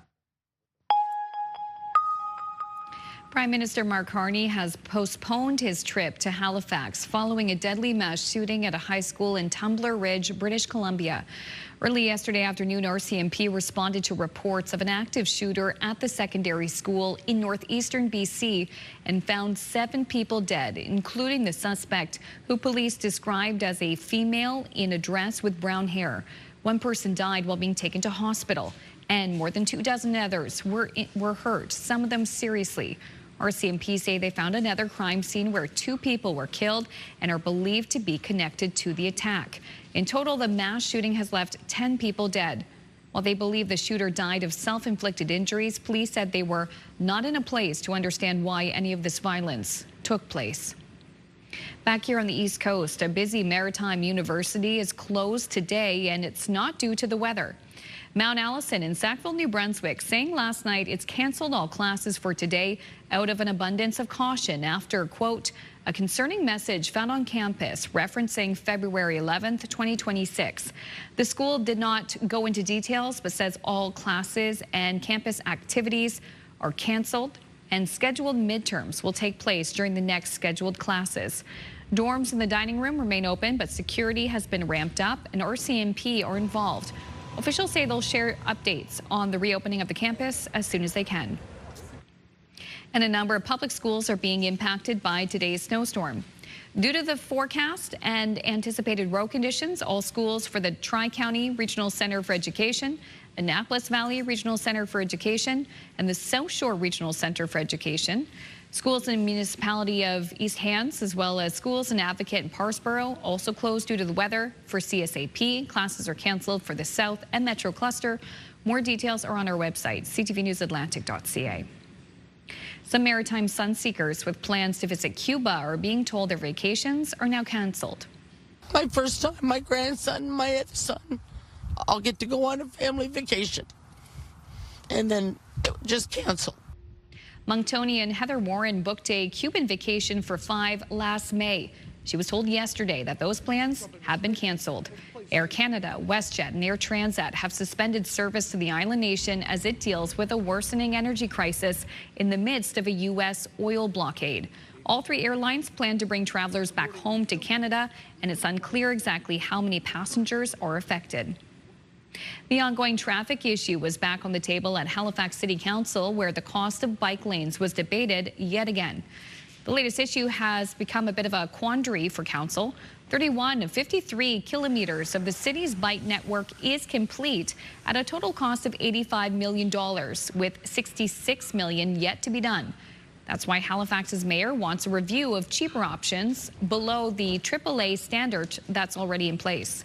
Prime Minister Mark Carney has postponed his trip to Halifax following a deadly mass shooting at a high school in Tumbler Ridge, British Columbia. Early yesterday afternoon, RCMP responded to reports of an active shooter at the secondary school in northeastern BC and found 7 people dead, including the suspect, who police described as a female in a dress with brown hair. One person died while being taken to hospital, and more than 24 others were hurt, some of them seriously. RCMP say they found another crime scene where 2 people were killed and are believed to be connected to the attack. In total, the mass shooting has left 10 people dead. While they believe the shooter died of self-inflicted injuries, police said they were not in a place to understand why any of this violence took place. Back here on the East Coast, a busy maritime university is closed today, and it's not due to the weather. Mount Allison in Sackville, New Brunswick, saying last night it's canceled all classes for today out of an abundance of caution after, quote, a concerning message found on campus referencing February 11th, 2026. The school did not go into details, but says all classes and campus activities are canceled and scheduled midterms will take place during the next scheduled classes. Dorms in the dining room remain open, but security has been ramped up and RCMP are involved. Officials say they'll share updates on the reopening of the campus as soon as they can. And a number of public schools are being impacted by today's snowstorm. Due to the forecast and anticipated road conditions, all schools for the Tri-County Regional Center for Education, Annapolis Valley Regional Center for Education, and the South Shore Regional Center for Education, schools in the municipality of East Hants, as well as schools in Advocate and Parsboro, also closed due to the weather. For CSAP, classes are canceled for the South and Metro Cluster. More details are on our website, ctvnewsatlantic.ca. Some maritime sun seekers with plans to visit Cuba are being told their vacations are now canceled. My first time, my grandson, my other son, I'll get to go on a family vacation. And then it just canceled. Monctonian Heather Warren booked a Cuban vacation for 5 last May. She was told yesterday that those plans have been canceled. Air Canada, WestJet, and Air Transat have suspended service to the island nation as it deals with a worsening energy crisis in the midst of a U.S. oil blockade. All three airlines plan to bring travelers back home to Canada, and it's unclear exactly how many passengers are affected. The ongoing traffic issue was back on the table at Halifax City Council, where the cost of bike lanes was debated yet again. The latest issue has become a bit of a quandary for Council. 31 of 53 kilometers of the city's bike network is complete at a total cost of $85 million, with $66 million yet to be done. That's why Halifax's mayor wants a review of cheaper options below the AAA standard that's already in place.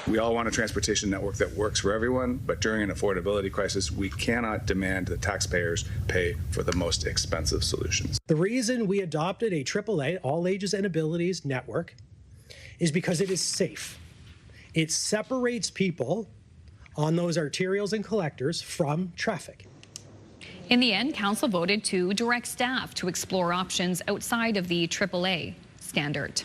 We all want a transportation network that works for everyone, but during an affordability crisis, we cannot demand that taxpayers pay for the most expensive solutions. The reason we adopted a AAA, all ages and abilities network, is because it is safe. It separates people on those arterials and collectors from traffic. In the end, Council voted to direct staff to explore options outside of the AAA standard.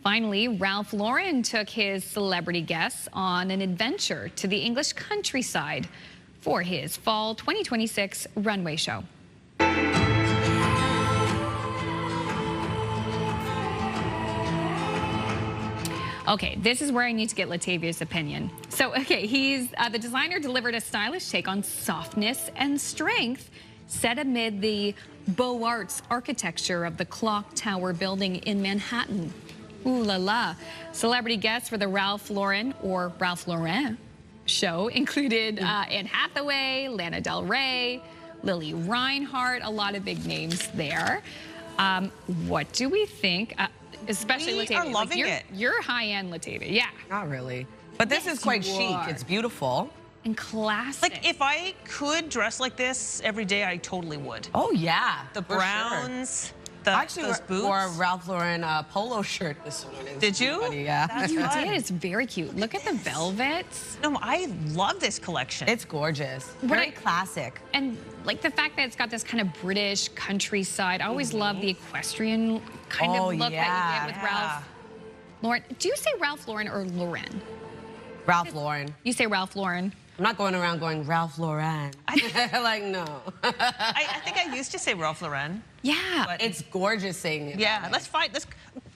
Finally, Ralph Lauren took his celebrity guests on an adventure to the English countryside for his fall 2026 runway show. Okay, this is where I need to get Latavia's opinion. So, okay, the designer delivered a stylish take on softness and strength set amid the Beaux Arts architecture of the Clock Tower building in Manhattan. Ooh la la. Celebrity guests for the Ralph Lauren or Ralph Lauren show included Anne Hathaway, Lana Del Rey, Lily Reinhart, a lot of big names there. What do we think? Especially Latavia. We are loving it. You're high-end, Latavia. Yeah. Not really. But this is quite chic. It's beautiful. And classic. Like, if I could dress like this every day, I totally would. Oh, yeah. The browns. Sure. I actually wore a Ralph Lauren polo shirt this morning. Did you? Funny, yeah. That's you fun. did. It's very cute. Look at the velvets. No, I love this collection. It's gorgeous. Very classic. And like the fact that it's got this kind of British countryside. I always love the equestrian kind of look that you get with Ralph Lauren. Do you say Ralph Lauren or Lauren? Ralph Lauren. You say Ralph Lauren. I'm not going around going Ralph Lauren. Like, no. I think I used to say Ralph Lauren. Yeah. But it's gorgeous saying it. Yeah, let's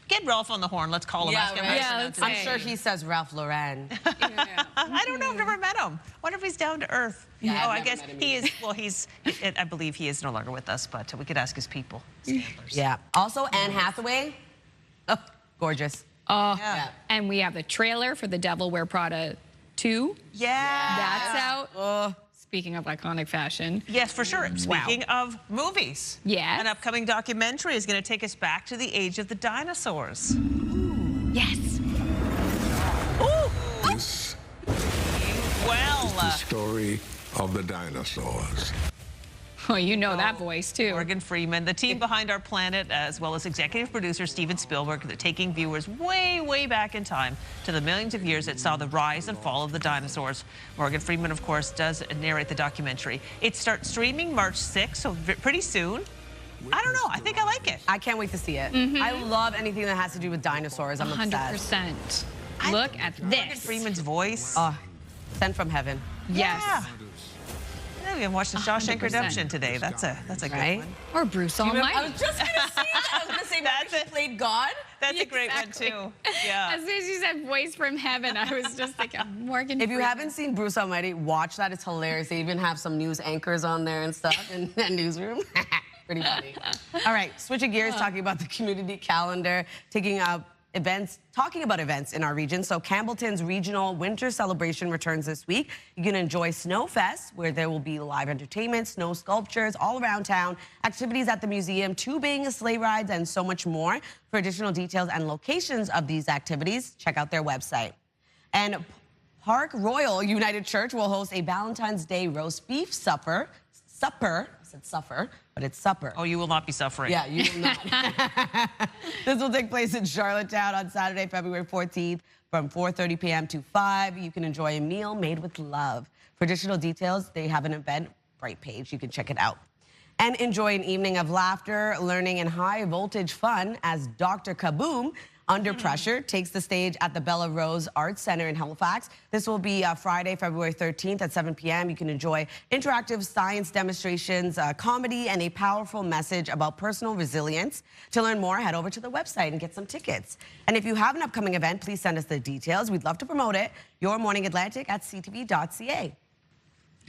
get Ralph on the horn. Let's call him. Yeah, I'm sure he says Ralph Lauren. I don't know. I've never met him. Wonder if he's down to earth. Yeah, I guess he is. Well, I believe he is no longer with us, but we could ask his people. Yeah. Also, Anne Hathaway. Oh, gorgeous. Oh, and we have the trailer for The Devil Wear Prada 2. Yeah. That's out. Speaking of iconic fashion. Yes, for sure. Speaking of movies. Yes. An upcoming documentary is going to take us back to the age of the dinosaurs. Yes. This is the story of the dinosaurs. Oh, you know that voice, too. Morgan Freeman, the team behind Our Planet, as well as executive producer Steven Spielberg, they're taking viewers way, way back in time to the millions of years that saw the rise and fall of the dinosaurs. Morgan Freeman, of course, does narrate the documentary. It starts streaming March 6th, so pretty soon. I don't know. I think I like it. I can't wait to see it. I love anything that has to do with dinosaurs. I'm obsessed. 100%. Look at this. Morgan Freeman's voice. Sent from heaven. Yes. Yeah. We can watch the Shawshank Redemption today. That's a good one. Or Bruce Almighty. I was just going to say that. I was going to say that played God. That's a great one, too. Yeah. As soon as you said voice from heaven, I was just thinking, Morgan If you Freeman. haven't seen Bruce Almighty, watch that. It's hilarious. They even have some news anchors on there and stuff in that newsroom. Pretty funny. All right, switching gears, talking about the community calendar, talking about events in our region. So Campbellton's regional winter celebration returns this week. You can enjoy Snowfest, where there will be live entertainment, snow sculptures all around town, activities at the museum, tubing, sleigh rides, and so much more. For additional details and locations of these activities, check out their website. And Park Royal United Church will host a Valentine's Day roast beef supper. I said suffer, but it's supper. Oh, you will not be suffering. Yeah, you will not. This will take place in Charlottetown on Saturday, February 14th from 4:30 p.m. to 5. You can enjoy a meal made with love. For additional details, they have an Eventbrite page. You can check it out. And enjoy an evening of laughter, learning, and high-voltage fun as Dr. Kaboom Under Pressure takes the stage at the Bella Rose Arts Center in Halifax. This will be Friday, February 13th at 7 p.m. You can enjoy interactive science demonstrations, comedy, and a powerful message about personal resilience. To learn more, head over to the website and get some tickets. And if you have an upcoming event, please send us the details. We'd love to promote it. Your Morning Atlantic at ctv.ca.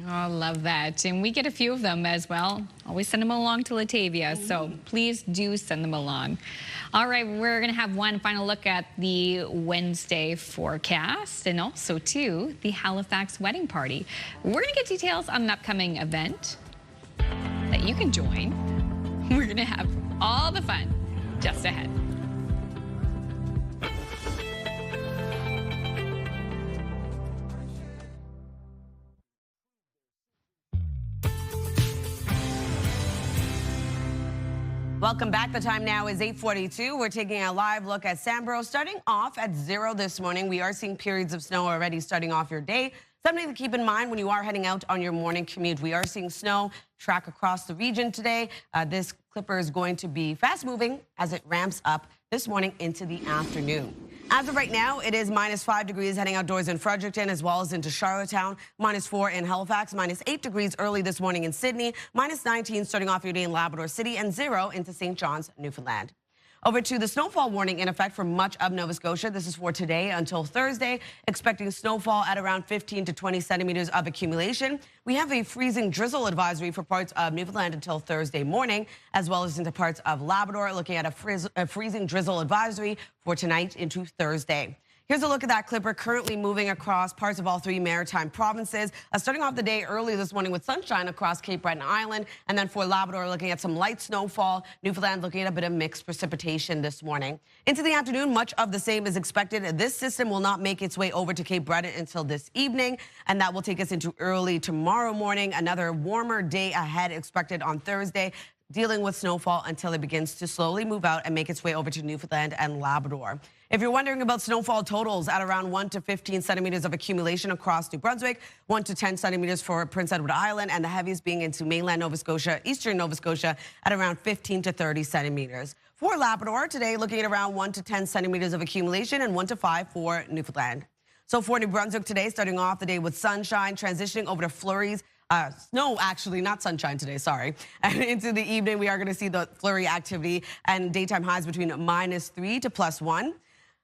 Oh, I love that. And we get a few of them as well. Always send them along to Latavia, so please do send them along. All right, we're going to have one final look at the Wednesday forecast and also, too, the Halifax wedding party. We're going to get details on an upcoming event that you can join. We're going to have all the fun just ahead. Welcome back. The time now is 8:42. We're taking a live look at Sambro. Starting off at 0 this morning, we are seeing periods of snow already starting off your day. Something to keep in mind when you are heading out on your morning commute. We are seeing snow track across the region today. This clipper is going to be fast moving as it ramps up this morning into the afternoon. As of right now, it is -5 degrees heading outdoors in Fredericton as well as into Charlottetown, -4 in Halifax, -8 degrees early this morning in Sydney, -19 starting off your day in Labrador City, and 0 into St. John's, Newfoundland. Over to the snowfall warning in effect for much of Nova Scotia. This is for today until Thursday. Expecting snowfall at around 15 to 20 centimeters of accumulation. We have a freezing drizzle advisory for parts of Newfoundland until Thursday morning, as well as into parts of Labrador. Looking at a freezing drizzle advisory for tonight into Thursday. Here's a look at that clipper currently moving across parts of all 3 maritime provinces. Starting off the day early this morning with sunshine across Cape Breton Island. And then for Labrador, looking at some light snowfall. Newfoundland looking at a bit of mixed precipitation this morning. Into the afternoon, much of the same is expected. This system will not make its way over to Cape Breton until this evening. And that will take us into early tomorrow morning. Another warmer day ahead expected on Thursday, dealing with snowfall until it begins to slowly move out and make its way over to Newfoundland and Labrador. If you're wondering about snowfall totals, at around 1 to 15 centimeters of accumulation across New Brunswick, 1 to 10 centimeters for Prince Edward Island, and the heaviest being into mainland Nova Scotia, eastern Nova Scotia, at around 15 to 30 centimeters. For Labrador, today looking at around 1 to 10 centimeters of accumulation and 1 to 5 for Newfoundland. So for New Brunswick today, starting off the day with sunshine, transitioning over to flurries. Snow, actually, not sunshine today, sorry. And into the evening, we are going to see the flurry activity and daytime highs between -3 to +1.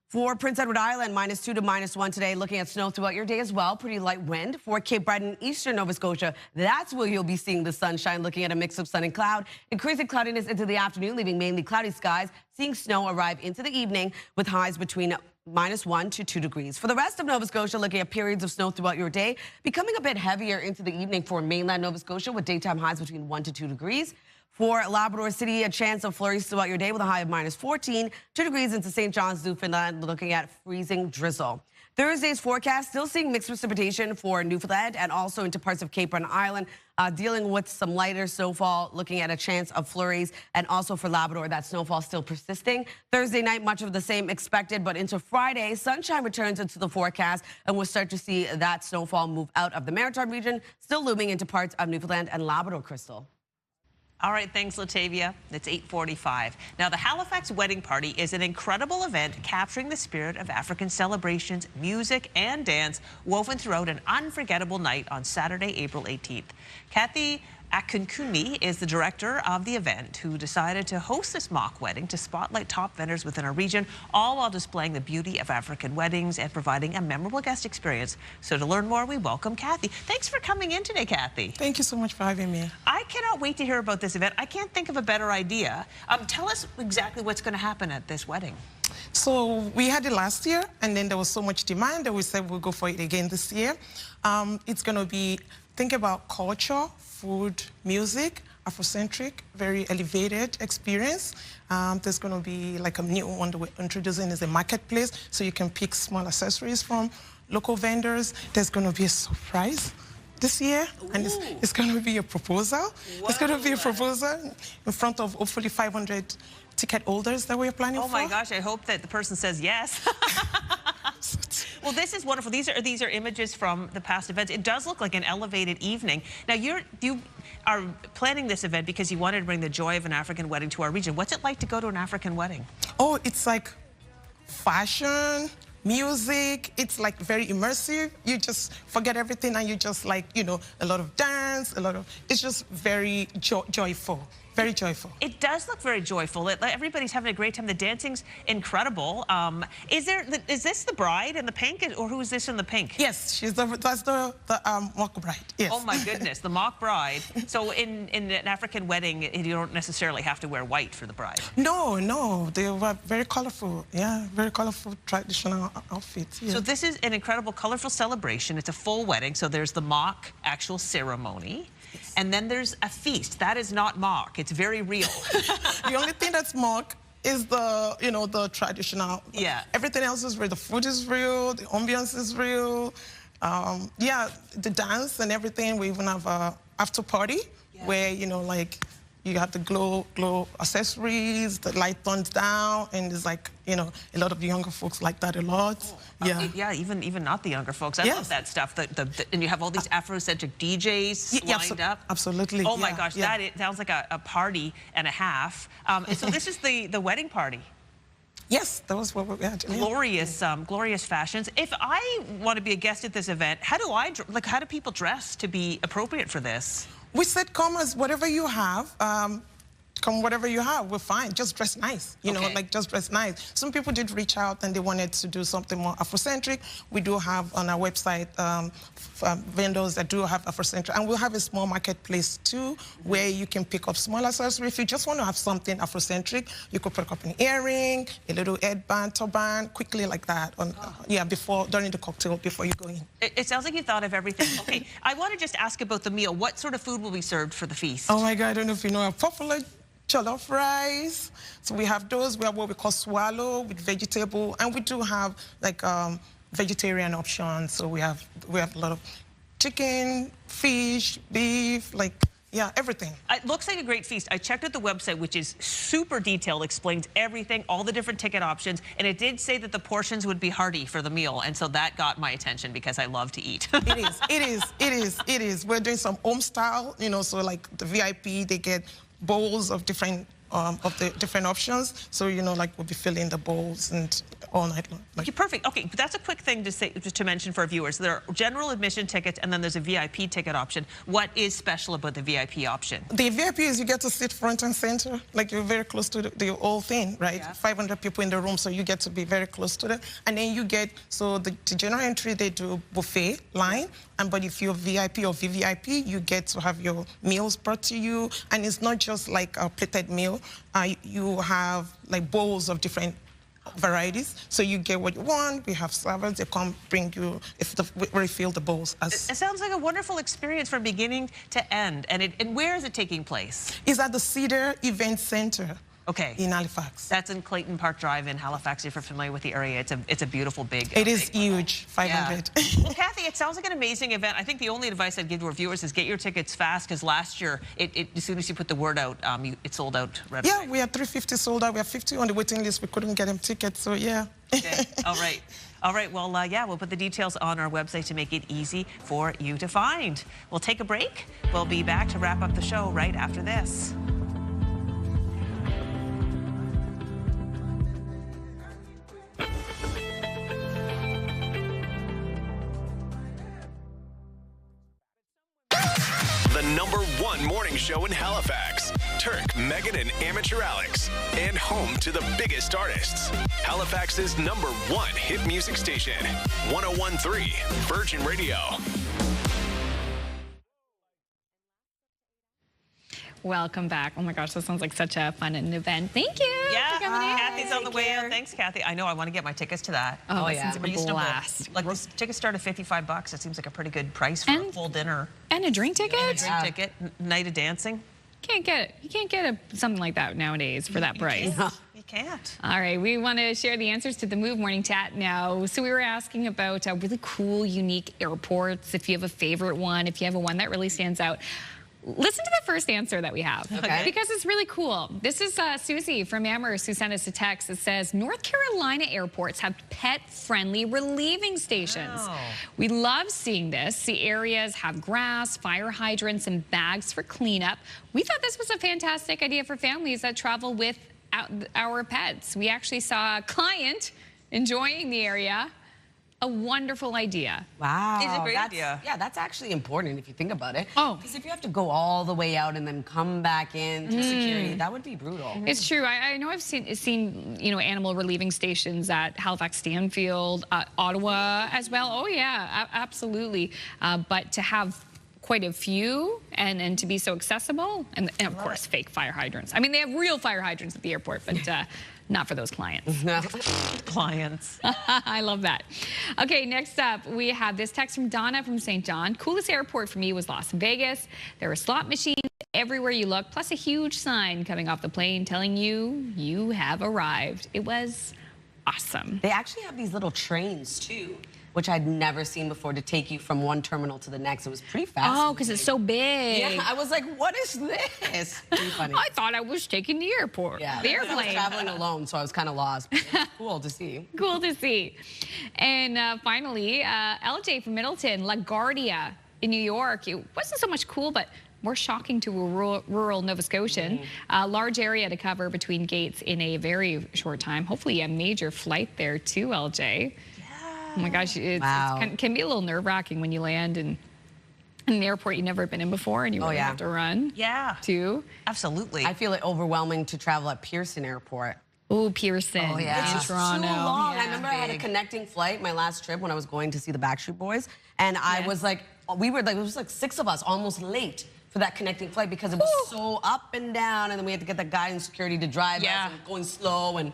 For Prince Edward Island, -2 to -1 today. Looking at snow throughout your day as well. Pretty light wind. For Cape Breton, eastern Nova Scotia, that's where you'll be seeing the sunshine. Looking at a mix of sun and cloud. Increasing cloudiness into the afternoon, leaving mainly cloudy skies. Seeing snow arrive into the evening with highs between -1 to 2 degrees. For the rest of Nova Scotia, looking at periods of snow throughout your day, becoming a bit heavier into the evening for mainland Nova Scotia with daytime highs between 1 to 2 degrees. For Labrador City, a chance of flurries throughout your day with a high of -14, 2 degrees into St. John's, Newfoundland, looking at freezing drizzle. Thursday's forecast, still seeing mixed precipitation for Newfoundland and also into parts of Cape Breton Island, dealing with some lighter snowfall, looking at a chance of flurries, and also for Labrador, that snowfall still persisting. Thursday night, much of the same expected, but into Friday, sunshine returns into the forecast, and we'll start to see that snowfall move out of the maritime region, still looming into parts of Newfoundland and Labrador, Crystal. All right, thanks, Latavia. It's 8:45. Now, the Halifax wedding party is an incredible event capturing the spirit of African celebrations, music, and dance woven throughout an unforgettable night on Saturday, April 18th. Kathy Akunkuni is the director of the event who decided to host this mock wedding to spotlight top vendors within our region, all while displaying the beauty of African weddings and providing a memorable guest experience. So to learn more, we welcome Kathy. Thanks for coming in today, Kathy. Thank you so much for having me. I cannot wait to hear about this event. I can't think of a better idea. Tell us exactly what's going to happen at this wedding. So we had it last year, and then there was so much demand that we said we'll go for it again this year. It's going to be, think about culture, food, music, Afrocentric, very elevated experience. There's going to be like a new one that we're introducing is a marketplace, so you can pick small accessories from local vendors. There's going to be a surprise this year, and it's going to be a proposal. Whoa. It's going to be a proposal in front of hopefully 500 ticket holders that we're planning for. Oh my gosh, I hope that the person says yes. Well, this is wonderful. These are images from the past events. It does look like an elevated evening. Now, you are planning this event because you wanted to bring the joy of an African wedding to our region. What's it like to go to an African wedding? Oh, it's like fashion, music. It's like very immersive. You just forget everything and you just like, you know, a lot of dance, it's just very joyful. Very joyful. It does look very joyful. Everybody's having a great time. The dancing's incredible. Is this the bride in the pink, or who is this in the pink? Yes, that's the mock bride. Yes. Oh my goodness, the mock bride. So in an African wedding, you don't necessarily have to wear white for the bride. No, they were very colorful. Yeah, very colorful traditional outfits. Yeah. So this is an incredible, colorful celebration. It's a full wedding. So there's the mock actual ceremony. Yes. And then there's a feast. That is not mock. It's very real. The only thing that's mock is the, you know, the traditional. Yeah. Everything else is real. The food is real. The ambiance is real. Yeah, the dance and everything. We even have a after party where, you know, like you have the glow accessories, the light turns down, and it's like, you know, a lot of the younger folks like that a lot. Yeah, even not the younger folks. I love that stuff. And you have all these Afrocentric DJs lined up. Absolutely. Oh my gosh, that sounds like a party and a half. So this is the wedding party. Yes, that was what we had. Glorious, glorious fashions. If I want to be a guest at this event, how do people dress to be appropriate for this? We said come as whatever you have. Come whatever you have, we're fine. Just dress nice, you know, like just dress nice. Some people did reach out and they wanted to do something more Afrocentric. We do have on our website vendors that do have Afrocentric, and we'll have a small marketplace too, where you can pick up small accessories. If you just want to have something Afrocentric, you could pick up an earring, a little headband, turban, quickly like that. During the cocktail, before you go in. It sounds like you thought of everything. Okay, I want to just ask about the meal. What sort of food will be served for the feast? Oh my God, I don't know if you know a popular jollof rice. So we have those. We have what we call swallow with vegetable, and we do have like vegetarian options. So we have a lot of chicken, fish, beef, like everything. It looks like a great feast. I checked out the website, which is super detailed, explains everything, all the different ticket options, and it did say that the portions would be hearty for the meal, and so that got my attention because I love to eat. It is. We're doing some home style, you know, so like the VIP, they get bowls of different options. So, you know, like we'll be filling the bowls and all night long. Okay, perfect. Okay, but that's a quick thing to mention for our viewers. There are general admission tickets, and then there's a VIP ticket option. What is special about the VIP option? The VIP is you get to sit front and center, like you're very close to the whole thing, right? Yeah. 500 people in the room, so you get to be very close to them. And then you get, so the general entry, they do buffet line, but if you're VIP or VVIP, you get to have your meals brought to you, and it's not just like a plated meal. You have like bowls of different varieties, so you get what you want. We have servers, they come bring you, refill the bowls. It sounds like a wonderful experience from beginning to end. And where is it taking place? It's at the Cedar Event Center. Okay. In Halifax. That's in Clayton Park Drive in Halifax, if you're familiar with the area. It's a beautiful big... It is huge, 500. Yeah. Well, Kathy, it sounds like an amazing event. I think the only advice I'd give to our viewers is get your tickets fast, because last year, as soon as you put the word out, it sold out right away. Yeah, we had 350 sold out. We have 50 on the waiting list. We couldn't get them tickets, so yeah. Okay, all right. All right, well, we'll put the details on our website to make it easy for you to find. We'll take a break. We'll be back to wrap up the show right after this. #1 morning show in Halifax. Turk, Megan, and Amateur Alex. And home to the biggest artists. Halifax's #1 hit music station. 101.3 Virgin Radio. Welcome back. Oh my gosh, that sounds like such a fun event. Thank you. Yeah, Kathy's on the way out. Thanks, Kathy. I know, I want to get my tickets to that. Oh yeah, it's a blast. Like, those tickets start at $55. It seems like a pretty good price for a full dinner. And a drink ticket? And a drink ticket, night of dancing. You can't get something like that nowadays for that price. You can't. All right, we want to share the answers to the Move Morning Chat now. So we were asking about really cool, unique airports. If you have a favorite one, if you have one that really stands out. Listen to the first answer that we have, because it's really cool. This is Susie from Amherst who sent us a text that says, North Carolina airports have pet-friendly relieving stations. Wow. We love seeing this. The areas have grass, fire hydrants, and bags for cleanup. We thought this was a fantastic idea for families that travel with our pets. We actually saw a client enjoying the area. A wonderful idea. Wow. It's a great idea. Yeah, that's actually important if you think about it. Oh. Because if you have to go all the way out and then come back in through security, that would be brutal. It's true. I know I've seen animal relieving stations at Halifax, Stanfield, Ottawa as well. Oh yeah, absolutely. But to have quite a few and to be so accessible, and of course fake fire hydrants. I mean, they have real fire hydrants at the airport, but not for those clients. Clients. I love that. Okay, next up, we have this text from Donna from St. John. Coolest airport for me was Las Vegas. There were slot machines everywhere you look, plus a huge sign coming off the plane telling you you have arrived. It was awesome. They actually have these little trains too, which I'd never seen before, to take you from one terminal to the next. It was pretty fast. Oh, because it's so big. Yeah, I was like, what is this? Pretty funny. I thought I was taking the airport. Yeah, the I was airplane. traveling alone, so I was kind of lost. But it was cool to see. Cool to see. And finally, LJ from Middleton, LaGuardia in New York. It wasn't so much cool, but more shocking to a rural Nova Scotian. Large area to cover between gates in a very short time. Hopefully a major flight there too, LJ. Oh my gosh, it can be a little nerve-wracking when you land in an airport you've never been in before and you really have to run. Yeah. Too. Absolutely. I feel it overwhelming to travel at Pearson Airport. Oh, Pearson. Oh, yeah. In Toronto. So long. Yeah. I remember I had a connecting flight my last trip when I was going to see the Backstreet Boys. And I was like, it was like 6 of us almost late for that connecting flight because it was so up and down. And then we had to get the guy in security to drive us and going slow and...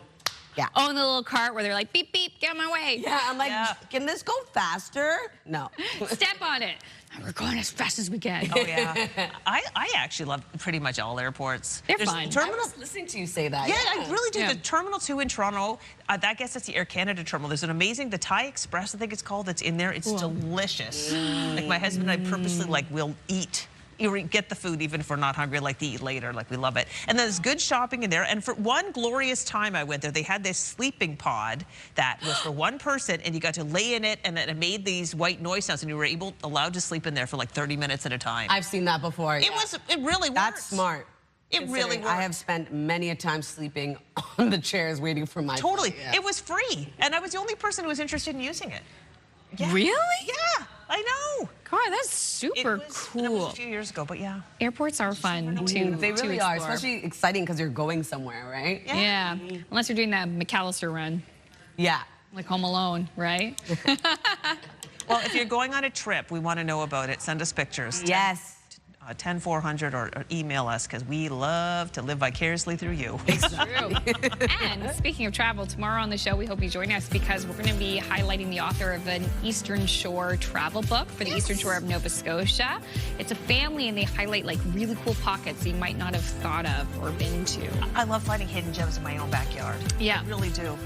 Yeah. Oh, in the little cart where they're like, beep, beep, get my way. Yeah, I'm like, can this go faster? No. Step on it. We're going as fast as we can. Oh, yeah. I actually love pretty much all airports. They're fun. I was listening to you say that. Yeah, I really do. The Terminal 2 in Toronto, I guess that's the Air Canada terminal. There's an amazing, the Thai Express, I think it's called, that's in there. It's delicious. Like my husband and I purposely will eat. You get the food even if we're not hungry, like to eat later, like we love it. And there's good shopping in there. And for one glorious time I went there, they had this sleeping pod that was for one person, and you got to lay in it, and it made these white noise sounds, and you were allowed to sleep in there for like 30 minutes at a time. I've seen that before. It really worked. That's smart. It really worked. I have spent many a time sleeping on the chairs waiting for my Totally. flight. It was free, and I was the only person who was interested in using it. Yeah. Really? Yeah, I know. God, that's super cool. It was a few years ago, but yeah. Airports are fun too. They really are, especially exciting because you're going somewhere, right? Yeah. Unless you're doing that McAllister run. Yeah. Like Home Alone, right? Well, if you're going on a trip, we want to know about it. Send us pictures. Yes. 10400 or email us, because we love to live vicariously through you. It's true. And speaking of travel, tomorrow on the show, we hope you join us because we're going to be highlighting the author of an Eastern Shore travel book for the Eastern Shore of Nova Scotia. It's a family, and they highlight like really cool pockets you might not have thought of or been to. I love finding hidden gems in my own backyard. Yeah. I really do.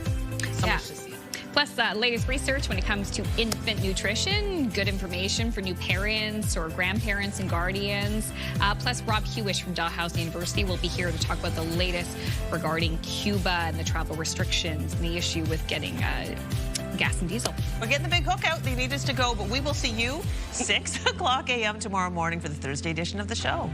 So much to see. Plus, latest research when it comes to infant nutrition, good information for new parents or grandparents and guardians. Plus, Rob Hewish from Dalhousie University will be here to talk about the latest regarding Cuba and the travel restrictions and the issue with getting gas and diesel. We're getting the big hook out. They need us to go, but we will see you 6 o'clock a.m. tomorrow morning for the Thursday edition of the show.